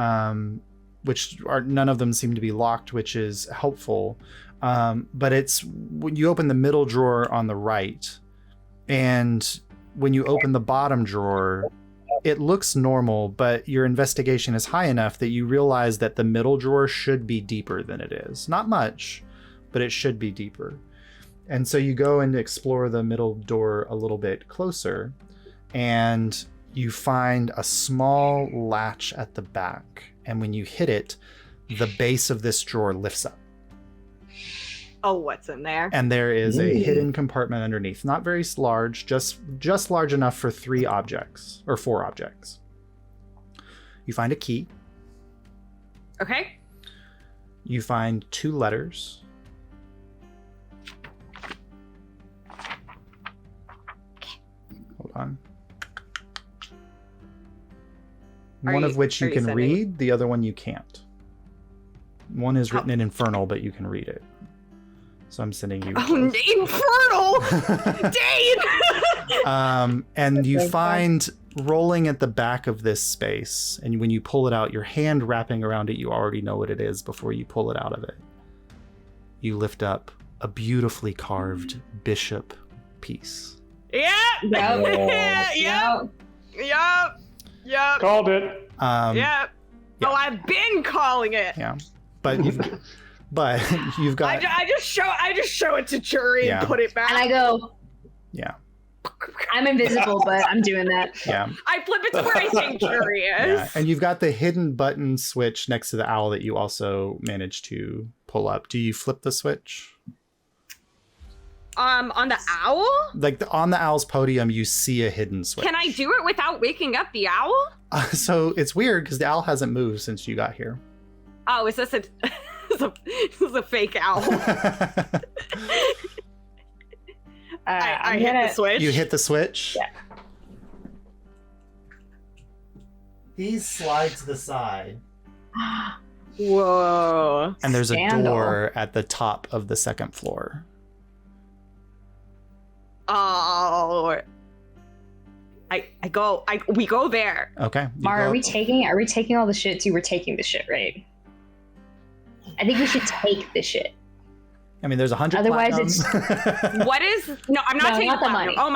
which are none of them seem to be locked, which is helpful. But it's when you open the middle drawer on the right, and when you open the bottom drawer, it looks normal, but your investigation is high enough that you realize that the middle drawer should be deeper than it is. Not much, but it should be deeper. And so you go and explore the middle door a little bit closer, and you find a small latch at the back. And when you hit it, the base of this drawer lifts up. Oh, what's in there? And there is a hidden compartment underneath. Not very large, just large enough for 4 objects. You find a key. Okay. You find 2 letters. Hold on. One of which you can read, the other one you can't. One is written in Infernal, but you can read it. So I'm sending you. Oh, Infernal! Dane! And you find rolling at the back of this space, and when you pull it out, your hand wrapping around it, you already know what it is before you pull it out of it. You lift up a beautifully carved bishop piece. Yeah! Yep! Called it. Yep! Yeah. Oh, I've been calling it. Yeah, but you've got. I just show it to Juri and put it back. And I go, Yeah. I'm invisible, but I'm doing that. Yeah. I flip it to where I think Juri is. Yeah. And you've got the hidden button switch next to the owl that you also managed to pull up. Do you flip the switch? On the owl? Like on the owl's podium, you see a hidden switch. Can I do it without waking up the owl? So it's weird because the owl hasn't moved since you got here. Oh, is this a this is a fake owl? I hit the switch. You hit the switch? Yeah. These slide to the side. Whoa. And there's Scandal. a door at the top of the second floor. Oh. We go there. Okay. you Mar, go- are we taking all the shit too? We're taking the shit, right? I think we should take the shit. I mean, there's 100 Otherwise platinum. What is no, I'm not No, taking not the platinum. money. Oh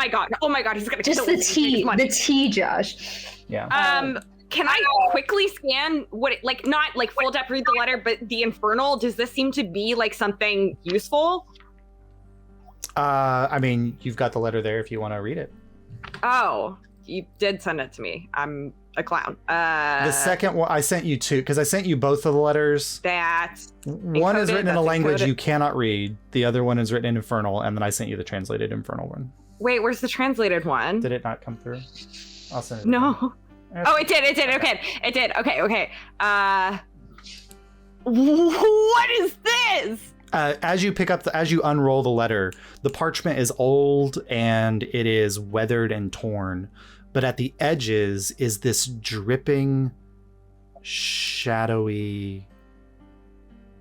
my god, he's gonna Just kill the us if he takes tea, money. the tea, Josh. Yeah. Can I quickly scan what it, like, not like full depth read the letter, but the Infernal? Does this seem to be like something useful? I mean, you've got the letter there if you want to read it. Oh, you did send it to me. I'm a clown. The second one, I sent you 2 because I sent you both of the letters. That One is encoded, written in a that's language encoded. you cannot read. The other one is written in Infernal, and then I sent you the translated Infernal one. Wait, where's the translated one? Did it not come through? I'll send it. No. again. Oh, it did. Okay, it did. Okay. What is this? As you unroll the letter, the parchment is old and it is weathered and torn, but at the edges is this dripping, shadowy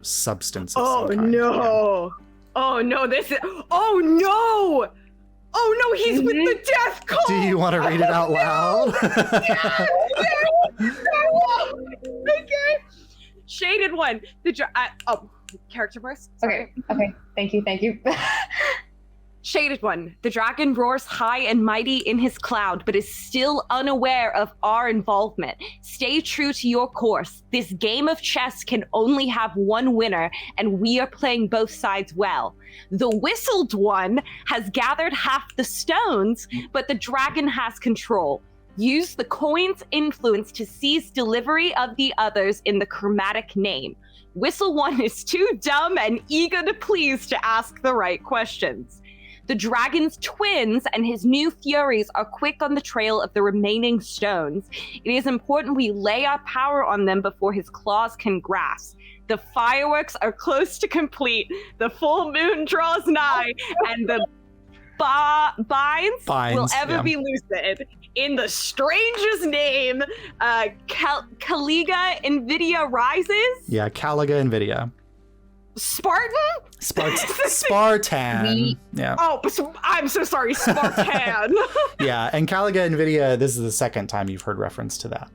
substance. Oh no! Oh no! Oh no! Oh no! He's with the death cult. Do you want to read it out loud? Okay. Shaded one. Character voice. Sorry. Okay. Thank you. Shaded one. The dragon roars high and mighty in his cloud, but is still unaware of our involvement. Stay true to your course. This game of chess can only have one winner, and we are playing both sides well. The whistled one has gathered half the stones, but the dragon has control. Use the coin's influence to seize delivery of the others in the chromatic name. Whistle one is too dumb and eager to please to ask the right questions. The dragon's twins and his new furies are quick on the trail of the remaining stones. It is important we lay our power on them before his claws can grasp. The fireworks are close to complete. The full moon draws nigh, and the binds will ever be lucid. In the stranger's name, Caliga Nvidia rises. Yeah, Caliga Nvidia. Spartan? Spartan. Yeah. Oh, I'm so sorry, Spartan. Yeah, and Caliga Nvidia, this is the second time you've heard reference to that.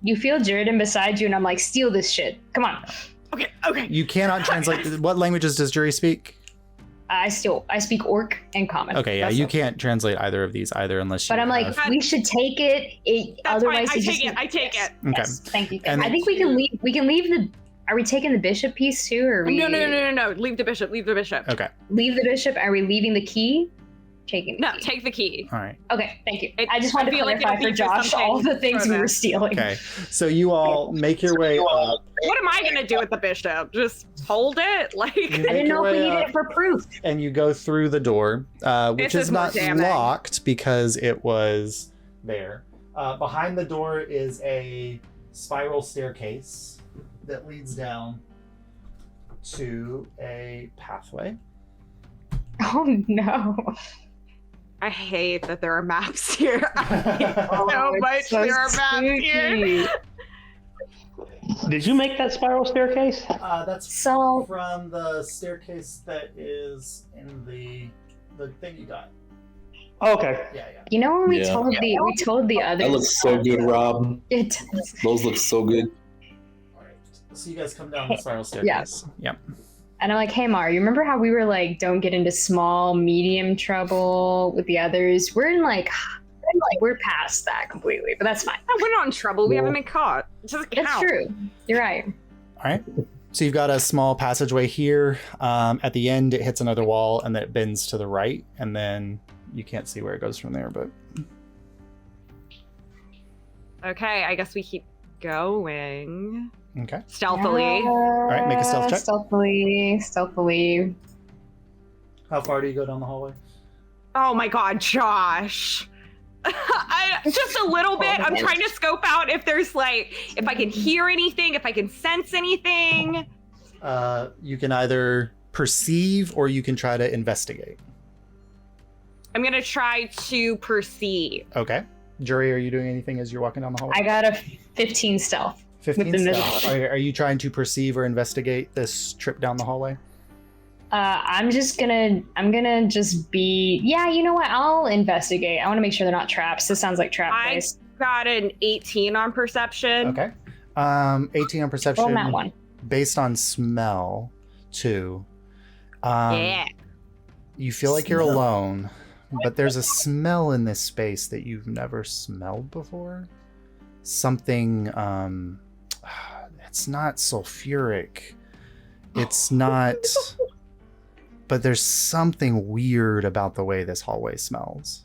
You feel Jordan beside you, and I'm like, steal this shit. Come on. Okay. You cannot translate. What languages does Juri speak? I speak Orc and Common. Okay, yeah, you can't translate either of these either unless you. But I'm like, we should take it. That's otherwise, fine. I take it. Okay. Yes, thank you. And I think we can leave. We can leave the. Are we taking the bishop piece too, or are we? No. Leave the bishop. Okay. Leave the bishop. Are we leaving the key? Taking. No, take the key. All right. Okay, thank you. I just wanted to clarify for Josh all the things we were stealing. Okay, so you all make your way up. What am I gonna do with the bishop? Just hold it? Like I didn't know if we needed it for proof. And you go through the door, which is not locked because it was there. Behind the door is a spiral staircase that leads down to a pathway. Oh no. I hate that there are maps here. I hate Oh, so much so there are maps here. Did you make that spiral staircase? That's So from the staircase that is in the thing you got. Okay. Yeah. you know when we Yeah. told the others. That looks so good, Rob. It does. Those look so good. All right. So you guys come down the spiral staircase. Yep. And I'm like, hey Mar, you remember how we were like, don't get into small, medium trouble with the others? We're past that completely, but that's fine. We're not in trouble. We haven't been caught. It doesn't count. That's true. You're right. All right. So you've got a small passageway here. At the end, it hits another wall, and then it bends to the right, and then you can't see where it goes from there. But Okay, I guess we keep going. okay. Stealthily. All right, make a stealth check. Stealthily. How far do you go down the hallway? Oh my god, Josh. Just a little bit. I'm trying to scope out if there's if I can hear anything, if I can sense anything. You can either perceive or you can try to investigate. I'm gonna try to perceive. Okay. Juri, are you doing anything as you're walking down the hallway? I got a 15 stealth. 15 with the stealth. Are you trying to perceive or investigate this trip down the hallway? I'm gonna just be, you know what? I'll investigate. I want to make sure they're not traps. This sounds like trap place. Got an 18 on perception. Okay. 18 on perception. Well, that one. Based on smell, too. Yeah. You feel like you're alone, but there's a smell in this space that you've never smelled before. Something, it's not sulfuric. It's not, but there's something weird about the way this hallway smells.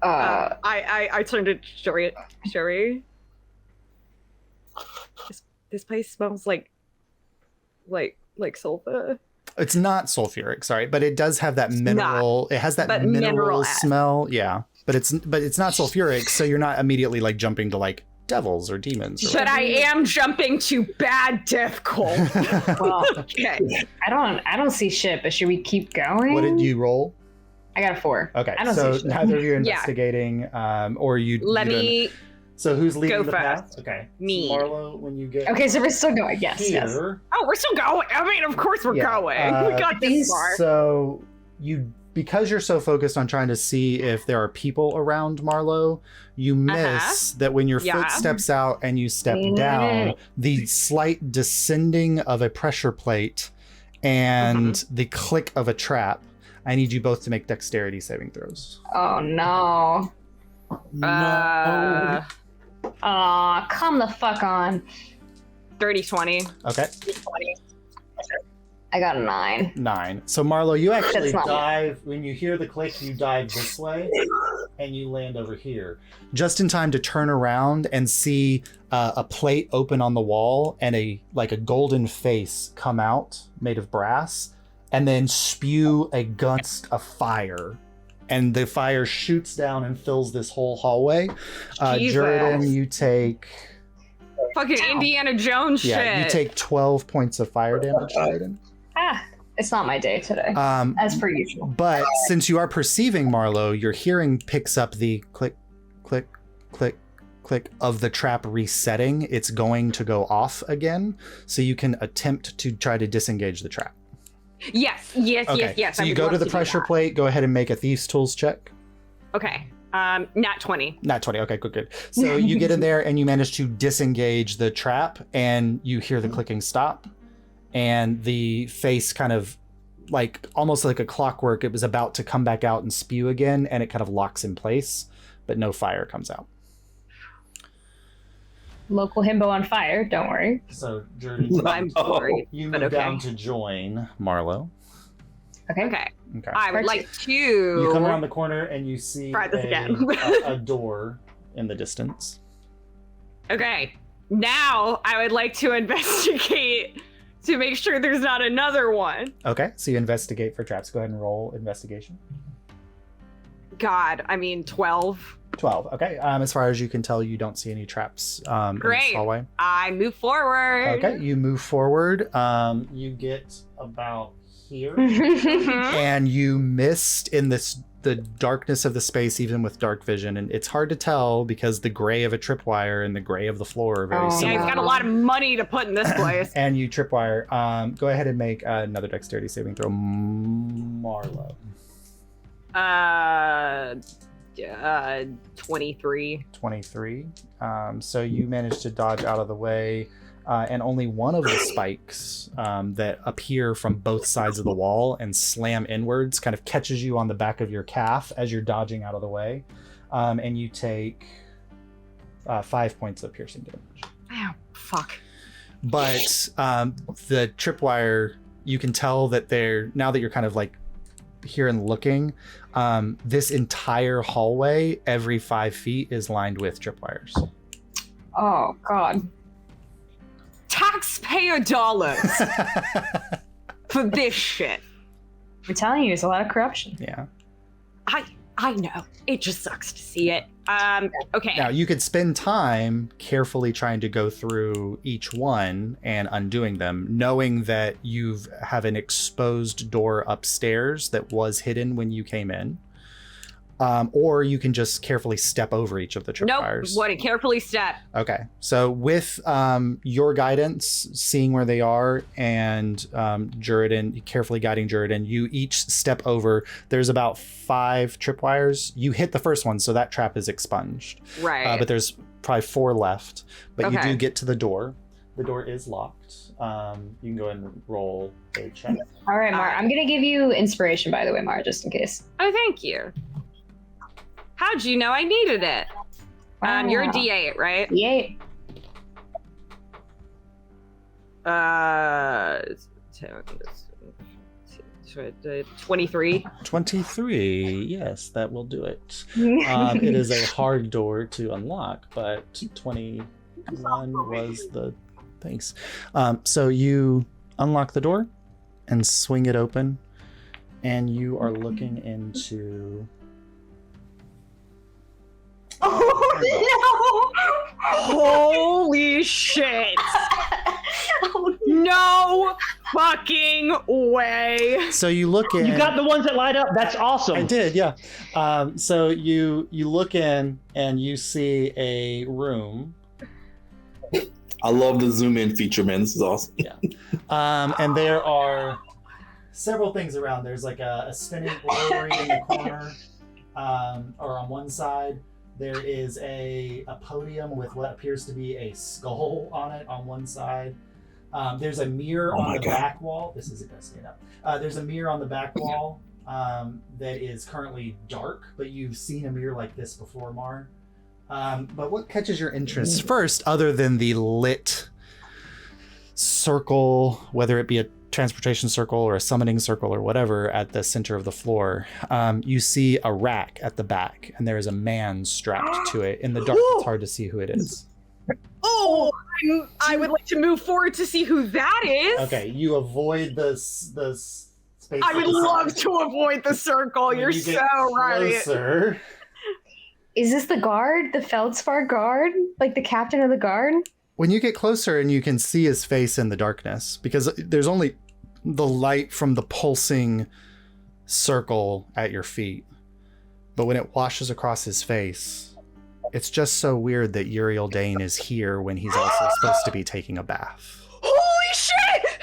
I turned to Juri. This place smells like sulfur. It's not sulfuric, sorry, but it does have that mineral. It has that mineral smell, yeah. But it's not sulfuric, so you're not immediately jumping to devils or demons. But I am jumping to bad death cult. Well, Okay. I don't see shit, but should we keep going? What did you roll? I got a 4. Okay, I don't so see shit. neither of you are Yeah. investigating, or you. Let you don't- me. So who's leading go the first. path? Okay, Me. Marlo, when you get Okay, so we're still going. Yes, yes. here. Oh, we're still going. I mean, of course we're Yeah, going. We got this far. So because you're so focused on trying to see if there are people around Marlo, you miss that when your Yeah. foot steps out and you step down, the slight descending of a pressure plate and the click of a trap. I need you both to make dexterity saving throws. Oh no. Aw, come the fuck on. 30-20. Okay, I got a 9. 9. So Marlo, you actually That's not- dive, when you hear the click, you dive this way and you land over here. Just in time to turn around and see a plate open on the wall and a golden face come out made of brass and then spew a gust of fire. And the fire shoots down and fills this whole hallway. Jesus. Jordan, you take... Fucking Indiana Jones Yeah, shit. you take 12 points of fire damage, Jordan. It's not my day today. As per usual. But since you are perceiving Marlo, your hearing picks up the click, click, click, click of the trap resetting. It's going to go off again, so you can attempt to try to disengage the trap. Yes. Okay. I So you would go love to the do pressure that. plate. Go ahead and make a Thieves' Tools check. Okay. Nat 20. Not 20. Okay, good. So you get in there and you manage to disengage the trap, and you hear the clicking stop, and the face kind of almost like a clockwork. It was about to come back out and spew again, and it kind of locks in place, but no fire comes out. Local himbo on fire, don't worry. So, Jordan, I'm sorry. you but move okay. down to join Marlo. Okay. Okay. Okay. I would like to. You come around the corner and you see Try this again. a door in the distance. Okay. Now I would like to investigate to make sure there's not another one. Okay, so you investigate for traps. Go ahead and roll investigation. God, I mean 12. 12. Okay. As far as you can tell, you don't see any traps in this Great. hallway. I move forward. Okay, you move forward. You get about here, Mhm. and you missed in the darkness of the space, even with dark vision, and it's hard to tell because the gray of a tripwire and the gray of the floor are very Oh, Yeah, similar. he's got a lot of money to put in this place. And you tripwire. Go ahead and make another dexterity saving throw, Marlo. 23. 23. So you managed to dodge out of the way, and only one of the spikes that appear from both sides of the wall and slam inwards kind of catches you on the back of your calf as you're dodging out of the way, and you take 5 points of piercing damage. Oh, fuck. But the tripwire, you can tell that now that you're kind of here and looking, this entire hallway, every 5 feet, is lined with tripwires. Oh, God. Taxpayer dollars for this shit. I'm telling you, there's a lot of corruption. Yeah. I know. It just sucks to see it. Okay. Now you could spend time carefully trying to go through each one and undoing them, knowing that you have an exposed door upstairs that was hidden when you came in. Or you can just carefully step over each of the tripwires. Nope. What a carefully step. Okay, so with your guidance, seeing where they are, and Juridan, carefully guiding Juridan, you each step over. There's about 5 tripwires. You hit the first one, so that trap is expunged. Right. But there's probably 4 left. But you Okay. do get to the door. The door is locked. You can go ahead and roll a check. All right, Mar. I'm going to give you inspiration, by the way, Mar, just in case. Oh, thank you. How'd you know I needed it? You're a Wow. D8, right? D8. 23. 23. Yes, that will do it. It is a hard door to unlock, but 21 was the thanks. So you unlock the door and swing it open, and you are looking into Oh, Holy shit! No fucking way! So you look in. You got the ones that light up. That's awesome. I did, yeah. So you look in and you see a room. I love the zoom in feature, man. This is awesome. Yeah. And there are several things around. There's like a spinning rotary in the corner, or on one side. There is a podium with what appears to be a skull on it on one side. There's a mirror on the back wall. This is it, guys. Stand up. There's a mirror on the back wall that is currently dark, but you've seen a mirror like this before, Mar. But what catches your interest first, other than the lit circle, whether it be a transportation circle or a summoning circle or whatever, at the center of the floor, you see a rack at the back, and there is a man strapped to it. In the dark, it's hard to see who it is. Oh, I would like to move forward to see who that is. Okay, you avoid the space. I would love to avoid the circle. You're so right. Closer. Is this the guard? The Feldspar guard? Like the captain of the guard? When you get closer and you can see his face in the darkness, because there's only the light from the pulsing circle at your feet. But when it washes across his face, it's just so weird that Uriel Dane is here when he's also supposed to be taking a bath. Holy shit!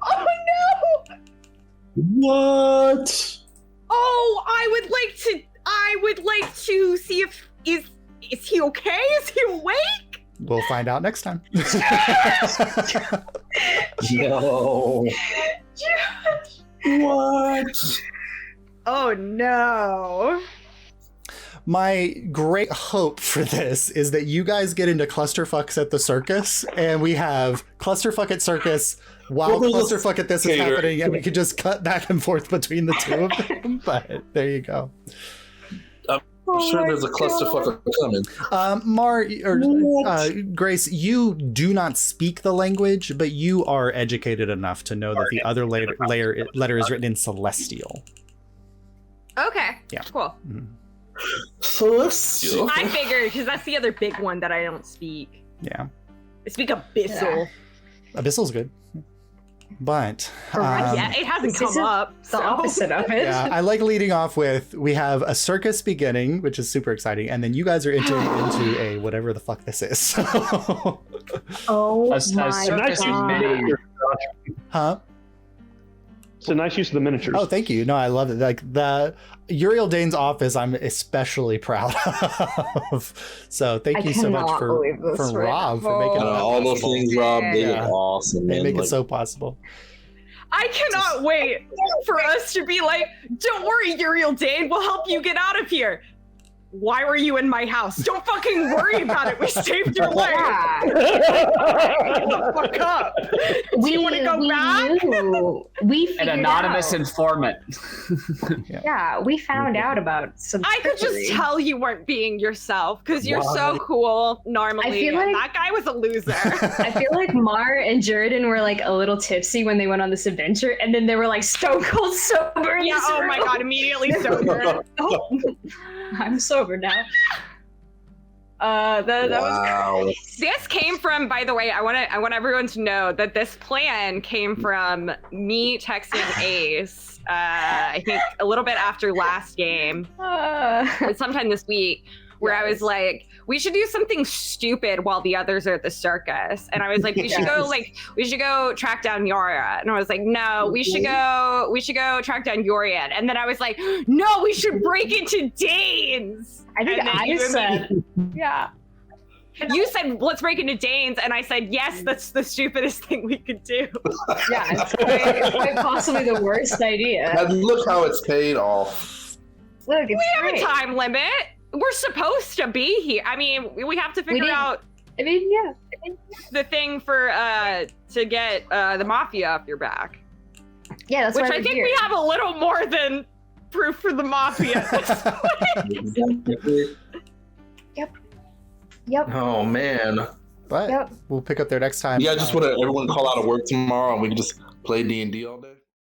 Oh no! What? Oh, I would like to see if is he okay? Is he awake? We'll find out next time. Yo. What? Oh no. My great hope for this is that you guys get into clusterfucks at the circus, and we have clusterfuck at circus while clusterfuck at this is happening, and we could just cut back and forth between the two of them. But there you go. I'm sure there's a clusterfuck coming. Mar or Grace, you do not speak the language, but you are educated enough to know that the other letter is written in Celestial. Okay. Yeah. Cool. Mm-hmm. Celestial. I figured, because that's the other big one that I don't speak. Yeah. I speak Abyssal. Abyssal's good. But yeah, it hasn't come up. The opposite of it. yeah, I like leading off with, we have a circus beginning, which is super exciting, and then you guys are entering into a whatever the fuck this is. So. Oh A my circus god. Huh? It's a nice use of the miniatures. Oh, thank you. No, I love it. Like the Uriel Dane's office, I'm especially proud of. So thank you so much for Rob for making it all those things, Rob. They Yeah. look awesome. They Man. make it Like, so possible. I cannot wait for us to be like, don't worry, Uriel Dane, we'll help you get out of here. Why were you in my house? Don't fucking worry about it. We saved your life. Yeah. Get the fuck up. Do you want to go back? We figured An anonymous out. informant. Yeah, we found out about some. I could just trickery. tell you weren't being yourself because you're so cool normally. I feel and like- that guy was a loser. I feel like Mar and Jordan were like a little tipsy when they went on this adventure, and then they were like stone cold sober. In Yeah, this oh my room. god, immediately sober. Oh, I'm sober now. That was wow. This came from, by the way, I want everyone to know that this plan came from me texting Ace, I think a little bit after last game, sometime this week, where I was like, we should do something stupid while the others are at the circus. And I was like, we should go track down Yara. And I was like, no, we should go track down Yorian. And then I was like, no, we should break into Dane's. I think And then I you said, yeah. You said, let's break into Dane's. And I said, yes, that's the stupidest thing we could do. Yeah, it's quite possibly the worst idea. And look how it's paid off. Look, it's We have great. a time limit. We're supposed to be here. I mean, we have to figure out I mean, yeah. the thing for to get the mafia off your back. Yeah, that's Which why I we're think here. we have a little more than proof for the mafia. Yep. Oh man. But Yep. we'll pick up there next time. Yeah, I just want everyone to call out of work tomorrow and we can just play D&D all day.